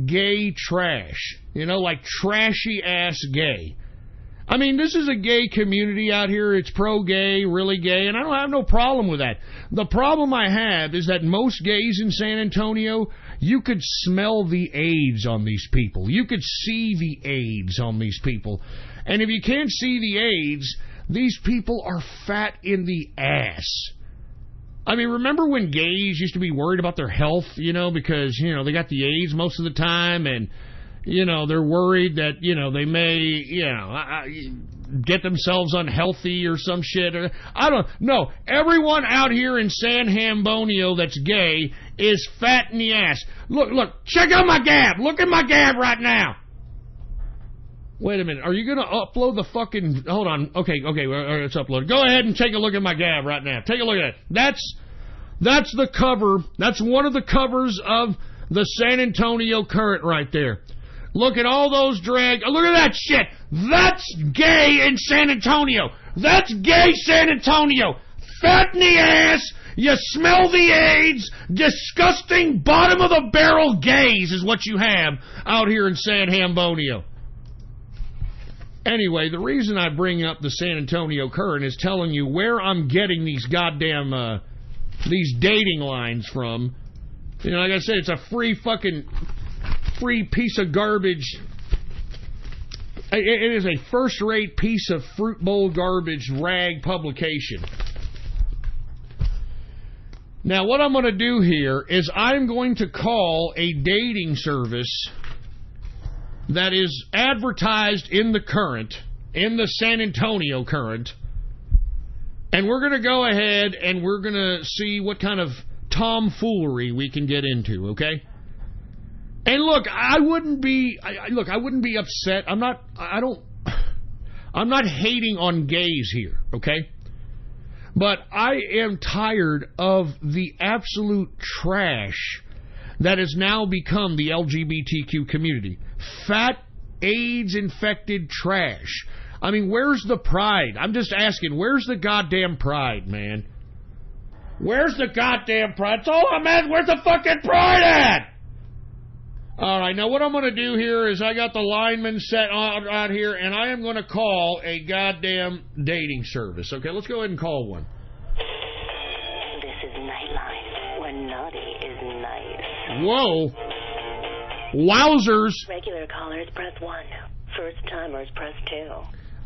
Speaker 1: gay trash. You know, like trashy-ass gay. I mean, this is a gay community out here. It's pro-gay, really gay, and I don't have no problem with that. The problem I have is that most gays in San Antonio, you could smell the AIDS on these people. You could see the AIDS on these people. And if you can't see the AIDS, these people are fat in the ass. I mean, remember when gays used to be worried about their health, you know, because, you know, they got the AIDS most of the time, and, you know, they're worried that, you know, they may, you know, get themselves unhealthy or some shit. I don't know. Everyone out here in San Hambonio that's gay is fat in the ass. Look, check out my Gab. Look at my Gab right now. Wait a minute. Are you going to upload the fucking... Hold on. Okay, it's uploaded. Go ahead and take a look at my Gab right now. Take a look at it. That's the cover. That's one of the covers of the San Antonio Current right there. Look at all those drag... Look at that shit. That's gay in San Antonio. That's gay San Antonio. Fat in the ass. You smell the AIDS. Disgusting bottom-of-the-barrel gays is what you have out here in San Hambonio. Anyway, the reason I bring up the San Antonio Current is telling you where I'm getting these goddamn, these dating lines from. You know, like I said, it's a free piece of garbage. It is a first-rate piece of fruit bowl garbage rag publication. Now, what I'm going to do here is I'm going to call a dating service that is advertised in the Current, in the San Antonio Current, and we're going to go ahead and we're going to see what kind of tomfoolery we can get into, okay? And look, I wouldn't be upset. I'm not hating on gays here, okay? But I am tired of the absolute trash that has now become the LGBTQ community. Fat, AIDS-infected trash. I mean, where's the pride? I'm just asking, where's the goddamn pride, man? Where's the goddamn pride? That's all I'm asking. Where's the fucking pride at? All right, now what I'm going to do here is I got the lineman set out here, and I am going to call a goddamn dating service. Okay, let's go ahead and call one.
Speaker 10: This is Nightline, where naughty is nice.
Speaker 1: Whoa. Wowzers.
Speaker 10: Regular callers press 1. First timers press 2.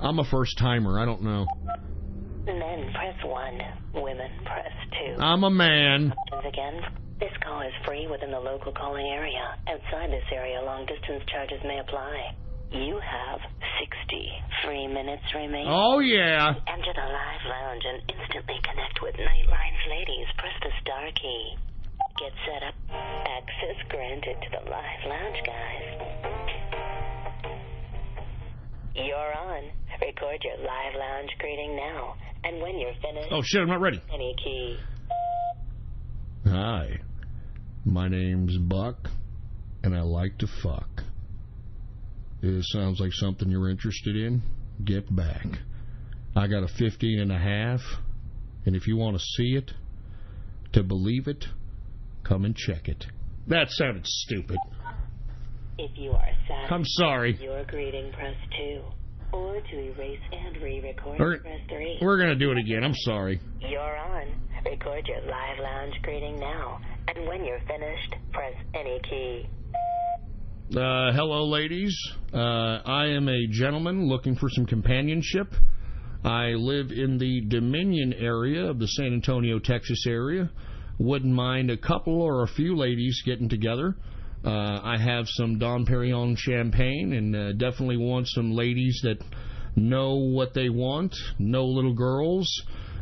Speaker 1: I'm a first timer. I don't know.
Speaker 10: Men press 1. Women press 2.
Speaker 1: I'm a man.
Speaker 10: Again, this call is free within the local calling area. Outside this area, long distance charges may apply. You have 60 free minutes remaining.
Speaker 1: Oh, yeah.
Speaker 10: Enter the live lounge and instantly connect with Nightline's ladies. Press the star key. Get set up. Access granted to the live lounge, guys. You're on. Record your live lounge greeting now. And when you're finished...
Speaker 1: Oh, shit, I'm not ready.
Speaker 10: Any key.
Speaker 1: Hi. My name's Buck, and I like to fuck. This sounds like something you're interested in? Get back. I got a 15.5, and if you want to see it, to believe it, come and check it. That sounded stupid.
Speaker 10: If you are satisfied,
Speaker 1: I'm sorry.
Speaker 10: Your greeting, press 2. Or to erase and re-record, press 3.
Speaker 1: We're going to do it again. I'm sorry.
Speaker 10: You're on. Record your live lounge greeting now. And when you're finished, press any key.
Speaker 1: Hello, ladies. I am a gentleman looking for some companionship. I live in the Dominion area of the San Antonio, Texas area. Wouldn't mind a couple or a few ladies getting together. I have some Dom Perignon champagne and definitely want some ladies that know what they want. No little girls.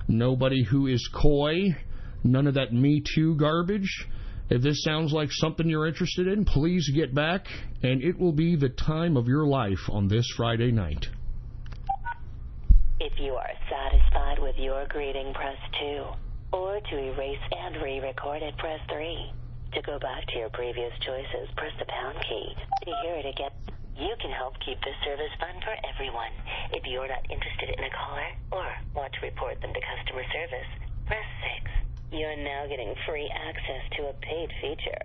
Speaker 1: Nobody who is coy. None of that Me Too garbage. If this sounds like something you're interested in, please get back, and it will be the time of your life on this Friday night.
Speaker 10: If you are satisfied with your greeting, press 2. Or to erase and re-record it, press 3. To go back to your previous choices, press the pound key. To hear it again, You can help keep this service fun for everyone. If you're not interested in a caller or want to report them to customer service, press 6. You're now getting free access to a paid feature.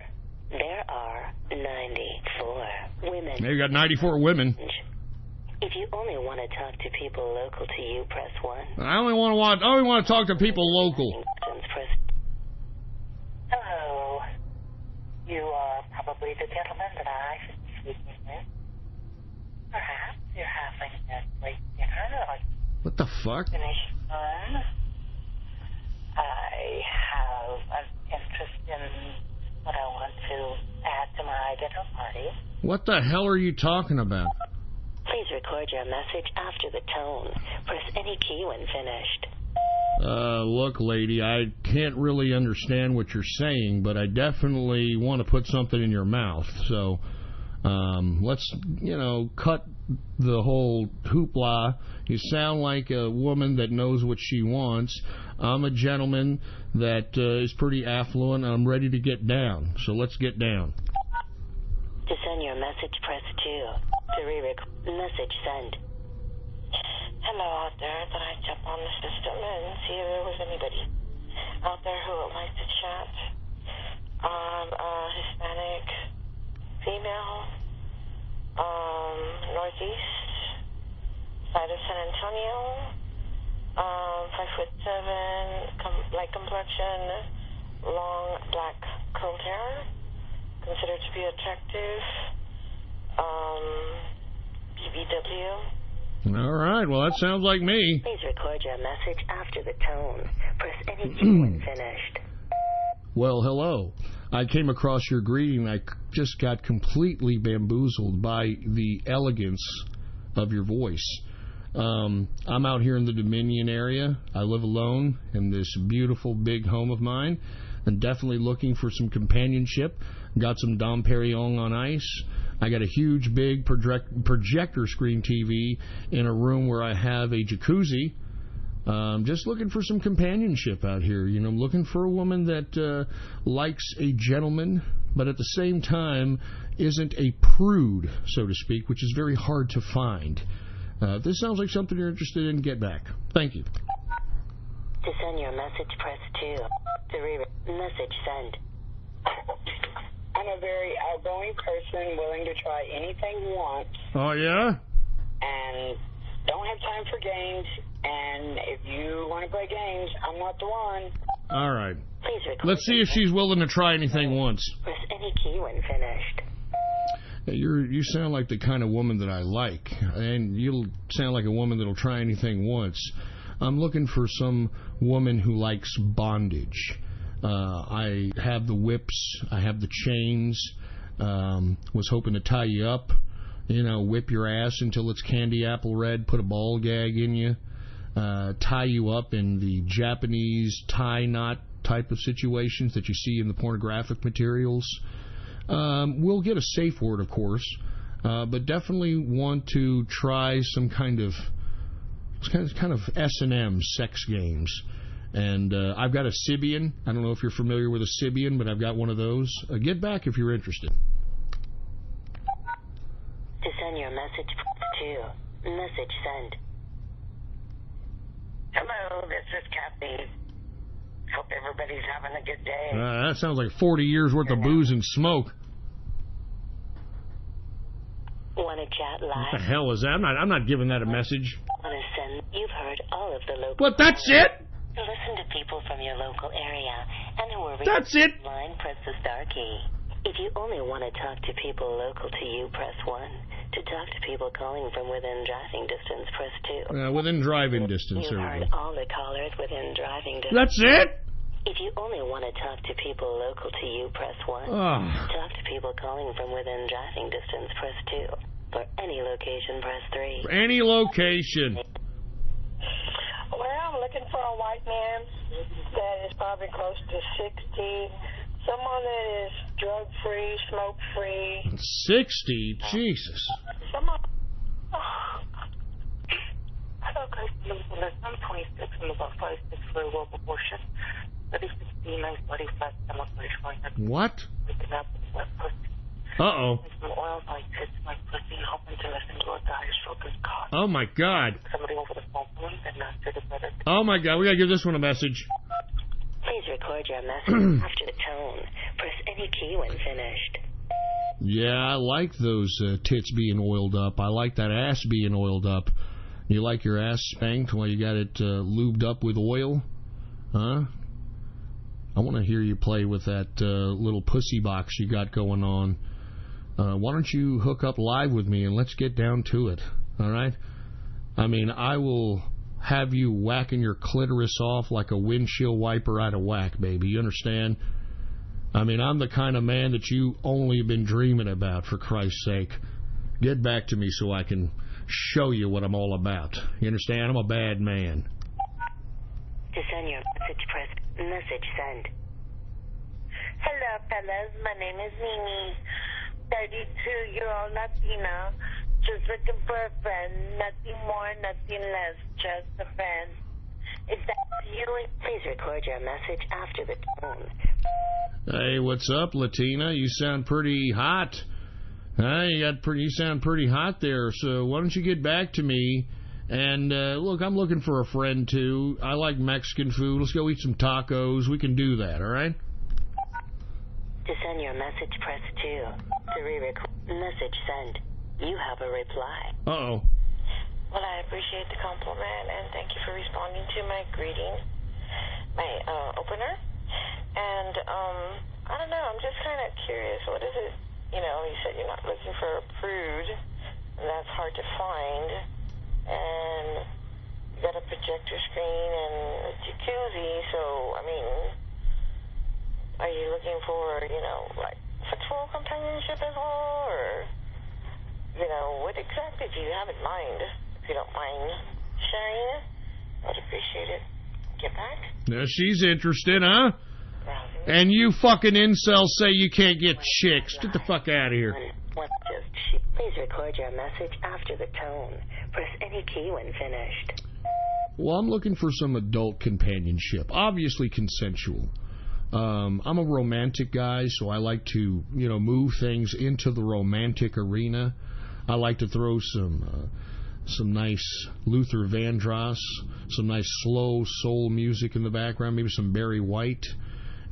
Speaker 10: There are 94 women.
Speaker 1: Now you got 94 women.
Speaker 10: If you only want to talk to people local to you, press 1.
Speaker 1: I only want to talk to people local.
Speaker 10: Hello. You are probably the gentleman that I should be speaking with. Perhaps you're having a late dinner or
Speaker 1: What the fuck?
Speaker 10: finish fun. I have an interest in what I want to add to my dinner party.
Speaker 1: What the hell are you talking about?
Speaker 10: Please record your message after the tone. Press any key when finished.
Speaker 1: Look, lady, I can't really understand what you're saying, but I definitely want to put something in your mouth. So, let's, cut the whole hoopla. You sound like a woman that knows what she wants. I'm a gentleman that is pretty affluent, and I'm ready to get down. So let's get down.
Speaker 10: To send your message, press 2. To re-record, message send. Hello out there. Thought I'd jump on the system and see if there was anybody out there who would like to chat. I'm a Hispanic female, northeast side of San Antonio, 5'7", light complexion, long black curled hair, considered to be attractive, BBW.
Speaker 1: All right, well, that sounds like me.
Speaker 10: Please record your message after the tone. Press any key when finished.
Speaker 1: Well, hello. I came across your greeting. I just got completely bamboozled by the elegance of your voice. I'm out here in the Dominion area. I live alone in this beautiful big home of mine. I'm definitely looking for some companionship. Got some Dom Perignon on ice. I got a huge, big projector screen TV in a room where I have a jacuzzi. Just looking for some companionship out here. I'm looking for a woman that likes a gentleman, but at the same time isn't a prude, so to speak, which is very hard to find. If this sounds like something you're interested in, get back. Thank you.
Speaker 10: To send your message, press 2. To message send.
Speaker 11: I'm a very outgoing person, willing to try anything once.
Speaker 1: Oh, yeah?
Speaker 11: And don't have time for games. And if you want to play games, I'm not the one.
Speaker 1: All right.
Speaker 10: Please record.
Speaker 1: Let's see if she's willing to try anything once.
Speaker 10: Press any key when finished.
Speaker 1: You sound like the kind of woman that I like. And you'll sound like a woman that'll try anything once. I'm looking for some woman who likes bondage. I have the whips. I have the chains. Was hoping to tie you up. Whip your ass until it's candy apple red. Put a ball gag in you. Tie you up in the Japanese tie knot type of situations that you see in the pornographic materials. We'll get a safe word, of course. But definitely want to try some kind of S&M sex games. And I've got a Sibian. I don't know if you're familiar with a Sibian, but I've got one of those. Get back if you're interested.
Speaker 10: To send your message, press 2. Message send. Hello, this is Kathy. Hope everybody's having a good day.
Speaker 1: That sounds like 40 years worth of booze and smoke.
Speaker 10: Want to chat live?
Speaker 1: What the hell is that? I'm not giving that a message.
Speaker 10: Want to send? You've heard all of the local.
Speaker 1: What? That's it?
Speaker 10: Listen to people from your local area and who are
Speaker 1: That's it.
Speaker 10: Line, press the star key. If you only want to talk to people local to you, press 1. To talk to people calling from within driving distance, press 2.
Speaker 1: Within driving distance.
Speaker 10: You've heard all the callers within driving distance.
Speaker 1: That's it?
Speaker 10: If you only want to talk to people local to you, press 1.
Speaker 1: Oh.
Speaker 10: To talk to people calling from within driving distance, press 2. For any location, press 3.
Speaker 1: For any location.
Speaker 11: Well, I'm looking for a white man that is probably close to 60. Someone that is drug-free, smoke-free.
Speaker 1: 60? Jesus.
Speaker 11: Someone... Okay, I'm 26 and about 5'6", very well proportioned. 36 nice body fat, stomach,
Speaker 1: what? Uh-oh.
Speaker 11: Some oil, my tits, my pussy, hoping
Speaker 1: Oh, my God. Oh, my God. We got to give this one a message.
Speaker 10: Please record your message after the tone. Press any key when finished.
Speaker 1: Yeah, I like those tits being oiled up. I like that ass being oiled up. You like your ass spanked while you got it lubed up with oil? Huh? I want to hear you play with that little pussy box you got going on. Why don't you hook up live with me and let's get down to it, all right? I mean, I will have you whacking your clitoris off like a windshield wiper out of whack, baby. You understand? I mean, I'm the kind of man that you only been dreaming about, for Christ's sake. Get back to me so I can show you what I'm all about. You understand? I'm a bad man.
Speaker 10: To send your message, press message send.
Speaker 11: Hello, fellas. My name is Mimi. 32-year-old Latina. Just looking for a friend. Nothing more, nothing less. Just a friend. If that's you,
Speaker 10: please record your message after the tone.
Speaker 1: Hey, what's up, Latina? You sound pretty hot. You sound pretty hot there. So why don't you get back to me? And look, I'm looking for a friend too. I like Mexican food. Let's go eat some tacos. We can do that, all right?
Speaker 10: To send your message, press 2. To re-record message send. You have a reply.
Speaker 1: Uh-oh.
Speaker 11: Well, I appreciate the compliment, and thank you for responding to my greeting, my opener. And, I don't know, I'm just kind of curious. What is it? You know, you said you're not looking for a prude, and that's hard to find. And you got a projector screen and a jacuzzi, so, I mean, are you looking for, you know, like, sexual companionship as well, or, you know, what exactly do you have in mind? If you don't mind sharing, I'd appreciate it. Get back.
Speaker 1: Now she's interested, huh? And you fucking incels say you can't get chicks. Get the fuck out of here.
Speaker 10: Please record your message after the tone. Press any key when finished.
Speaker 1: Well, I'm looking for some adult companionship. Obviously consensual. I'm a romantic guy, so I like to, you know, move things into the romantic arena. I like to throw some nice Luther Vandross, some nice slow soul music in the background, maybe some Barry White.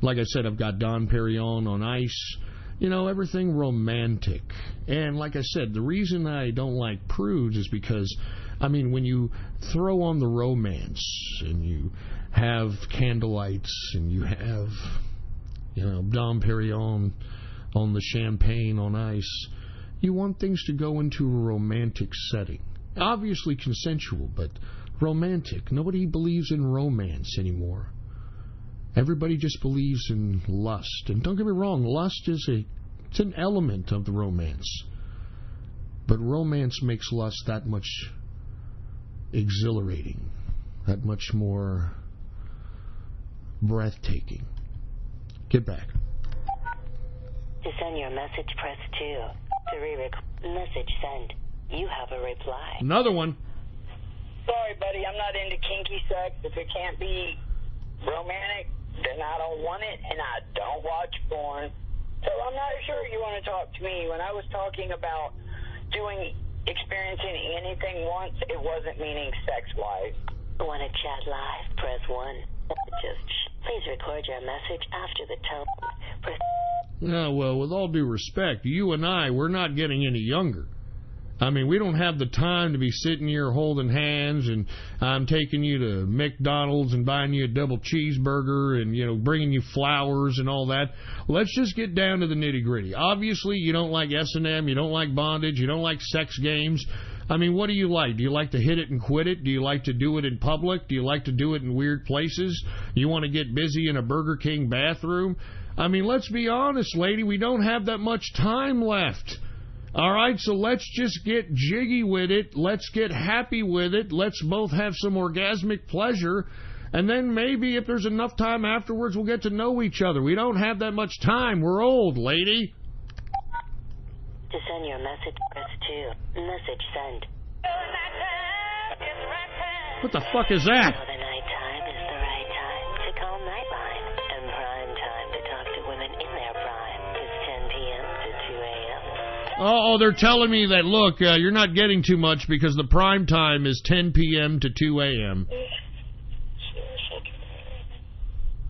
Speaker 1: Like I said, I've got Dom Perignon on ice. You know, everything romantic. And like I said, the reason I don't like prudes is because, I mean, when you throw on the romance and you have candlelights and you have, you know, Dom Perignon on the champagne on ice, you want things to go into a romantic setting. Obviously consensual, but romantic. Nobody believes in romance anymore. Everybody just believes in lust. And don't get me wrong, lust is it's an element of the romance. But romance makes lust that much exhilarating, that much more breathtaking. Get back.
Speaker 10: To send your message, press 2. To re-record message send. You have a reply.
Speaker 1: Another one.
Speaker 11: Sorry, buddy, I'm not into kinky sex. If it can't be romantic, then I don't want it, and I don't watch porn. So I'm not sure you want to talk to me. When I was talking about experiencing anything once, it wasn't meaning sex-wise.
Speaker 10: Want to chat live? Press 1. Please record your message after the tone. Press...
Speaker 1: No, well, with all due respect, you and I, we're not getting any younger. I mean, we don't have the time to be sitting here holding hands and I'm taking you to McDonald's and buying you a double cheeseburger and, you know, bringing you flowers and all that. Let's just get down to the nitty-gritty. Obviously, you don't like S&M, you don't like bondage, you don't like sex games. I mean, what do you like? Do you like to hit it and quit it? Do you like to do it in public? Do you like to do it in weird places? You want to get busy in a Burger King bathroom? I mean, let's be honest, lady, we don't have that much time left. All right, so let's just get jiggy with it. Let's get happy with it. Let's both have some orgasmic pleasure. And then maybe if there's enough time afterwards, we'll get to know each other. We don't have that much time. We're old, lady.
Speaker 10: To send your message, press 2. Message send.
Speaker 1: What the fuck is that?
Speaker 10: The night time is the right time to call Nightline. And prime time to talk to women in their prime is 10 p.m. to 2 a.m.
Speaker 1: Oh, they're telling me that, look, you're not getting too much because the prime time is 10 p.m. to 2 a.m.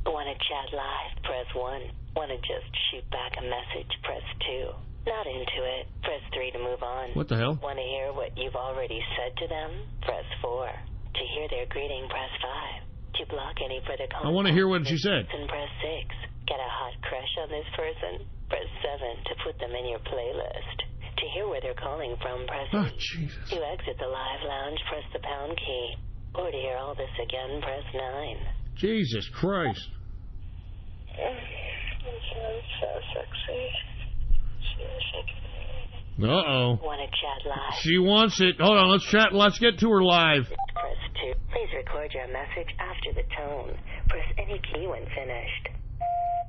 Speaker 10: Want to chat live? Press 1. Want to just shoot back a message? Press 2. Not into it? Press 3 to move on.
Speaker 1: What the hell?
Speaker 10: Want to hear what you've already said to them? Press 4. To hear their greeting, press 5. To block any further contact,
Speaker 1: I want to hear what she said.
Speaker 10: Then press 6. Get a hot crush on this person? Press 7 to put them in your playlist. To hear where they're calling from, press 8.
Speaker 1: Jesus.
Speaker 10: To exit the live lounge, press the pound key. Or to hear all this again, press 9.
Speaker 1: Jesus Christ.
Speaker 11: So sexy.
Speaker 1: Uh-oh.
Speaker 10: Want to chat live?
Speaker 1: She wants it. Hold on, let's chat. Let's get to her live.
Speaker 10: Press 2. Please record your message after the tone. Press any key when finished.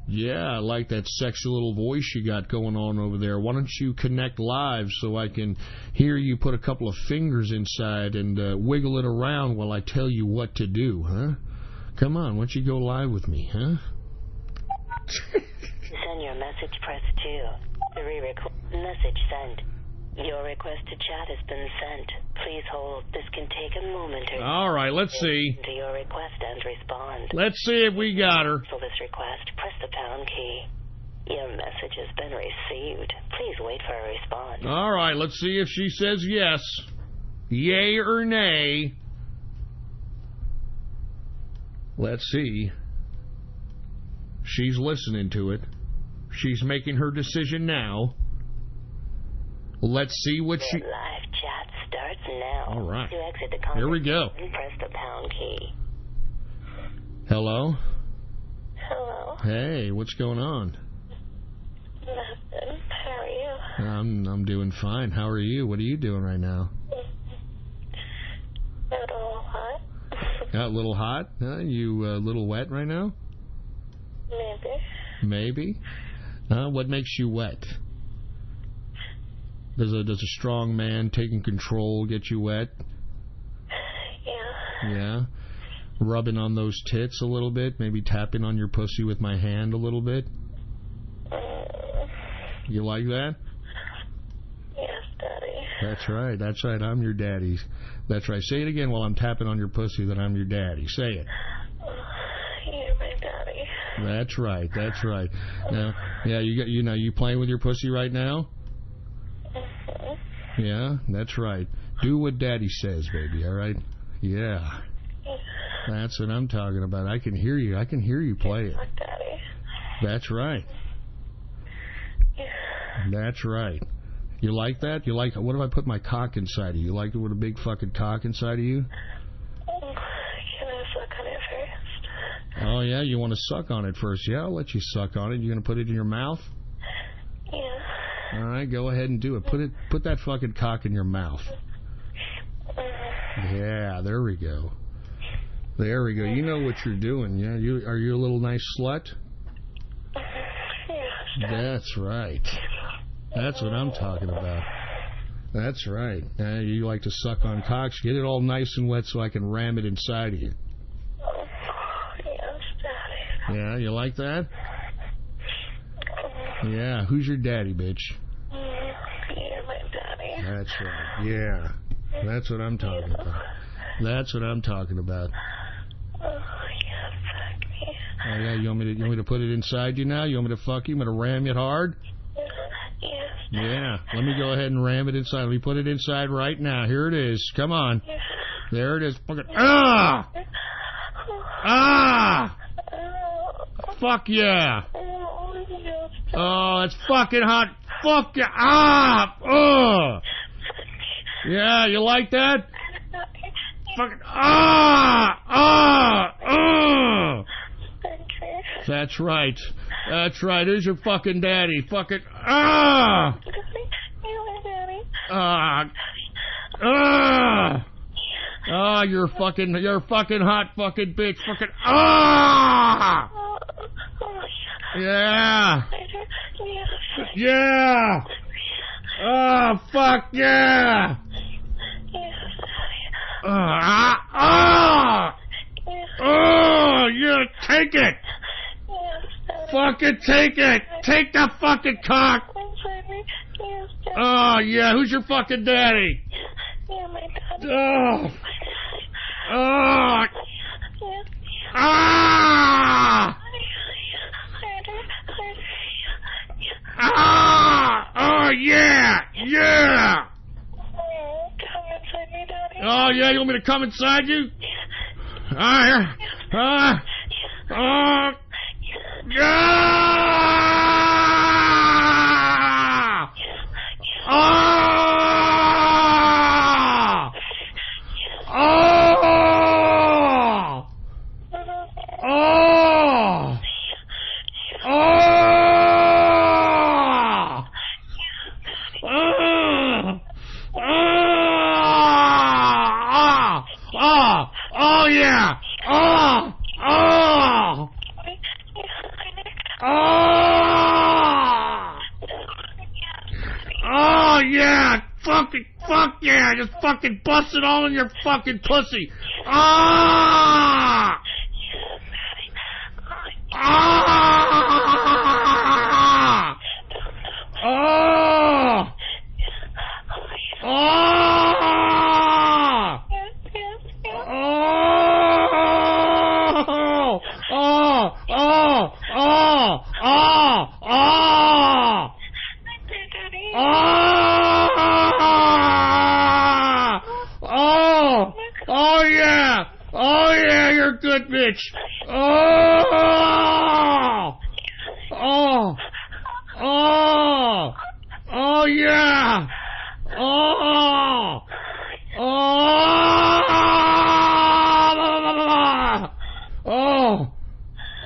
Speaker 1: Yeah, I like that sexy little voice you got going on over there. Why don't you connect live so I can hear you put a couple of fingers inside and wiggle it around while I tell you what to do, huh? Come on, why don't you go live with me, huh?
Speaker 10: To send your message, press 2. To re-record message sent. Your request to chat has been sent. Please hold. This can take a moment or
Speaker 1: All right, let's see.
Speaker 10: to your request and respond.
Speaker 1: Let's see if we got her.
Speaker 10: For this request, press the pound key. Your message has been received. Please wait for a response.
Speaker 1: All right, let's see if she says yes. Yay or nay. Let's see. She's listening to it. She's making her decision now. Let's see what she...
Speaker 10: Live chat starts now.
Speaker 1: All right.
Speaker 10: To exit the
Speaker 1: Here we go.
Speaker 10: press the pound key.
Speaker 1: Hello?
Speaker 11: Hello.
Speaker 1: Hey, what's going on?
Speaker 11: Nothing. How are you?
Speaker 1: I'm doing fine. How are you? What are you doing right now?
Speaker 11: A little hot.
Speaker 1: Got a little hot? You a little wet right now?
Speaker 11: Maybe.
Speaker 1: Maybe? What makes you wet? Does a strong man taking control get you wet?
Speaker 11: Yeah.
Speaker 1: Yeah? Rubbing on those tits a little bit? Maybe tapping on your pussy with my hand a little bit? You like that?
Speaker 11: Yes, Daddy.
Speaker 1: That's right. That's right. I'm your daddy. That's right. Say it again while I'm tapping on your pussy that I'm your daddy. Say it.
Speaker 11: You're my daddy.
Speaker 1: That's right. That's right. Now, yeah, you playing with your pussy right now? Yeah, that's right. Do what Daddy says, baby, all right? Yeah. That's what I'm talking about. I can hear you. I can hear you play it.
Speaker 11: Daddy.
Speaker 1: That's right. That's right. You like that? You like... What if I put my cock inside of you? You like it with a big fucking cock inside of you?
Speaker 11: Can I suck on it first?
Speaker 1: Oh, yeah? You want to suck on it first? Yeah, I'll let you suck on it. You going to put it in your mouth?
Speaker 11: Yeah.
Speaker 1: All right, go ahead and do it. Put that fucking cock in your mouth. Yeah, there we go. There we go. You know what you're doing, yeah? Are you a little nice slut? That's right. That's what I'm talking about. That's right. You like to suck on cocks. Get it all nice and wet so I can ram it inside of you.
Speaker 11: Yes, Daddy.
Speaker 1: Yeah, you like that? Yeah, who's your daddy, bitch?
Speaker 11: You're my daddy.
Speaker 1: That's right. Yeah, that's what I'm talking about. That's what I'm talking about.
Speaker 11: Oh, yeah, fuck me.
Speaker 1: Oh yeah, you want me to put it inside you now? You want me to fuck you? I'm gonna ram it hard?
Speaker 11: Yes.
Speaker 1: Yeah. Let me go ahead and ram it inside. Let me put it inside right now. Here it is. Come on. There it is. Ah! Ah! Fuck yeah. Oh, it's fucking hot. Fuck yeah. Ah! Oh! Yeah, you like that? Fucking ah! Ah! Ah! That's right. That's right. Who's your fucking daddy? Fucking ah! Ah! Ah! Ah! You're fucking hot fucking bitch. Fucking ah! Yeah. Yeah. Oh fuck yeah. Ah! Ah! Oh, yeah, take it. Fucking take it. Take the fucking cock. Oh, yeah, who's your fucking daddy?
Speaker 11: Yeah, my daddy.
Speaker 1: Oh. Oh.
Speaker 11: Yeah.
Speaker 1: Ah! Ah! Oh, yeah! Yeah!
Speaker 11: Come inside me, Daddy.
Speaker 1: Oh, yeah, you want me to come inside you? Ah, yeah. Oh, yeah. Oh, oh. Oh. Oh, yeah. Fuck yeah. Just fucking bust it all in your fucking pussy. Ah. Ah. Oh. Oh yeah! Oh yeah, you're a good bitch! Oh! Oh! Oh! Oh yeah! Oh! Oh!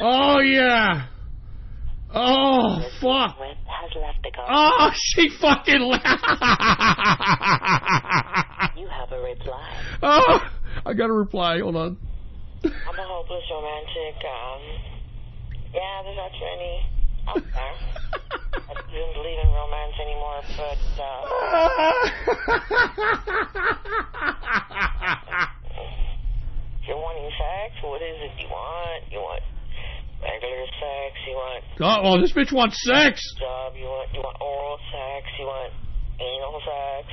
Speaker 1: Oh yeah! Oh fuck! Oh, she fucking left!
Speaker 10: You have a reply.
Speaker 1: Oh, I got a reply. Hold on.
Speaker 11: I'm a hopeless romantic. Yeah, there's not too many out there. I don't believe in romance anymore, but if you're wanting sex, what is it you want? You want regular sex? You want...
Speaker 1: Oh, this bitch wants sex.
Speaker 11: Job? You want oral sex? You want anal sex?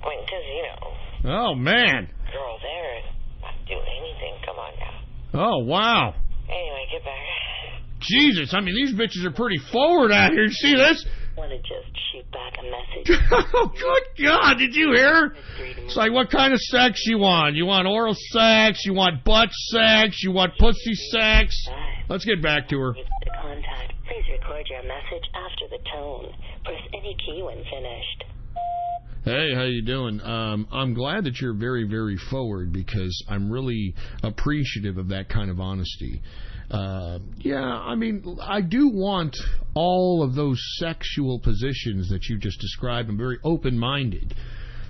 Speaker 11: I mean, because, you know...
Speaker 1: Oh, man.
Speaker 11: Girl there, not doing anything. Come on now.
Speaker 1: Oh, wow.
Speaker 11: Anyway, get back.
Speaker 1: Jesus, I mean, these bitches are pretty forward out here. You see this?
Speaker 10: Want to just shoot back a message?
Speaker 1: Oh, good God, did you hear? It's like, what kind of sex you want? You want oral sex? You want butt sex? You want pussy sex? Let's get back to her.
Speaker 10: To contact, please record your message after the tone. Press any key when finished.
Speaker 1: Hey, how you doing? I'm glad that you're very, very forward because I'm really appreciative of that kind of honesty. Yeah, I mean, I do want all of those sexual positions that you just described. I'm very open-minded.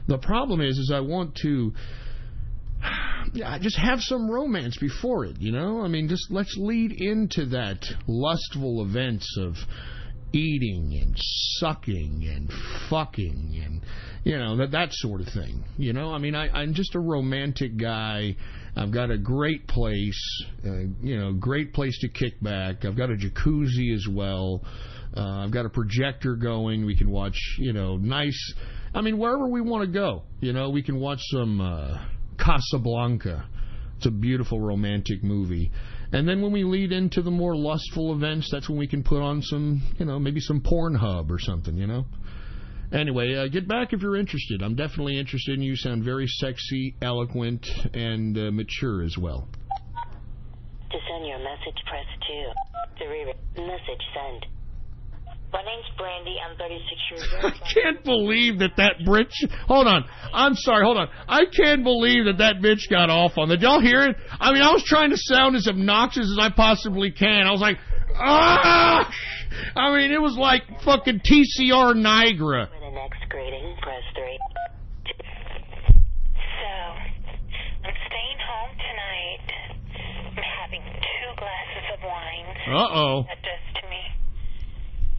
Speaker 1: The problem is I want to just have some romance before it, you know? I mean, just let's lead into that lustful events of eating and sucking and fucking and, you know, that sort of thing. You know, I mean, I'm just a romantic guy. I've got a great place, you know, great place to kick back. I've got a jacuzzi as well. I've got a projector going. We can watch, you know, nice, I mean, wherever we want to go. You know, we can watch some Casablanca. It's a beautiful romantic movie. And then when we lead into the more lustful events, that's when we can put on some, you know, maybe some Pornhub or something, you know. Anyway, get back if you're interested. I'm definitely interested, and you sound very sexy, eloquent, and mature as well.
Speaker 10: To send your message, press 2. To message send.
Speaker 11: My name's Brandy. I'm 36 years old.
Speaker 1: I can't believe that bitch... Hold on. I'm sorry, hold on. I can't believe that bitch got off on that. Did y'all hear it? I mean, I was trying to sound as obnoxious as I possibly can. I was like, ah! I mean, it was like fucking TCR Niagara.
Speaker 10: For the next greeting, press 3.
Speaker 11: So, I'm staying home tonight. I'm having 2 glasses of wine.
Speaker 1: Uh-oh.
Speaker 11: That does to me.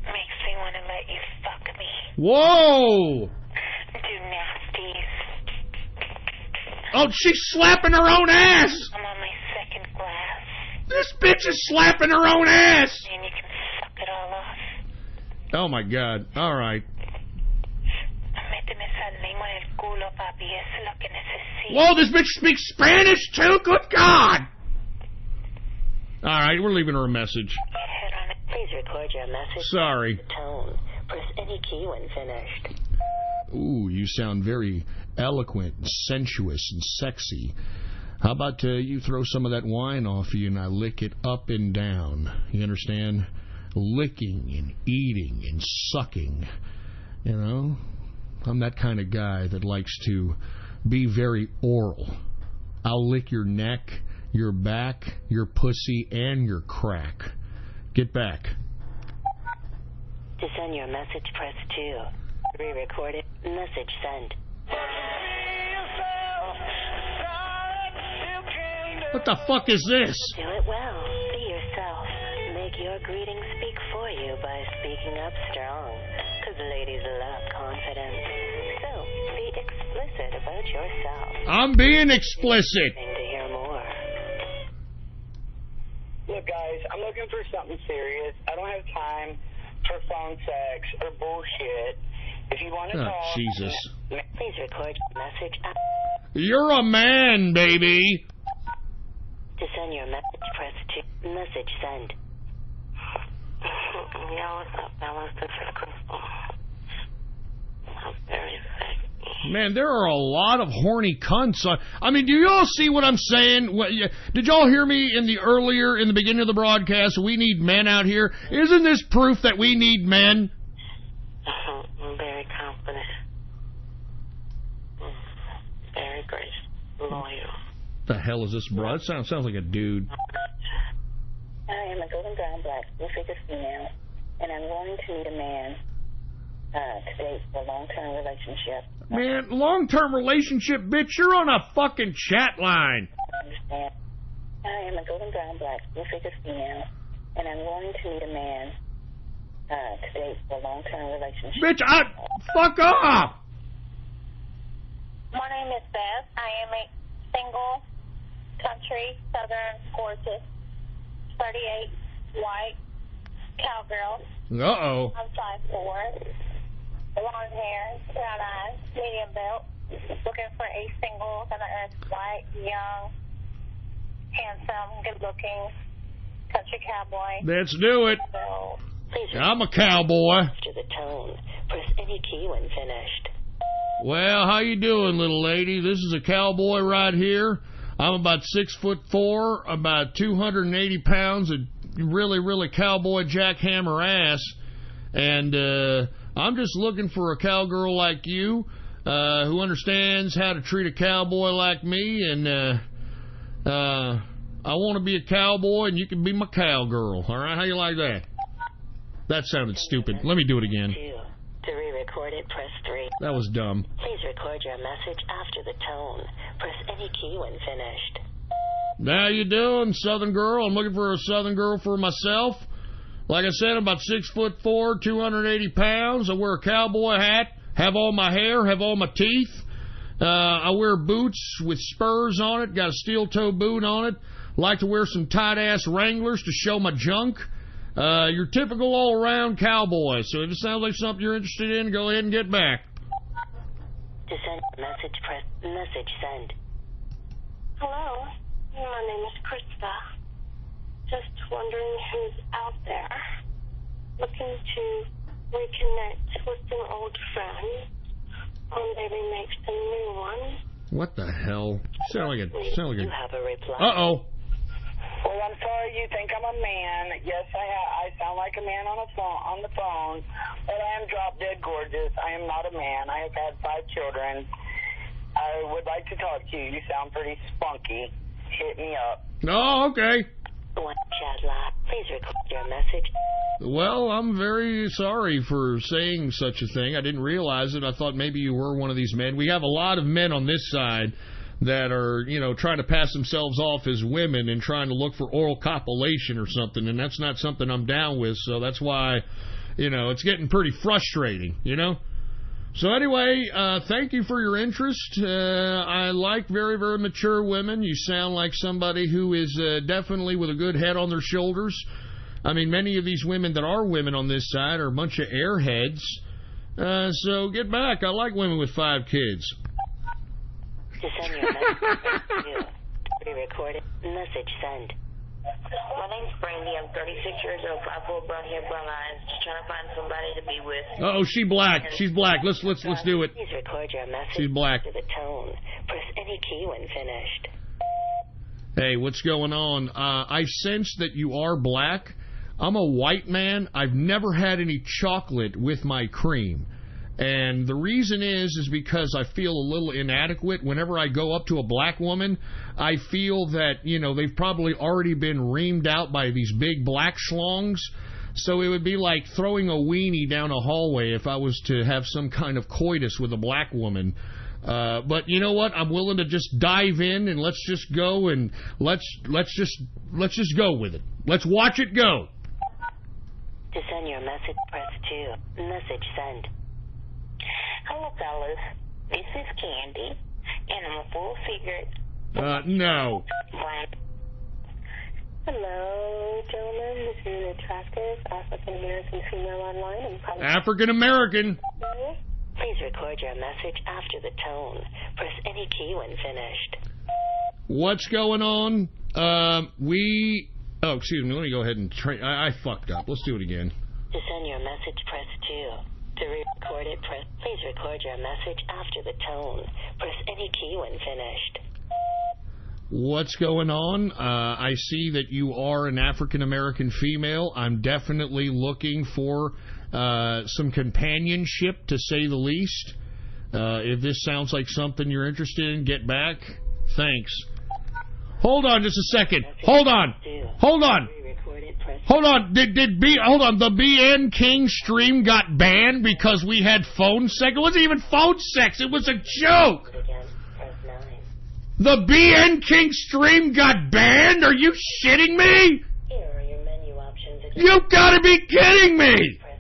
Speaker 11: Makes me want to let you fuck me.
Speaker 1: Whoa!
Speaker 11: Do nasties.
Speaker 1: Oh, she's slapping her own ass!
Speaker 11: I'm on my 2nd glass.
Speaker 1: This bitch is slapping her own ass!
Speaker 11: And you can suck it all off.
Speaker 1: Oh, my God. All right. Whoa, this bitch speaks Spanish too? Good God! Alright, we're leaving her a message.
Speaker 10: Please record your message.
Speaker 1: Sorry.
Speaker 10: Tone. Press any key when finished.
Speaker 1: Ooh, you sound very eloquent and sensuous and sexy. How about you throw some of that wine off you and I lick it up and down? You understand? Licking and eating and sucking. You know? I'm that kind of guy that likes to be very oral. I'll lick your neck, your back, your pussy, and your crack. Get back.
Speaker 10: To send your message, press 2. Re-record it. Message sent.
Speaker 1: What the fuck is this?
Speaker 10: Do it well. Be yourself. Make your greeting speak for you by speaking up strong. Because ladies love confidence. So, be explicit about yourself.
Speaker 1: I'm being explicit.
Speaker 10: To hear more.
Speaker 12: Look, guys, I'm looking for something serious. I don't have time for phone sex or bullshit. If you want to talk...
Speaker 1: Jesus.
Speaker 10: Please record your message.
Speaker 1: You're a man, baby.
Speaker 10: To send your message, press 2. Message send. Yeah, what's up, Bella? This is Crystal. I'm very sick.
Speaker 1: Man, there are a lot of horny cunts. I mean, do y'all see what I'm saying? Did y'all hear me in the beginning of the broadcast? We need men out here. Isn't this proof that we need men?
Speaker 10: I'm very confident. Very gracious. Loyal.
Speaker 1: The hell is this, bro? It sounds like a dude.
Speaker 10: I am a golden brown black two-figure female, and I'm wanting to meet a man to date for a long-term relationship.
Speaker 1: Man, long-term relationship, bitch, you're on a fucking chat line.
Speaker 10: I understand. I am a golden brown black two-figure female, and I'm wanting to meet a man to date for a long-term relationship.
Speaker 1: Bitch, fuck off!
Speaker 11: My name is Beth. I am a single, country, southern, gorgeous, 38, white, cowgirl.
Speaker 1: Uh-oh.
Speaker 11: I'm 5'4", blonde hair, brown eyes, medium built, looking for a single, down-to-earth, white, young, handsome, good-looking, country cowboy.
Speaker 1: Let's do it. I'm a cowboy.
Speaker 10: To the tone. Press any key when finished.
Speaker 1: Well, how you doing, little lady? This is a cowboy right here. I'm about 6'4", about 280 pounds of really, really cowboy jackhammer ass, and I'm just looking for a cowgirl like you who understands how to treat a cowboy like me, and I want to be a cowboy, and you can be my cowgirl. All right, how you like that? That sounded stupid. Let me do it again.
Speaker 10: To re-record it, press 3.
Speaker 1: That was dumb.
Speaker 10: Please record your message after the tone. Press any key when finished.
Speaker 1: How you doing, Southern girl? I'm looking for a Southern girl for myself. Like I said, I'm about 6'4", 280 pounds. I wear a cowboy hat, have all my hair, have all my teeth. I wear boots with spurs on it, got a steel toe boot on it. Like to wear some tight-ass Wranglers to show my junk. Your typical all-around cowboy. So if it sounds like something you're interested in, go ahead and get back.
Speaker 10: To send a message, press message send.
Speaker 11: Hello, my name is Krista. Just wondering who's out there looking to reconnect with an old friend, or maybe make some new ones.
Speaker 1: What the hell? Sound like a.
Speaker 10: You have a reply.
Speaker 1: Uh-oh.
Speaker 12: Well, I'm sorry you think I'm a man. Yes, I sound like a man on the phone, but I am drop dead gorgeous. I am not a man. I have had 5 children. I would like to talk to you. You sound pretty spunky. Hit me up.
Speaker 1: Oh, okay.
Speaker 10: Please record your message.
Speaker 1: Well, I'm very sorry for saying such a thing. I didn't realize it. I thought maybe you were one of these men. We have a lot of men on this side that are, trying to pass themselves off as women and trying to look for oral copulation or something, and that's not something I'm down with, so that's why, it's getting pretty frustrating, So anyway, thank you for your interest. I like very, very mature women. You sound like somebody who is definitely with a good head on their shoulders. I mean, many of these women that are women on this side are a bunch of airheads. So get back. I like women with 5 kids.
Speaker 10: To send your message, press 2. Pre-recorded message send.
Speaker 11: My name's Brandy. I'm 36 years old. 5'4", brown hair, brown eyes. Just trying to find somebody to be with.
Speaker 1: Oh, she's black. She's black. Let's do it.
Speaker 10: Please record your message.
Speaker 1: She's black.
Speaker 10: To the tone. Press any key when finished.
Speaker 1: Hey, what's going on? I sense that you are black. I'm a white man. I've never had any chocolate with my cream. And the reason is because I feel a little inadequate. Whenever I go up to a black woman, I feel that, you know, they've probably already been reamed out by these big black schlongs. So it would be like throwing a weenie down a hallway if I was to have some kind of coitus with a black woman. But you know what? I'm willing to just dive in and let's just go and let's just go with it. Let's watch it go.
Speaker 10: To send your message, press 2. Message send.
Speaker 11: Hello, fellas. This is Candy, and I'm a full-figured...
Speaker 1: No.
Speaker 11: Hello, gentlemen. This is an attractive African-American female online.
Speaker 1: African-American.
Speaker 10: Please record your message after the tone. Press any key when finished.
Speaker 1: What's going on? Oh, excuse me. Let me go ahead and... I fucked up. Let's do it again.
Speaker 10: To send your message, press 2. To re-record it, please record your message after the tone. Press any key when finished.
Speaker 1: What's going on? I see that you are an African-American female. I'm definitely looking for some companionship, to say the least. If this sounds like something you're interested in, get back. Thanks. Hold on just a second. Hold on. Hold on. Hold on. Hold on. The BN King stream got banned because we had phone sex? It wasn't even phone sex. It was a joke. The BN King stream got banned? Are you shitting me?
Speaker 10: Here are your menu options.
Speaker 1: You gotta be kidding me.
Speaker 10: Press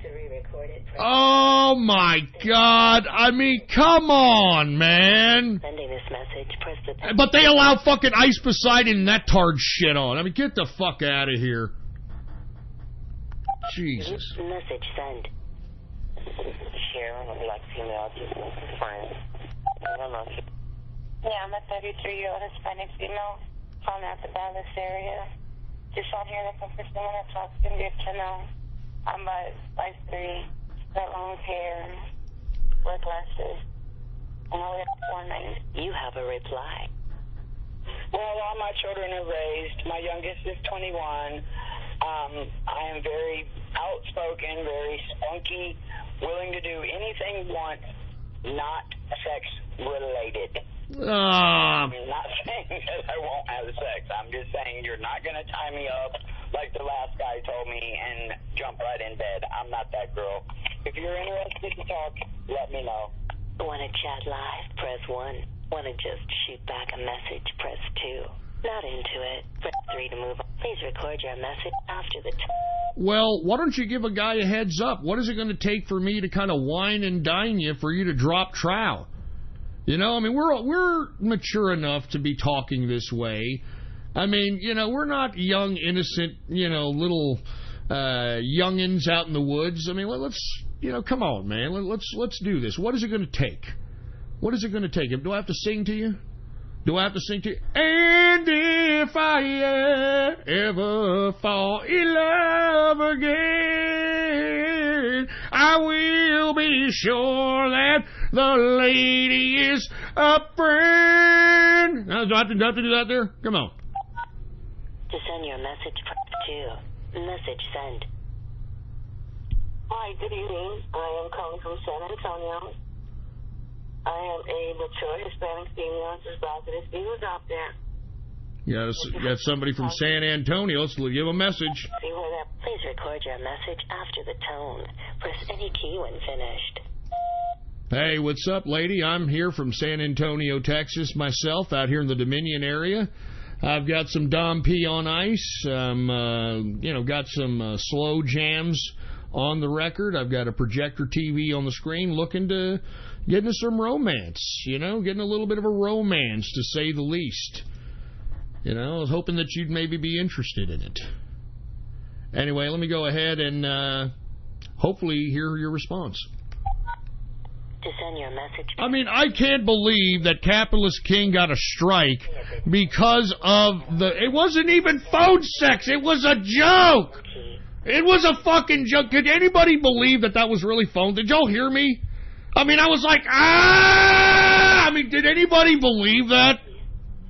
Speaker 10: 2. To re-record it,
Speaker 1: oh my God. I mean, come on, man.
Speaker 10: Sending this message, press the...
Speaker 1: But they allow fucking Ice Poseidon and that tard shit on. I mean, get the fuck out of here. Jesus.
Speaker 10: Message send.
Speaker 11: Sharon, would like female, just fine. I don't know. Yeah, I'm a 33-year-old Hispanic female from the Dallas area. Just out here looking for someone that talks to get to know. I'm about 5'3", got long hair, wear glasses, and I wear 4'9".
Speaker 10: You have a reply.
Speaker 12: Well, all my children are raised. My youngest is 21. I am very outspoken, very spunky, willing to do anything once, not sex-related. I'm not saying that I won't have sex. I'm just saying you're not going to tie me up like the last guy told me and jump right in bed. I'm not that girl. If you're interested to talk, let me know.
Speaker 10: Want to chat live? Press 1. Want to just shoot back a message? Press 2. Not into it. Press 3 to move on. Please record your message after the
Speaker 1: Well, why don't you give a guy a heads up? What is it going to take for me to kind of wine and dine you for you to drop trow? You know, I mean, we're mature enough to be talking this way. I mean, you know, we're not young, innocent, you know, little youngins out in the woods. I mean, let's, you know, come on, man. Let's do this. What is it going to take? What is it going to take? Do I have to sing to you? Do I have to sing to you? And if I ever fall in love again, I will be sure that the lady is a friend. Do I have to do that there? Come on.
Speaker 10: To send your message, press 2. Message send.
Speaker 11: Hi, good evening. I am calling from San Antonio. I am a mature Hispanic female, just about to see who's out there.
Speaker 1: You got somebody from San Antonio. Let's give a message.
Speaker 10: Please record your message after the tone. Press any key when finished.
Speaker 1: Hey, what's up, lady? I'm here from San Antonio, Texas, myself, out here in the Dominion area. I've got some Dom P on ice. You know, got some slow jams on the record. I've got a projector TV on the screen looking to get into some romance, you know, getting a little bit of a romance, to say the least. You know, I was hoping that you'd maybe be interested in it. Anyway, let me go ahead and hopefully hear your response.
Speaker 10: To send your message.
Speaker 1: I mean, I can't believe that Capitalist King got a strike because of it wasn't even phone sex. It was a joke. It was a fucking joke. Could anybody believe that was really phone? Did y'all hear me? I mean, I was like, I mean, did anybody believe that?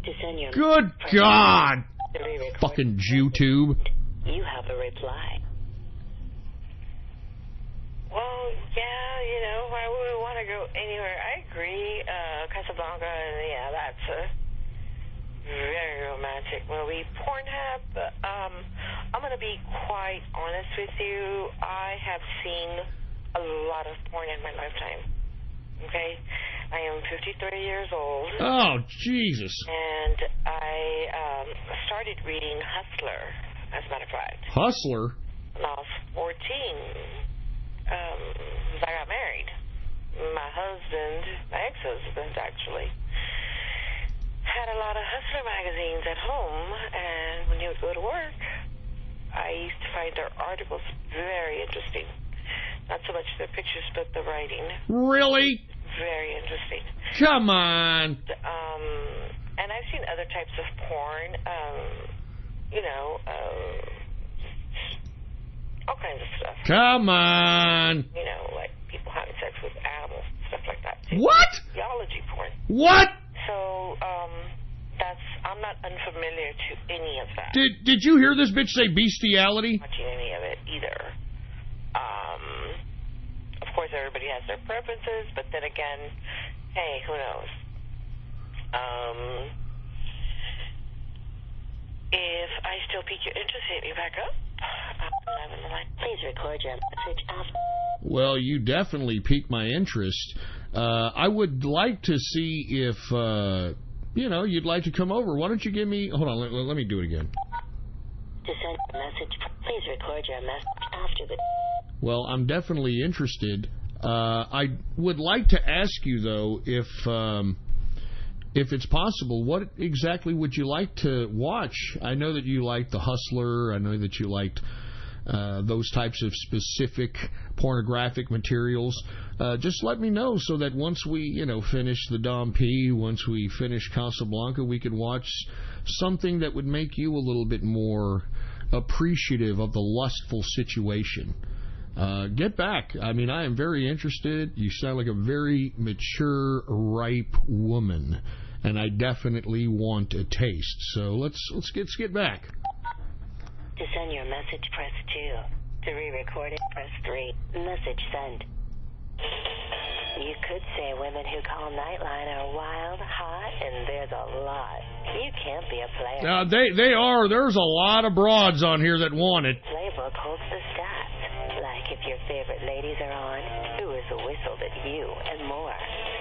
Speaker 10: To send your
Speaker 1: Good God. Fucking YouTube.
Speaker 10: You have a reply.
Speaker 11: Well, yeah, you know, I wouldn't want to go anywhere. I agree. Casablanca, yeah, that's a very romantic movie. Pornhub, I'm going to be quite honest with you. I have seen a lot of porn in my lifetime. Okay? I am 53 years old.
Speaker 1: Oh, Jesus.
Speaker 11: And I started reading Hustler, as a matter of fact.
Speaker 1: Hustler?
Speaker 11: When I was 14. I got married. My ex-husband actually, had a lot of Hustler magazines at home, and when he would go to work, I used to find their articles very interesting. Not so much their pictures, but the writing.
Speaker 1: Really?
Speaker 11: Very interesting.
Speaker 1: Come on.
Speaker 11: And I've seen other types of porn, all kinds of stuff.
Speaker 1: Come on.
Speaker 11: You know, like people having sex with animals, stuff like that. Too.
Speaker 1: What?
Speaker 11: Theology porn.
Speaker 1: What?
Speaker 11: So, I'm not unfamiliar to any of that.
Speaker 1: Did you hear this bitch say bestiality?
Speaker 11: Watching any of it either. Of course, everybody has their preferences, but then again, hey, who knows? If I still pique your interest, hit me back up.
Speaker 10: Please record your message after.
Speaker 1: Well, you definitely piqued my interest. I would like to see if, you'd like to come over. Why don't you give me... Hold on, let me do it again.
Speaker 10: To send a message, please record your message after the...
Speaker 1: Well, I'm definitely interested. I would like to ask you, though, if it's possible, what exactly would you like to watch? I know that you liked The Hustler. I know that you liked those types of specific pornographic materials. Just let me know so that once we, finish the Dom P, once we finish Casablanca, we could watch something that would make you a little bit more appreciative of the lustful situation. Get back. I mean, I am very interested. You sound like a very mature, ripe woman, and I definitely want a taste. So let's get back.
Speaker 10: To send your message, press 2. To re-record it, press 3. Message sent. You could say women who call Nightline are wild, hot, and there's a lot. You can't be a player.
Speaker 1: They are. There's a lot of broads on here that want it.
Speaker 10: Playbook holds the stats. Like if your favorite ladies are on, who is whistled at you, and more.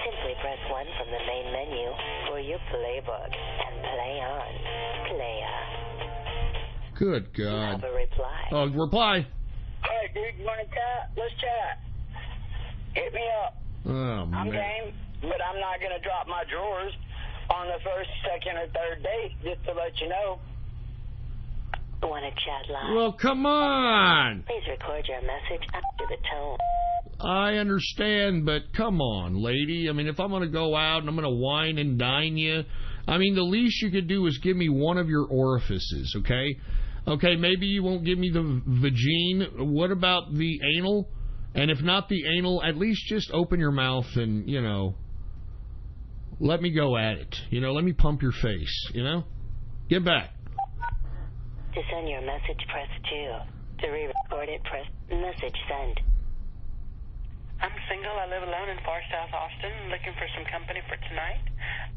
Speaker 10: Simply press 1 from the main menu for your playbook and play on. Playa.
Speaker 1: Good God.
Speaker 10: You have a reply.
Speaker 1: Oh, reply.
Speaker 12: Hey, dude, you want to chat? Let's chat. Hit me up.
Speaker 1: Oh, man.
Speaker 12: I'm game, but I'm not going to drop my drawers on the first, second, or third date, just to let you know.
Speaker 10: Want to chat live?
Speaker 1: Well, come on.
Speaker 10: Please record your message after the tone.
Speaker 1: I understand, but come on, lady. I mean, if I'm going to go out and I'm going to wine and dine you, I mean, the least you could do is give me one of your orifices, okay? Okay, maybe you won't give me the vagine. What about the anal? And if not the anal, at least just open your mouth and, let me go at it. Let me pump your face, Get back.
Speaker 10: To send your message, press 2. To re-record it, press message send.
Speaker 11: I'm single. I live alone in far south Austin, looking for some company for tonight.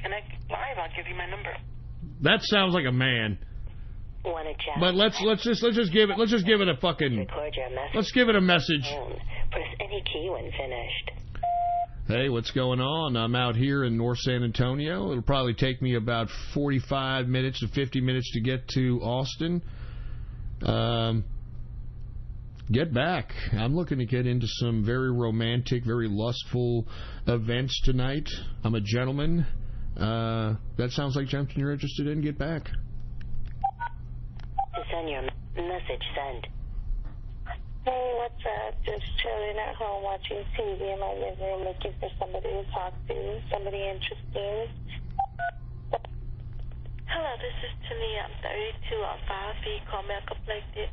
Speaker 11: Connect live. I'll give you my number.
Speaker 1: That sounds like a man.
Speaker 10: Want to chat?
Speaker 1: But let's just give it a fucking.
Speaker 10: Record your message.
Speaker 1: Let's give it a message.
Speaker 10: Press any key when finished.
Speaker 1: Hey, what's going on? I'm out here in North San Antonio. It'll probably take me about 45 minutes to 50 minutes to get to Austin. Get back. I'm looking to get into some very romantic, very lustful events tonight. I'm a gentleman. That sounds like something you're interested in. Get back.
Speaker 10: To send your message send.
Speaker 11: Hey, what's up? Just chilling at home watching TV in my living room looking for somebody to talk to, somebody interesting. Hello, this is Talia. I'm 32. I'm 5 feet. Call me a complected.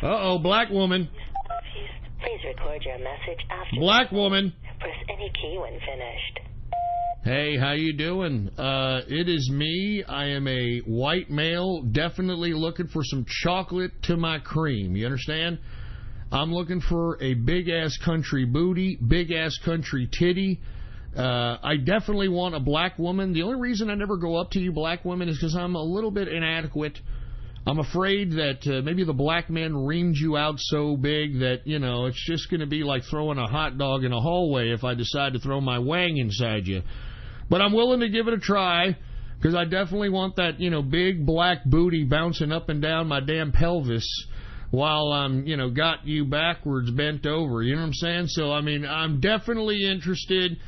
Speaker 1: Uh-oh, black woman.
Speaker 10: Please record your message after.
Speaker 1: Black woman.
Speaker 10: Press any key when finished.
Speaker 1: Hey, how you doing? It is me. I am a white male, definitely looking for some chocolate to my cream. You understand? I'm looking for a big-ass country booty, big-ass country titty. I definitely want a black woman. The only reason I never go up to you black women is because I'm a little bit inadequate. I'm afraid that maybe the black man reamed you out so big that, you know, it's just going to be like throwing a hot dog in a hallway if I decide to throw my wang inside you. But I'm willing to give it a try because I definitely want that, you know, big black booty bouncing up and down my damn pelvis while I'm, you know, got you backwards bent over. You know what I'm saying? So, I mean, I'm definitely interested.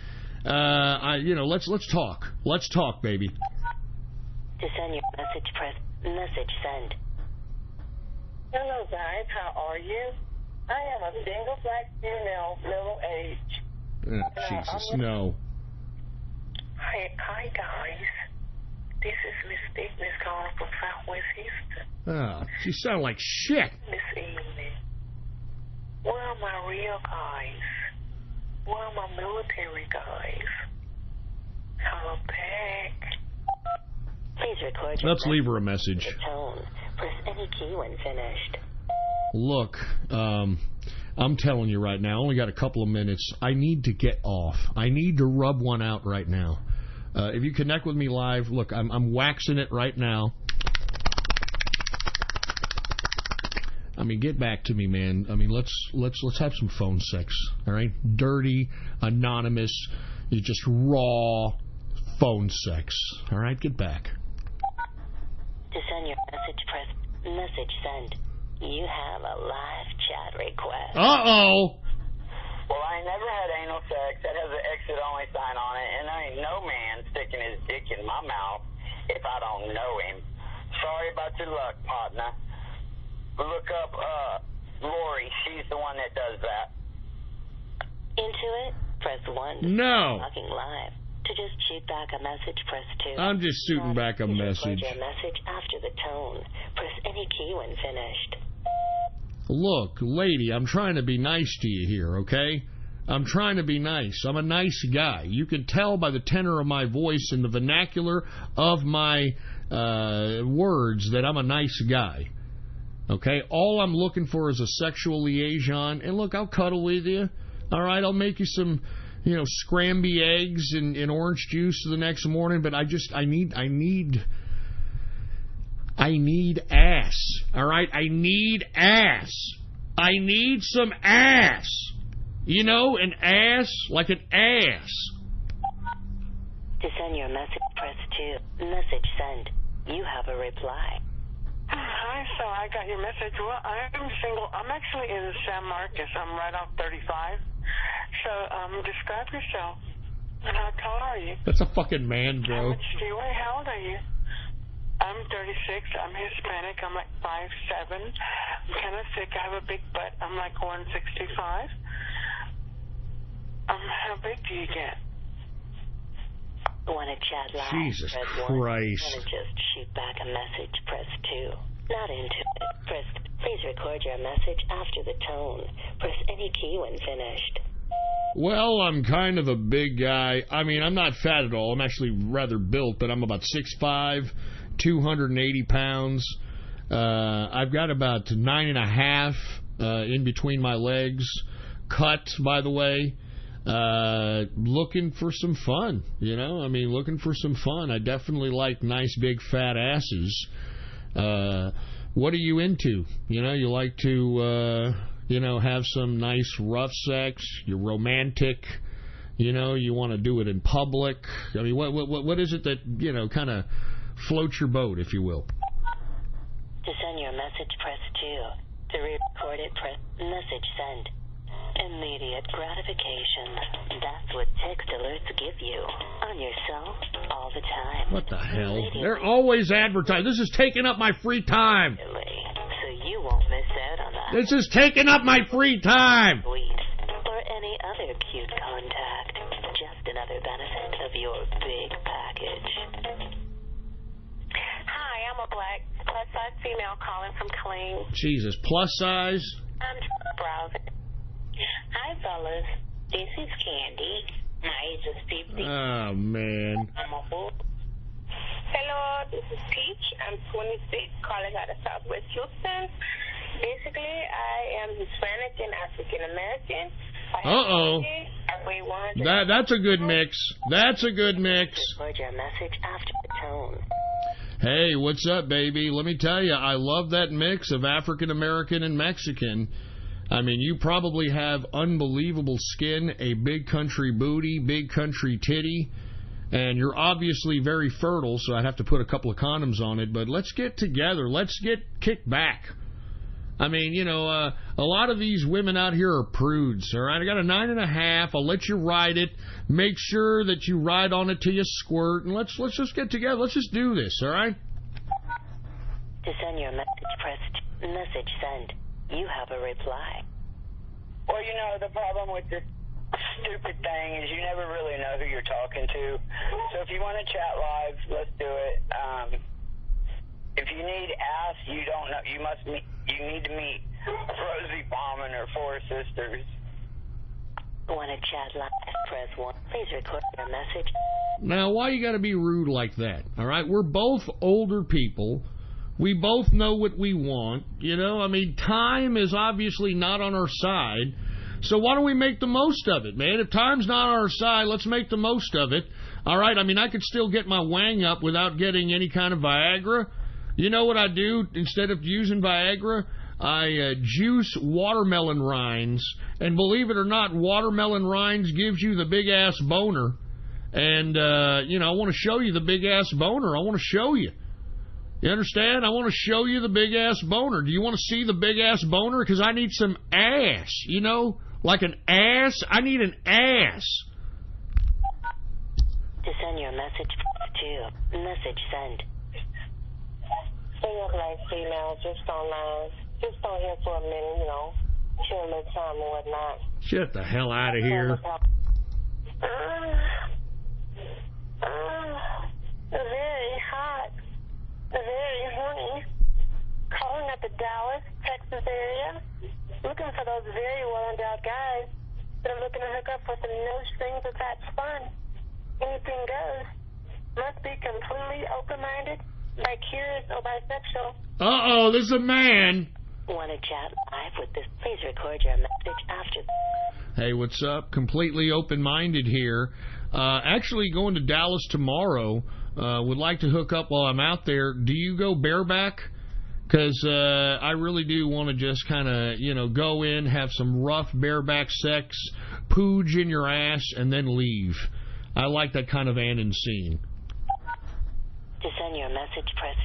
Speaker 1: Let's talk. Let's talk, baby.
Speaker 10: To send your message, press message send.
Speaker 11: Hello, guys. How are you? I am a single black female, middle age.
Speaker 1: Jesus, no.
Speaker 11: Hi, guys. This is Miss Thickness calling from Southwest Houston.
Speaker 1: Ah, she sound like shit.
Speaker 11: This evening. Where are my real guys? Where are my military guys? Come back.
Speaker 10: Please record your
Speaker 1: Let's leave her a message.
Speaker 10: Tone. Press any key when finished.
Speaker 1: Look, I'm telling you right now, I only got a couple of minutes. I need to get off. I need to rub one out right now. If you connect with me live, look, I'm waxing it right now. I mean, get back to me, man. I mean, let's have some phone sex, all right? Dirty, anonymous, just raw phone sex, all right? Get back.
Speaker 10: To send your message, press message send. You have a live chat request.
Speaker 1: Uh-oh.
Speaker 12: Well, I ain't never had anal sex. That has an exit-only sign on it, and there ain't no man sticking his dick in my mouth if I don't know him. Sorry about your luck, partner. Look up Lori. She's the one that does that.
Speaker 10: Into it, press 1.
Speaker 1: No.
Speaker 10: Talking live. To just shoot back a message, press 2.
Speaker 1: I'm just shooting back a message.
Speaker 10: Record your message after the tone. Press any key when finished.
Speaker 1: Look, lady, I'm trying to be nice to you here, okay? I'm trying to be nice. I'm a nice guy. You can tell by the tenor of my voice and the vernacular of my words that I'm a nice guy. Okay? All I'm looking for is a sexual liaison. And look, I'll cuddle with you. All right? I'll make you some, you know, scramby eggs and orange juice the next morning. But I need ass. All right? I need ass. I need some ass. You know, an ass like an ass.
Speaker 10: To send your message, press 2. Message send. You have a reply.
Speaker 11: Hi, so I got your message. Well, I'm single. I'm actually in San Marcos. I'm right off 35. So, describe yourself. And how tall are you?
Speaker 1: That's a fucking man, bro.
Speaker 11: How much do you weigh? How old are you? I'm 36. I'm Hispanic. I'm like 5'7". I'm kind of thick. I have a big butt. I'm like 165. How big do you get?
Speaker 10: Want to chat live?
Speaker 1: Jesus
Speaker 10: press
Speaker 1: Christ.
Speaker 10: 1. Want to just shoot back a message? Press 2. Not into it. Please record your message after the tone. Press any key when finished.
Speaker 1: Well, I'm kind of a big guy. I mean, I'm not fat at all. I'm actually rather built, but I'm about 6'5", 280 pounds. I've got about 9.5 in between my legs. Cut, by the way. Looking for some fun, you know? I mean, looking for some fun. I definitely like nice, big, fat asses. What are you into? You know, you like to, have some nice rough sex. You're romantic. You know, you want to do it in public. I mean, what is it that, kind of floats your boat, if you will?
Speaker 10: To send your message, press 2. To re-record it, press message send. Immediate gratification. That's what text alerts give you. On your cell, all the time.
Speaker 1: What the hell? They're always advertising. This is taking up my free time.
Speaker 10: So you won't miss out on that.
Speaker 1: This is taking up my free time.
Speaker 10: Sweet. Or any other cute contact. Just another benefit of your big package.
Speaker 11: Hi, I'm a black plus-size female calling from Killeen.
Speaker 1: Jesus, plus size?
Speaker 11: I'm browsing. Hi, fellas. This is Candy. My age is 50.
Speaker 1: Oh, man.
Speaker 11: I'm a fool. Hello, this is Peach. I'm 26, calling out of Southwest Houston. Basically, I am Hispanic and African American.
Speaker 1: Uh-oh. That's a good mix. That's a good mix.
Speaker 10: Record your message after the tone.
Speaker 1: Hey, what's up, baby? Let me tell you, I love that mix of African American and Mexican. I mean, you probably have unbelievable skin, a big country booty, big country titty, and you're obviously very fertile, so I'd have to put a couple of condoms on it, but let's get together. Let's get kicked back. I mean, you know, a lot of these women out here are prudes, all right? I got a 9.5. I'll let you ride it. Make sure that you ride on it till you squirt, and let's just get together. Let's just do this, all right?
Speaker 10: To send your message, press message send. You have a reply.
Speaker 12: Well, you know, the problem with this stupid thing is you never really know who you're talking to. So if you want to chat live, let's do it. If you need ass, you don't know. You need to meet Rosie Bauman or Four Sisters.
Speaker 10: Want to chat live? Press 1. Please record your message.
Speaker 1: Now, why you got to be rude like that? All right, we're both older people. We both know what we want. You know, I mean, time is obviously not on our side. So why don't we make the most of it, man? If time's not on our side, let's make the most of it. All right, I mean, I could still get my wang up without getting any kind of Viagra. You know what I do instead of using Viagra? I juice watermelon rinds. And believe it or not, watermelon rinds gives you the big-ass boner. And, you know, I want to show you the big-ass boner. I want to show you. You understand? I want to show you the big-ass boner. Do you want to see the big-ass boner? Because I need some ass, you know? Like an ass? I need an ass.
Speaker 10: To send your message to message send.
Speaker 11: Stay up like female, just online. Just on here for a minute, you know. Chill a little time and whatnot.
Speaker 1: Get the hell out of here.
Speaker 11: Very hot. Very horny. Calling at the Dallas, Texas area. Looking for those very well-endowed guys that are looking to hook up with some no-strings-attached fun. Anything goes. Must be completely open-minded, bi-curious, or bisexual.
Speaker 1: Uh-oh, this is a man.
Speaker 10: Want to chat live with this? Please record your message after.
Speaker 1: Hey, what's up? Completely open-minded here. Actually going to Dallas tomorrow. Would like to hook up while I'm out there. Do you go bareback? Because I really do want to just kind of, you know, go in, have some rough bareback sex, pooge in your ass, and then leave. I like that kind of Annan scene.
Speaker 10: To send your message, press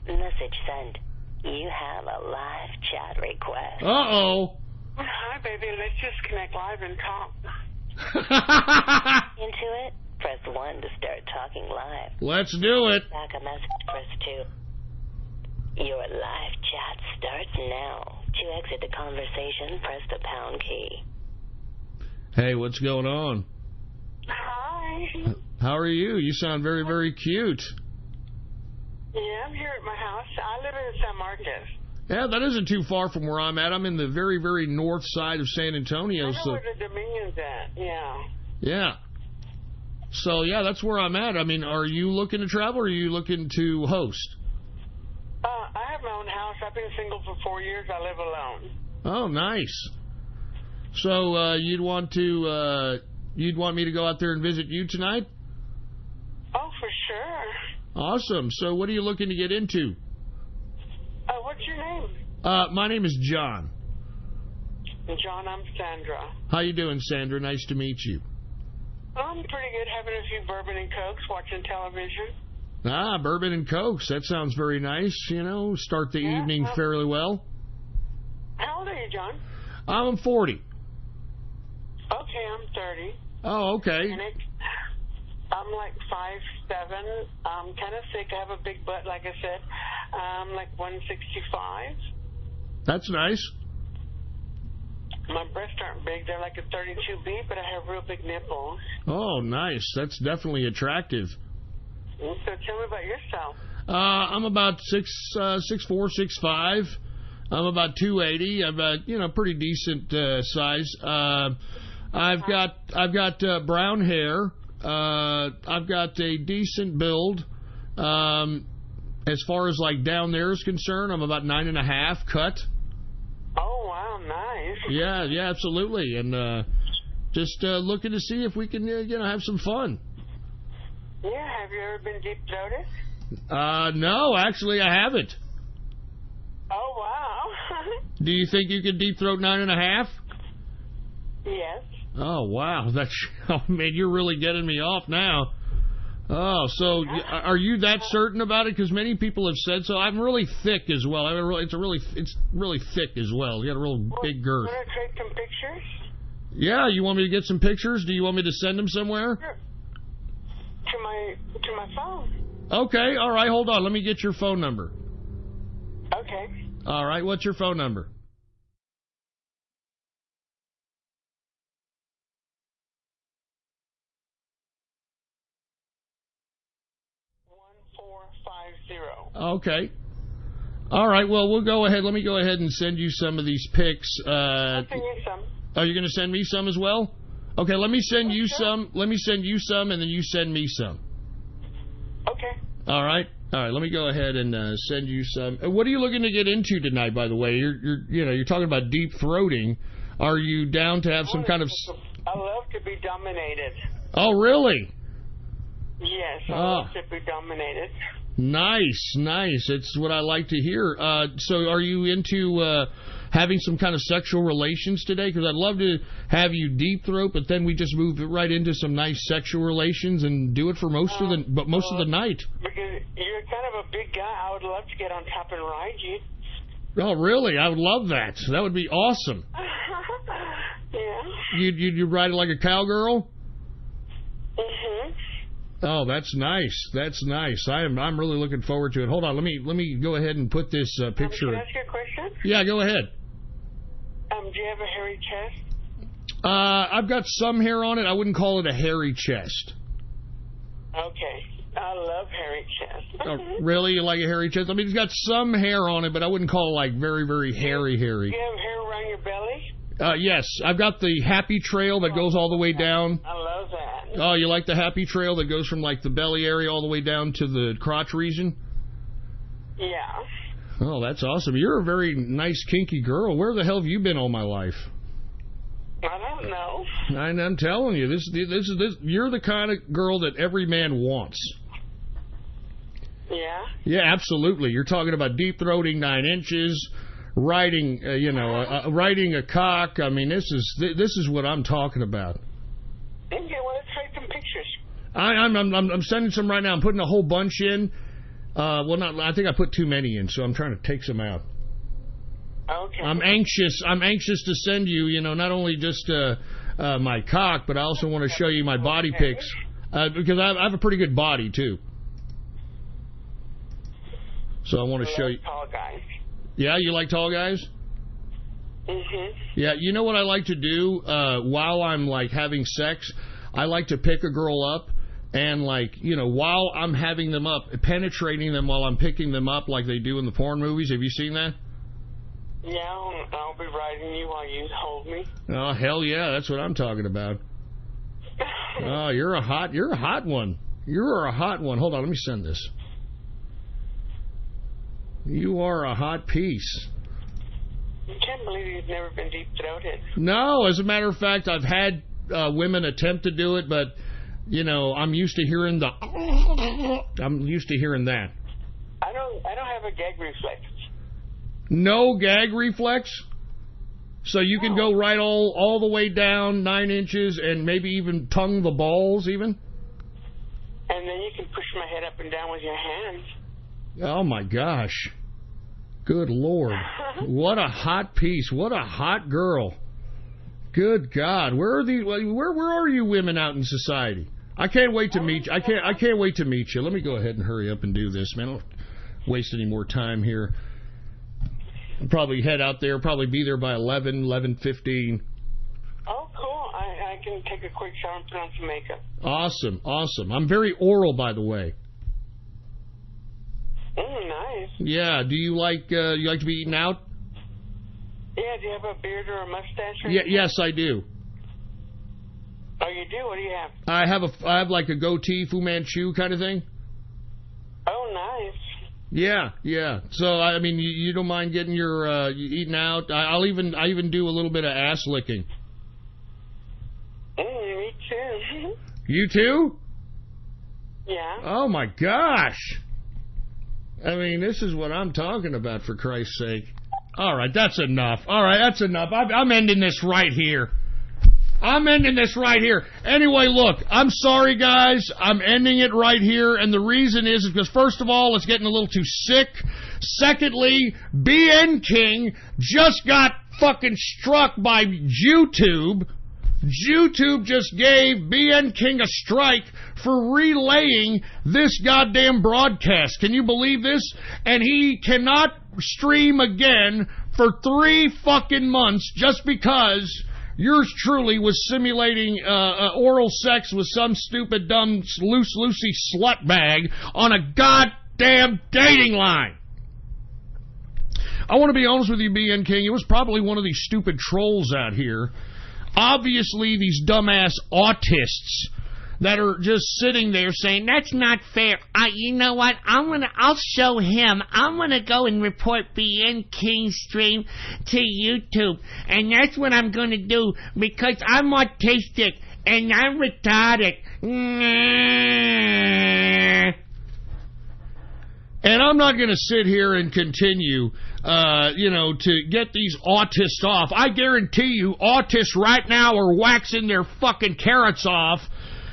Speaker 10: 2. Message send. You have a live chat request.
Speaker 1: Uh-oh.
Speaker 11: Hi, baby. Let's just connect live and talk.
Speaker 10: Into it? Press 1 to start talking live.
Speaker 1: Let's do it.
Speaker 10: Back a message, press 2. Your live chat starts now. To exit the conversation, press the pound key.
Speaker 1: Hey, what's going on?
Speaker 11: Hi.
Speaker 1: How are you? You sound very, very cute.
Speaker 11: Yeah, I'm here at my house. I live in San Marcos.
Speaker 1: Yeah, that isn't too far from where I'm at. I'm in the very, very north side of San Antonio.
Speaker 11: I know where the Dominion's at, yeah.
Speaker 1: Yeah. So, yeah, that's where I'm at. I mean, are you looking to travel or are you looking to host?
Speaker 11: I have my own house. I've been single for 4 years. I live alone.
Speaker 1: Oh, nice. So, you'd want me to go out there and visit you tonight?
Speaker 11: Oh, for sure.
Speaker 1: Awesome. So, what are you looking to get into?
Speaker 11: What's your name?
Speaker 1: My name is John.
Speaker 11: John, I'm Sandra.
Speaker 1: How you doing, Sandra? Nice to meet you.
Speaker 11: I'm pretty good, having a few bourbon and cokes, watching television.
Speaker 1: Ah, bourbon and cokes. That sounds very nice. You know, start the evening fairly well.
Speaker 11: How old are you, John?
Speaker 1: I'm 40.
Speaker 11: Okay, I'm 30.
Speaker 1: Oh, okay.
Speaker 11: And I'm like 5'7". I'm kind of sick. I have a big butt, like I said. I'm like 165.
Speaker 1: That's nice.
Speaker 13: My breasts aren't big. They're like a 32B, but I have real big nipples.
Speaker 1: Oh, nice. That's definitely attractive.
Speaker 13: So tell me about yourself.
Speaker 1: I'm about 6'4", 6'5". I'm about 280. I'm about, pretty decent size. I've got brown hair. I've got a decent build. As far as like down there is concerned, I'm about 9.5 cut.
Speaker 13: Oh wow, nice.
Speaker 1: Yeah, absolutely. And just looking to see if we can, have some fun.
Speaker 13: Yeah, have you ever been deep throated?
Speaker 1: No, actually, I haven't.
Speaker 13: Oh wow.
Speaker 1: Do you think you could deep throat 9.5?
Speaker 13: Yes.
Speaker 1: Oh wow, man, you're really getting me off now. Oh, so are you that certain about it? Because many people have said so. I'm really thick as well. It's really thick as well. You got a real big girth.
Speaker 13: Want to take some pictures?
Speaker 1: Yeah, you want me to get some pictures? Do you want me to send them somewhere?
Speaker 13: Sure. To my phone.
Speaker 1: Okay, all right. Hold on. Let me get your phone number.
Speaker 13: Okay.
Speaker 1: All right. What's your phone number?
Speaker 13: 1450.
Speaker 1: Okay. All right. Well, we'll go ahead. Let me go ahead and send you some of these pics.
Speaker 13: I'll send you some.
Speaker 1: Oh, you're going to send me some as well? Okay. Let me send you some. Let me send you some, and then you send me some.
Speaker 13: Okay.
Speaker 1: All right. All right. Let me go ahead and send you some. What are you looking to get into tonight? By the way, you're talking about deep throating. Are you down to have some kind of?
Speaker 13: I love to be dominated.
Speaker 1: Oh, really?
Speaker 13: Yes, I love to be dominated.
Speaker 1: Nice. It's what I like to hear. So are you into having some kind of sexual relations today? Because I'd love to have you deep throat, but then we just move right into some nice sexual relations and do it for most of the night.
Speaker 13: Because you're kind of a big guy, I would love to get on top and ride you.
Speaker 1: Oh, really? I would love that. That would be awesome.
Speaker 13: Yeah.
Speaker 1: You ride it like a cowgirl?
Speaker 13: Mhm.
Speaker 1: Oh, that's nice. That's nice. I'm really looking forward to it. Hold on, let me go ahead and put this picture.
Speaker 13: Can I ask you a question?
Speaker 1: Yeah, go ahead.
Speaker 13: Do you have a hairy chest?
Speaker 1: I've got some hair on it. I wouldn't call it a hairy chest.
Speaker 13: Okay. I love hairy chest.
Speaker 1: Oh, really? You like a hairy chest? I mean, it's got some hair on it, but I wouldn't call it like very, very hairy.
Speaker 13: Do you have hair around your belly?
Speaker 1: Yes. I've got the happy trail that goes all the way down.
Speaker 13: I love that.
Speaker 1: Oh, you like the happy trail that goes from like the belly area all the way down to the crotch region?
Speaker 13: Yeah.
Speaker 1: Oh, that's awesome. You're a very nice, kinky girl. Where the hell have you been all my life?
Speaker 13: I don't know.
Speaker 1: I'm telling you, this. You're the kind of girl that every man wants.
Speaker 13: Yeah.
Speaker 1: Yeah, absolutely. You're talking about deep throating 9 inches, riding, riding a cock. I mean, this is what I'm talking about.
Speaker 13: Okay, well, let's take some pictures.
Speaker 1: I'm sending some right now. I'm putting a whole bunch in. I think I put too many in, so I'm trying to take some out.
Speaker 13: Okay.
Speaker 1: I'm anxious to send you, not only just my cock, but I also want to show you my body pics because I have a pretty good body too. So I want to show you.
Speaker 13: Tall guys.
Speaker 1: Yeah, you like tall guys?
Speaker 13: Mhm.
Speaker 1: Yeah, you know what I like to do while I'm like having sex? I like to pick a girl up and while I'm having them up, penetrating them while I'm picking them up like they do in the porn movies. Have you seen that?
Speaker 13: Yeah, I'll be riding you while you hold me.
Speaker 1: Oh, hell yeah, that's what I'm talking about. Oh, you're a hot one. You're a hot one. Hold on, let me send this. You are a hot piece.
Speaker 13: I can't believe you've never been deep-throated.
Speaker 1: No, as a matter of fact, I've had women attempt to do it, but, I'm used to hearing that.
Speaker 13: I don't have a gag reflex.
Speaker 1: No gag reflex? So you can go right all the way down 9 inches and maybe even tongue the balls even?
Speaker 13: And then you can push my head up and down with your hands.
Speaker 1: Oh, my gosh. Good Lord. What a hot piece. What a hot girl. Good God. Where are you women out in society? I can't wait to meet you. I can't wait to meet you. Let me go ahead and hurry up and do this, man. I don't waste any more time here. I'll probably head out there, probably be there by 11:15.
Speaker 13: Oh, cool. I can take a quick shower and put on some makeup.
Speaker 1: Awesome, awesome. I'm very oral, by the way.
Speaker 13: Nice.
Speaker 1: Yeah, do you like to be eaten out?
Speaker 13: Yeah, do you have a beard or a mustache? Or
Speaker 1: Yes, I do.
Speaker 13: Oh, you do? What do you have?
Speaker 1: I have like a goatee, Fu Manchu kind of thing.
Speaker 13: Oh, nice.
Speaker 1: Yeah. So I mean, you don't mind getting your eaten out? I even do a little bit of ass licking.
Speaker 13: Me too.
Speaker 1: You too?
Speaker 13: Yeah.
Speaker 1: Oh my gosh! I mean, this is what I'm talking about, for Christ's sake. All right, that's enough. I'm ending this right here. Anyway, look, I'm sorry, guys. I'm ending it right here, and the reason is because, first of all, it's getting a little too sick. Secondly, BN King just got fucking struck by YouTube. YouTube just gave BN King a strike for relaying this goddamn broadcast. Can you believe this? And he cannot stream again for 3 fucking months just because yours truly was simulating oral sex with some stupid, dumb, loosey slut bag on a goddamn dating line. I want to be honest with you, BN King. It was probably one of these stupid trolls out here. Obviously, these dumbass autists that are just sitting there saying, that's not fair. You know what? I'll show him. I'm going to go and report BN King's stream to YouTube. And that's what I'm going to do because I'm autistic and I'm retarded. And I'm not going to sit here and continue, to get these autists off. I guarantee you, autists right now are waxing their fucking carrots off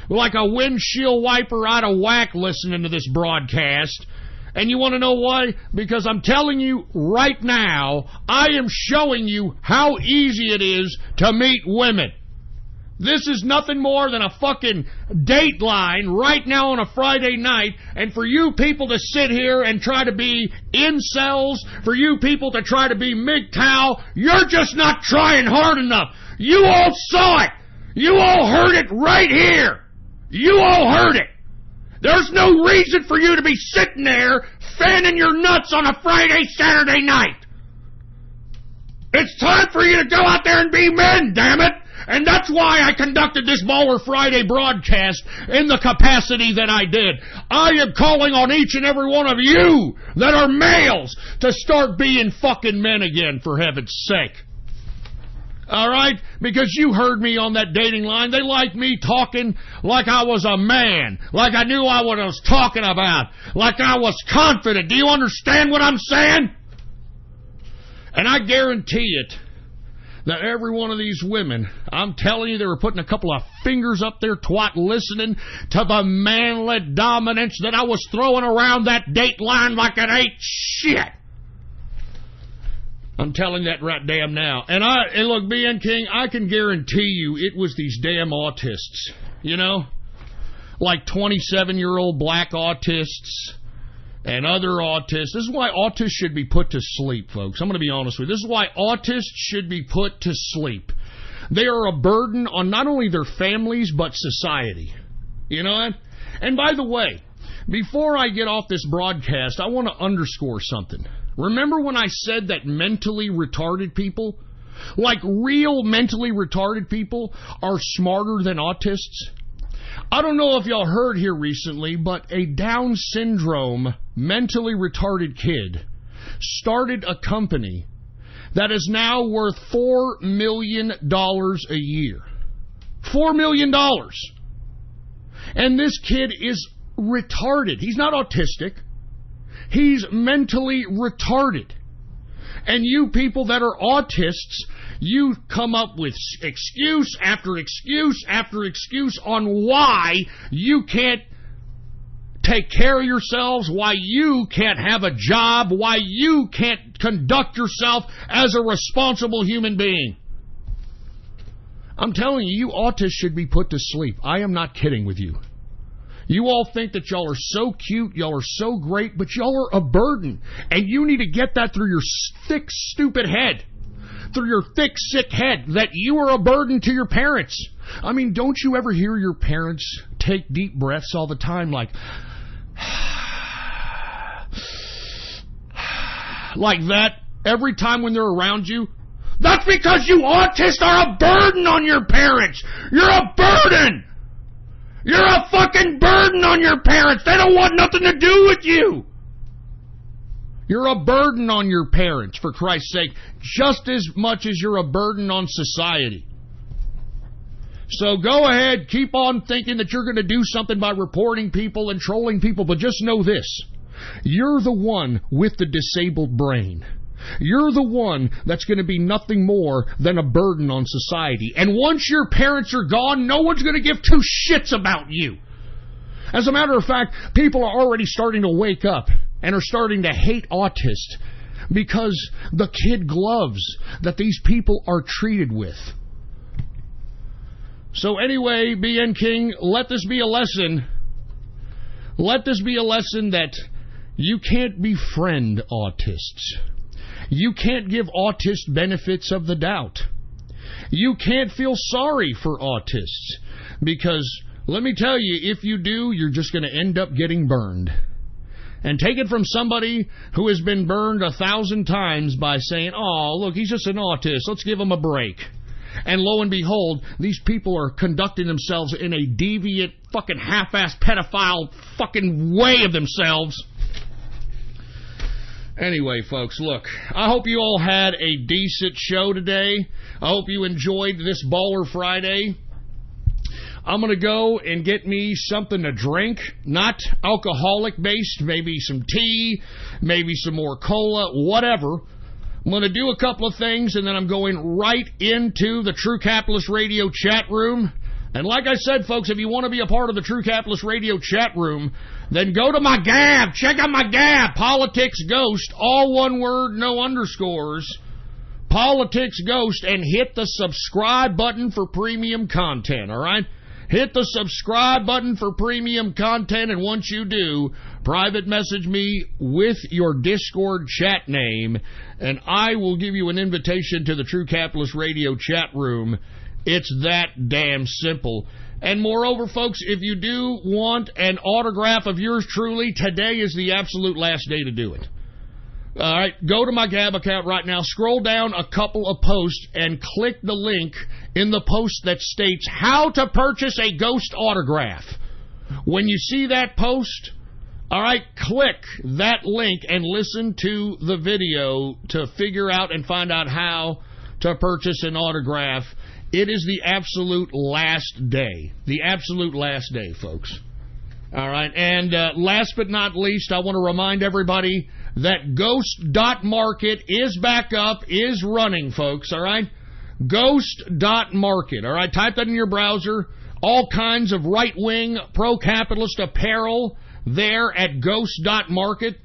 Speaker 1: like a windshield wiper out of whack listening to this broadcast. And you want to know why? Because I'm telling you right now, I am showing you how easy it is to meet women. This is nothing more than a fucking date line right now on a Friday night, and for you people to sit here and try to be incels, for you people to try to be MGTOW, you're just not trying hard enough. You all saw it. You all heard it right here. You all heard it. There's no reason for you to be sitting there fanning your nuts on a Friday, Saturday night. It's time for you to go out there and be men, damn it. And that's why I conducted this Baller Friday broadcast in the capacity that I did. I am calling on each and every one of you that are males to start being fucking men again, for heaven's sake. All right? Because you heard me on that dating line. They like me talking like I was a man, like I knew what I was talking about, like I was confident. Do you understand what I'm saying? And I guarantee it, that every one of these women, I'm telling you, they were putting a couple of fingers up their twat listening to the manly dominance that I was throwing around that date line like it ain't shit. I'm telling that right damn now. And look, BN King, I can guarantee you it was these damn autists, like 27-year-old black autists and other autists. This is why autists should be put to sleep, folks. I'm going to be honest with you. This is why autists should be put to sleep. They are a burden on not only their families, but society. You know what? And by the way, before I get off this broadcast, I want to underscore something. Remember when I said that mentally retarded people, like real mentally retarded people, are smarter than autists? I don't know if y'all heard here recently, but a Down syndrome mentally retarded kid started a company that is now worth $4 million a year. $4 million. And this kid is retarded. He's not autistic. He's mentally retarded. And you people that are autists, you come up with excuse after excuse after excuse on why you can't take care of yourselves, why you can't have a job, why you can't conduct yourself as a responsible human being. I'm telling you, you autists should be put to sleep. I am not kidding with you. You all think that y'all are so cute, y'all are so great, but y'all are a burden. And you need to get that through your thick, stupid head. Through your thick, sick head, that you are a burden to your parents. I mean, don't you ever hear your parents take deep breaths all the time like that every time when they're around you? That's because you autists are a burden on your parents. You're a burden. You're a fucking burden on your parents. They don't want nothing to do with you. You're a burden on your parents, for Christ's sake, just as much as you're a burden on society. So go ahead, keep on thinking that you're going to do something by reporting people and trolling people, but just know this. You're the one with the disabled brain. You're the one that's going to be nothing more than a burden on society. And once your parents are gone, no one's going to give two shits about you. As a matter of fact, people are already starting to wake up and are starting to hate autists because the kid gloves that these people are treated with. So anyway, BN King, let this be a lesson. Let this be a lesson that you can't befriend autists. You can't give autists benefits of the doubt. You can't feel sorry for autists because, let me tell you, if you do, you're just going to end up getting burned. And take it from somebody who has been burned 1,000 times by saying, oh, look, he's just an autist, let's give him a break. And lo and behold, these people are conducting themselves in a deviant, fucking half-assed, pedophile fucking way of themselves. Anyway, folks, look, I hope you all had a decent show today. I hope you enjoyed this Baller Friday. I'm going to go and get me something to drink, not alcoholic-based, maybe some tea, maybe some more cola, whatever. I'm going to do a couple of things, and then I'm going right into the True Capitalist Radio chat room. And like I said, folks, if you want to be a part of the True Capitalist Radio chat room, then go to my Gab. Check out my Gab, Politics Ghost, all one word, no underscores, Politics Ghost, and hit the subscribe button for premium content, all right? Hit the subscribe button for premium content, and once you do, private message me with your Discord chat name, and I will give you an invitation to the True Capitalist Radio chat room. It's that damn simple. And moreover, folks, if you do want an autograph of yours truly, today is the absolute last day to do it. All right, go to my Gab account right now, scroll down a couple of posts, and click the link in the post that states how to purchase a ghost autograph. When you see that post, all right, click that link and listen to the video to figure out and find out how to purchase an autograph. It is the absolute last day. The absolute last day, folks. All right, and last but not least, I want to remind everybody that Ghost.market is back up, is running, folks, all right? Ghost.market, all right? Type that in your browser. All kinds of right-wing, pro-capitalist apparel there at Ghost.market.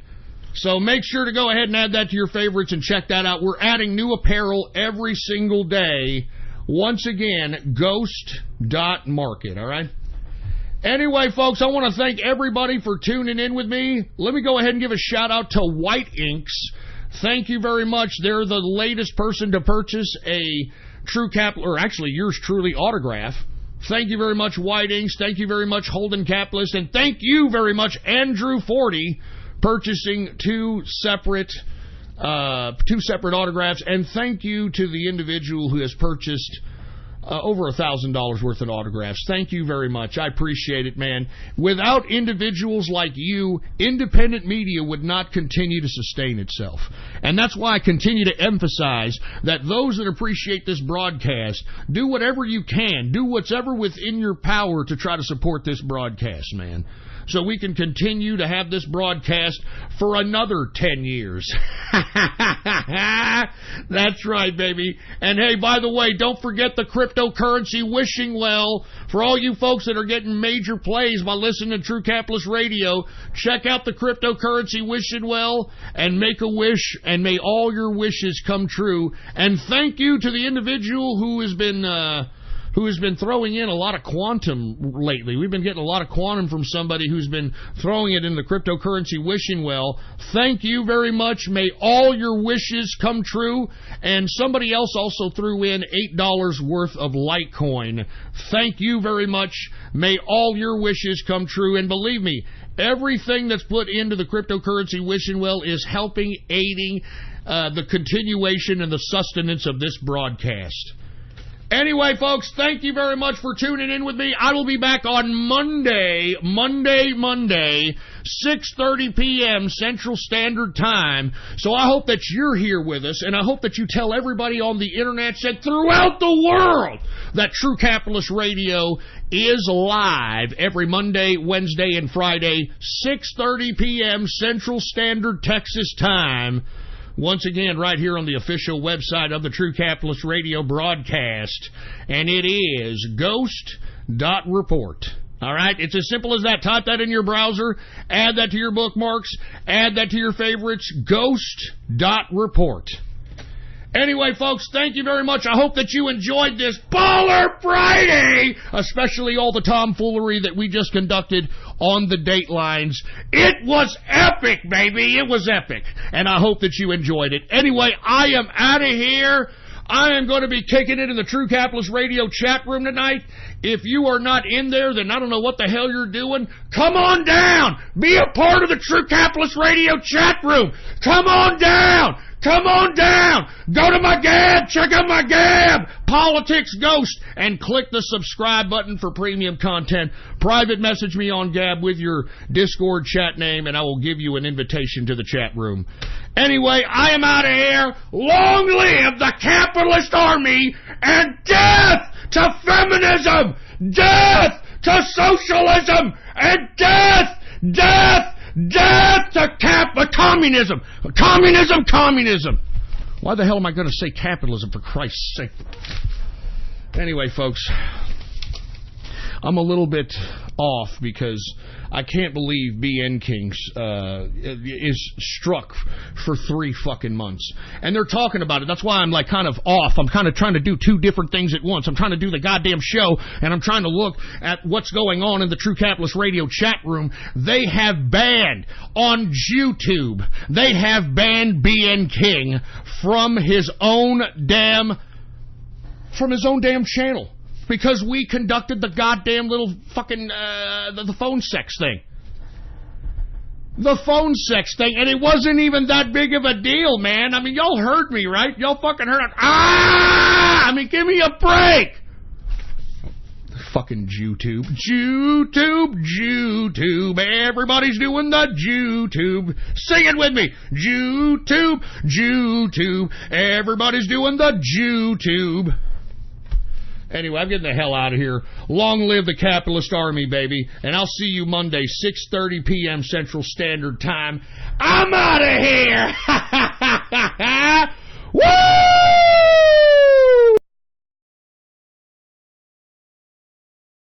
Speaker 1: So make sure to go ahead and add that to your favorites and check that out. We're adding new apparel every single day. Once again, Ghost.market, all right? Anyway, folks, I want to thank everybody for tuning in with me. Let me go ahead and give a shout-out to White Inks. Thank you very much. They're the latest person to purchase a True Capital, or actually yours truly, autograph. Thank you very much, White Inks. Thank you very much, Holden Capitalist. And thank you very much, Andrew 40, purchasing two separate autographs. And thank you to the individual who has purchased over $1,000 worth of autographs. Thank you very much. I appreciate it, man. Without individuals like you, independent media would not continue to sustain itself. And that's why I continue to emphasize that those that appreciate this broadcast, do whatever you can. Do whatever within your power to try to support this broadcast, man. So we can continue to have this broadcast for another 10 years. That's right, baby. And hey, by the way, don't forget the cryptocurrency wishing well. For all you folks that are getting major plays by listening to True Capitalist Radio, check out the cryptocurrency wishing well and make a wish, and may all your wishes come true. And thank you to the individual who has been who has been throwing in a lot of quantum lately. We've been getting a lot of quantum from somebody who's been throwing it in the cryptocurrency wishing well. Thank you very much. May all your wishes come true. And somebody else also threw in $8 worth of Litecoin. Thank you very much. May all your wishes come true. And believe me, everything that's put into the cryptocurrency wishing well is helping, aiding the continuation and the sustenance of this broadcast. Anyway, folks, thank you very much for tuning in with me. I will be back on Monday, 6:30 p.m. Central Standard Time. So I hope that you're here with us, and I hope that you tell everybody on the internet and throughout the world that True Capitalist Radio is live every Monday, Wednesday, and Friday, 6:30 p.m. Central Standard Texas Time. Once again, right here on the official website of the True Capitalist Radio broadcast. And it is ghost.report. All right? It's as simple as that. Type that in your browser. Add that to your bookmarks. Add that to your favorites. Ghost.report. Anyway, folks, thank you very much. I hope that you enjoyed this Baller Friday, especially all the tomfoolery that we just conducted on the Datelines. It was epic, baby. It was epic. And I hope that you enjoyed it. Anyway, I am out of here. I am going to be kicking it in the True Capitalist Radio chat room tonight. If you are not in there, then I don't know what the hell you're doing. Come on down. Be a part of the True Capitalist Radio chat room. Come on down. Come on down. Go to my Gab. Check out my Gab. Politics Ghost. And click the subscribe button for premium content. Private message me on Gab with your Discord chat name, and I will give you an invitation to the chat room. Anyway, I am out of here. Long live the capitalist army, and death to feminism, death to socialism, and death to communism. Communism. Why the hell am I going to say capitalism, for Christ's sake? Anyway, folks, I'm a little bit off because I can't believe BN Kings is struck for 3 fucking months. And they're talking about it. That's why I'm like kind of off. I'm kind of trying to do 2 different things at once. I'm trying to do the goddamn show, and I'm trying to look at what's going on in the True Capitalist Radio chat room. They have banned on YouTube. They have banned BN King from his own damn channel. Because we conducted the goddamn little fucking, the phone sex thing. The phone sex thing, and it wasn't even that big of a deal, man. I mean, y'all heard me, right? Y'all fucking heard it. I mean, give me a break. Fucking YouTube. YouTube. Everybody's doing the YouTube. Sing it with me. YouTube. Everybody's doing the YouTube. Anyway, I'm getting the hell out of here. Long live the capitalist army, baby. And I'll see you Monday, 6:30 p.m. Central Standard Time. I'm out of here. Woo!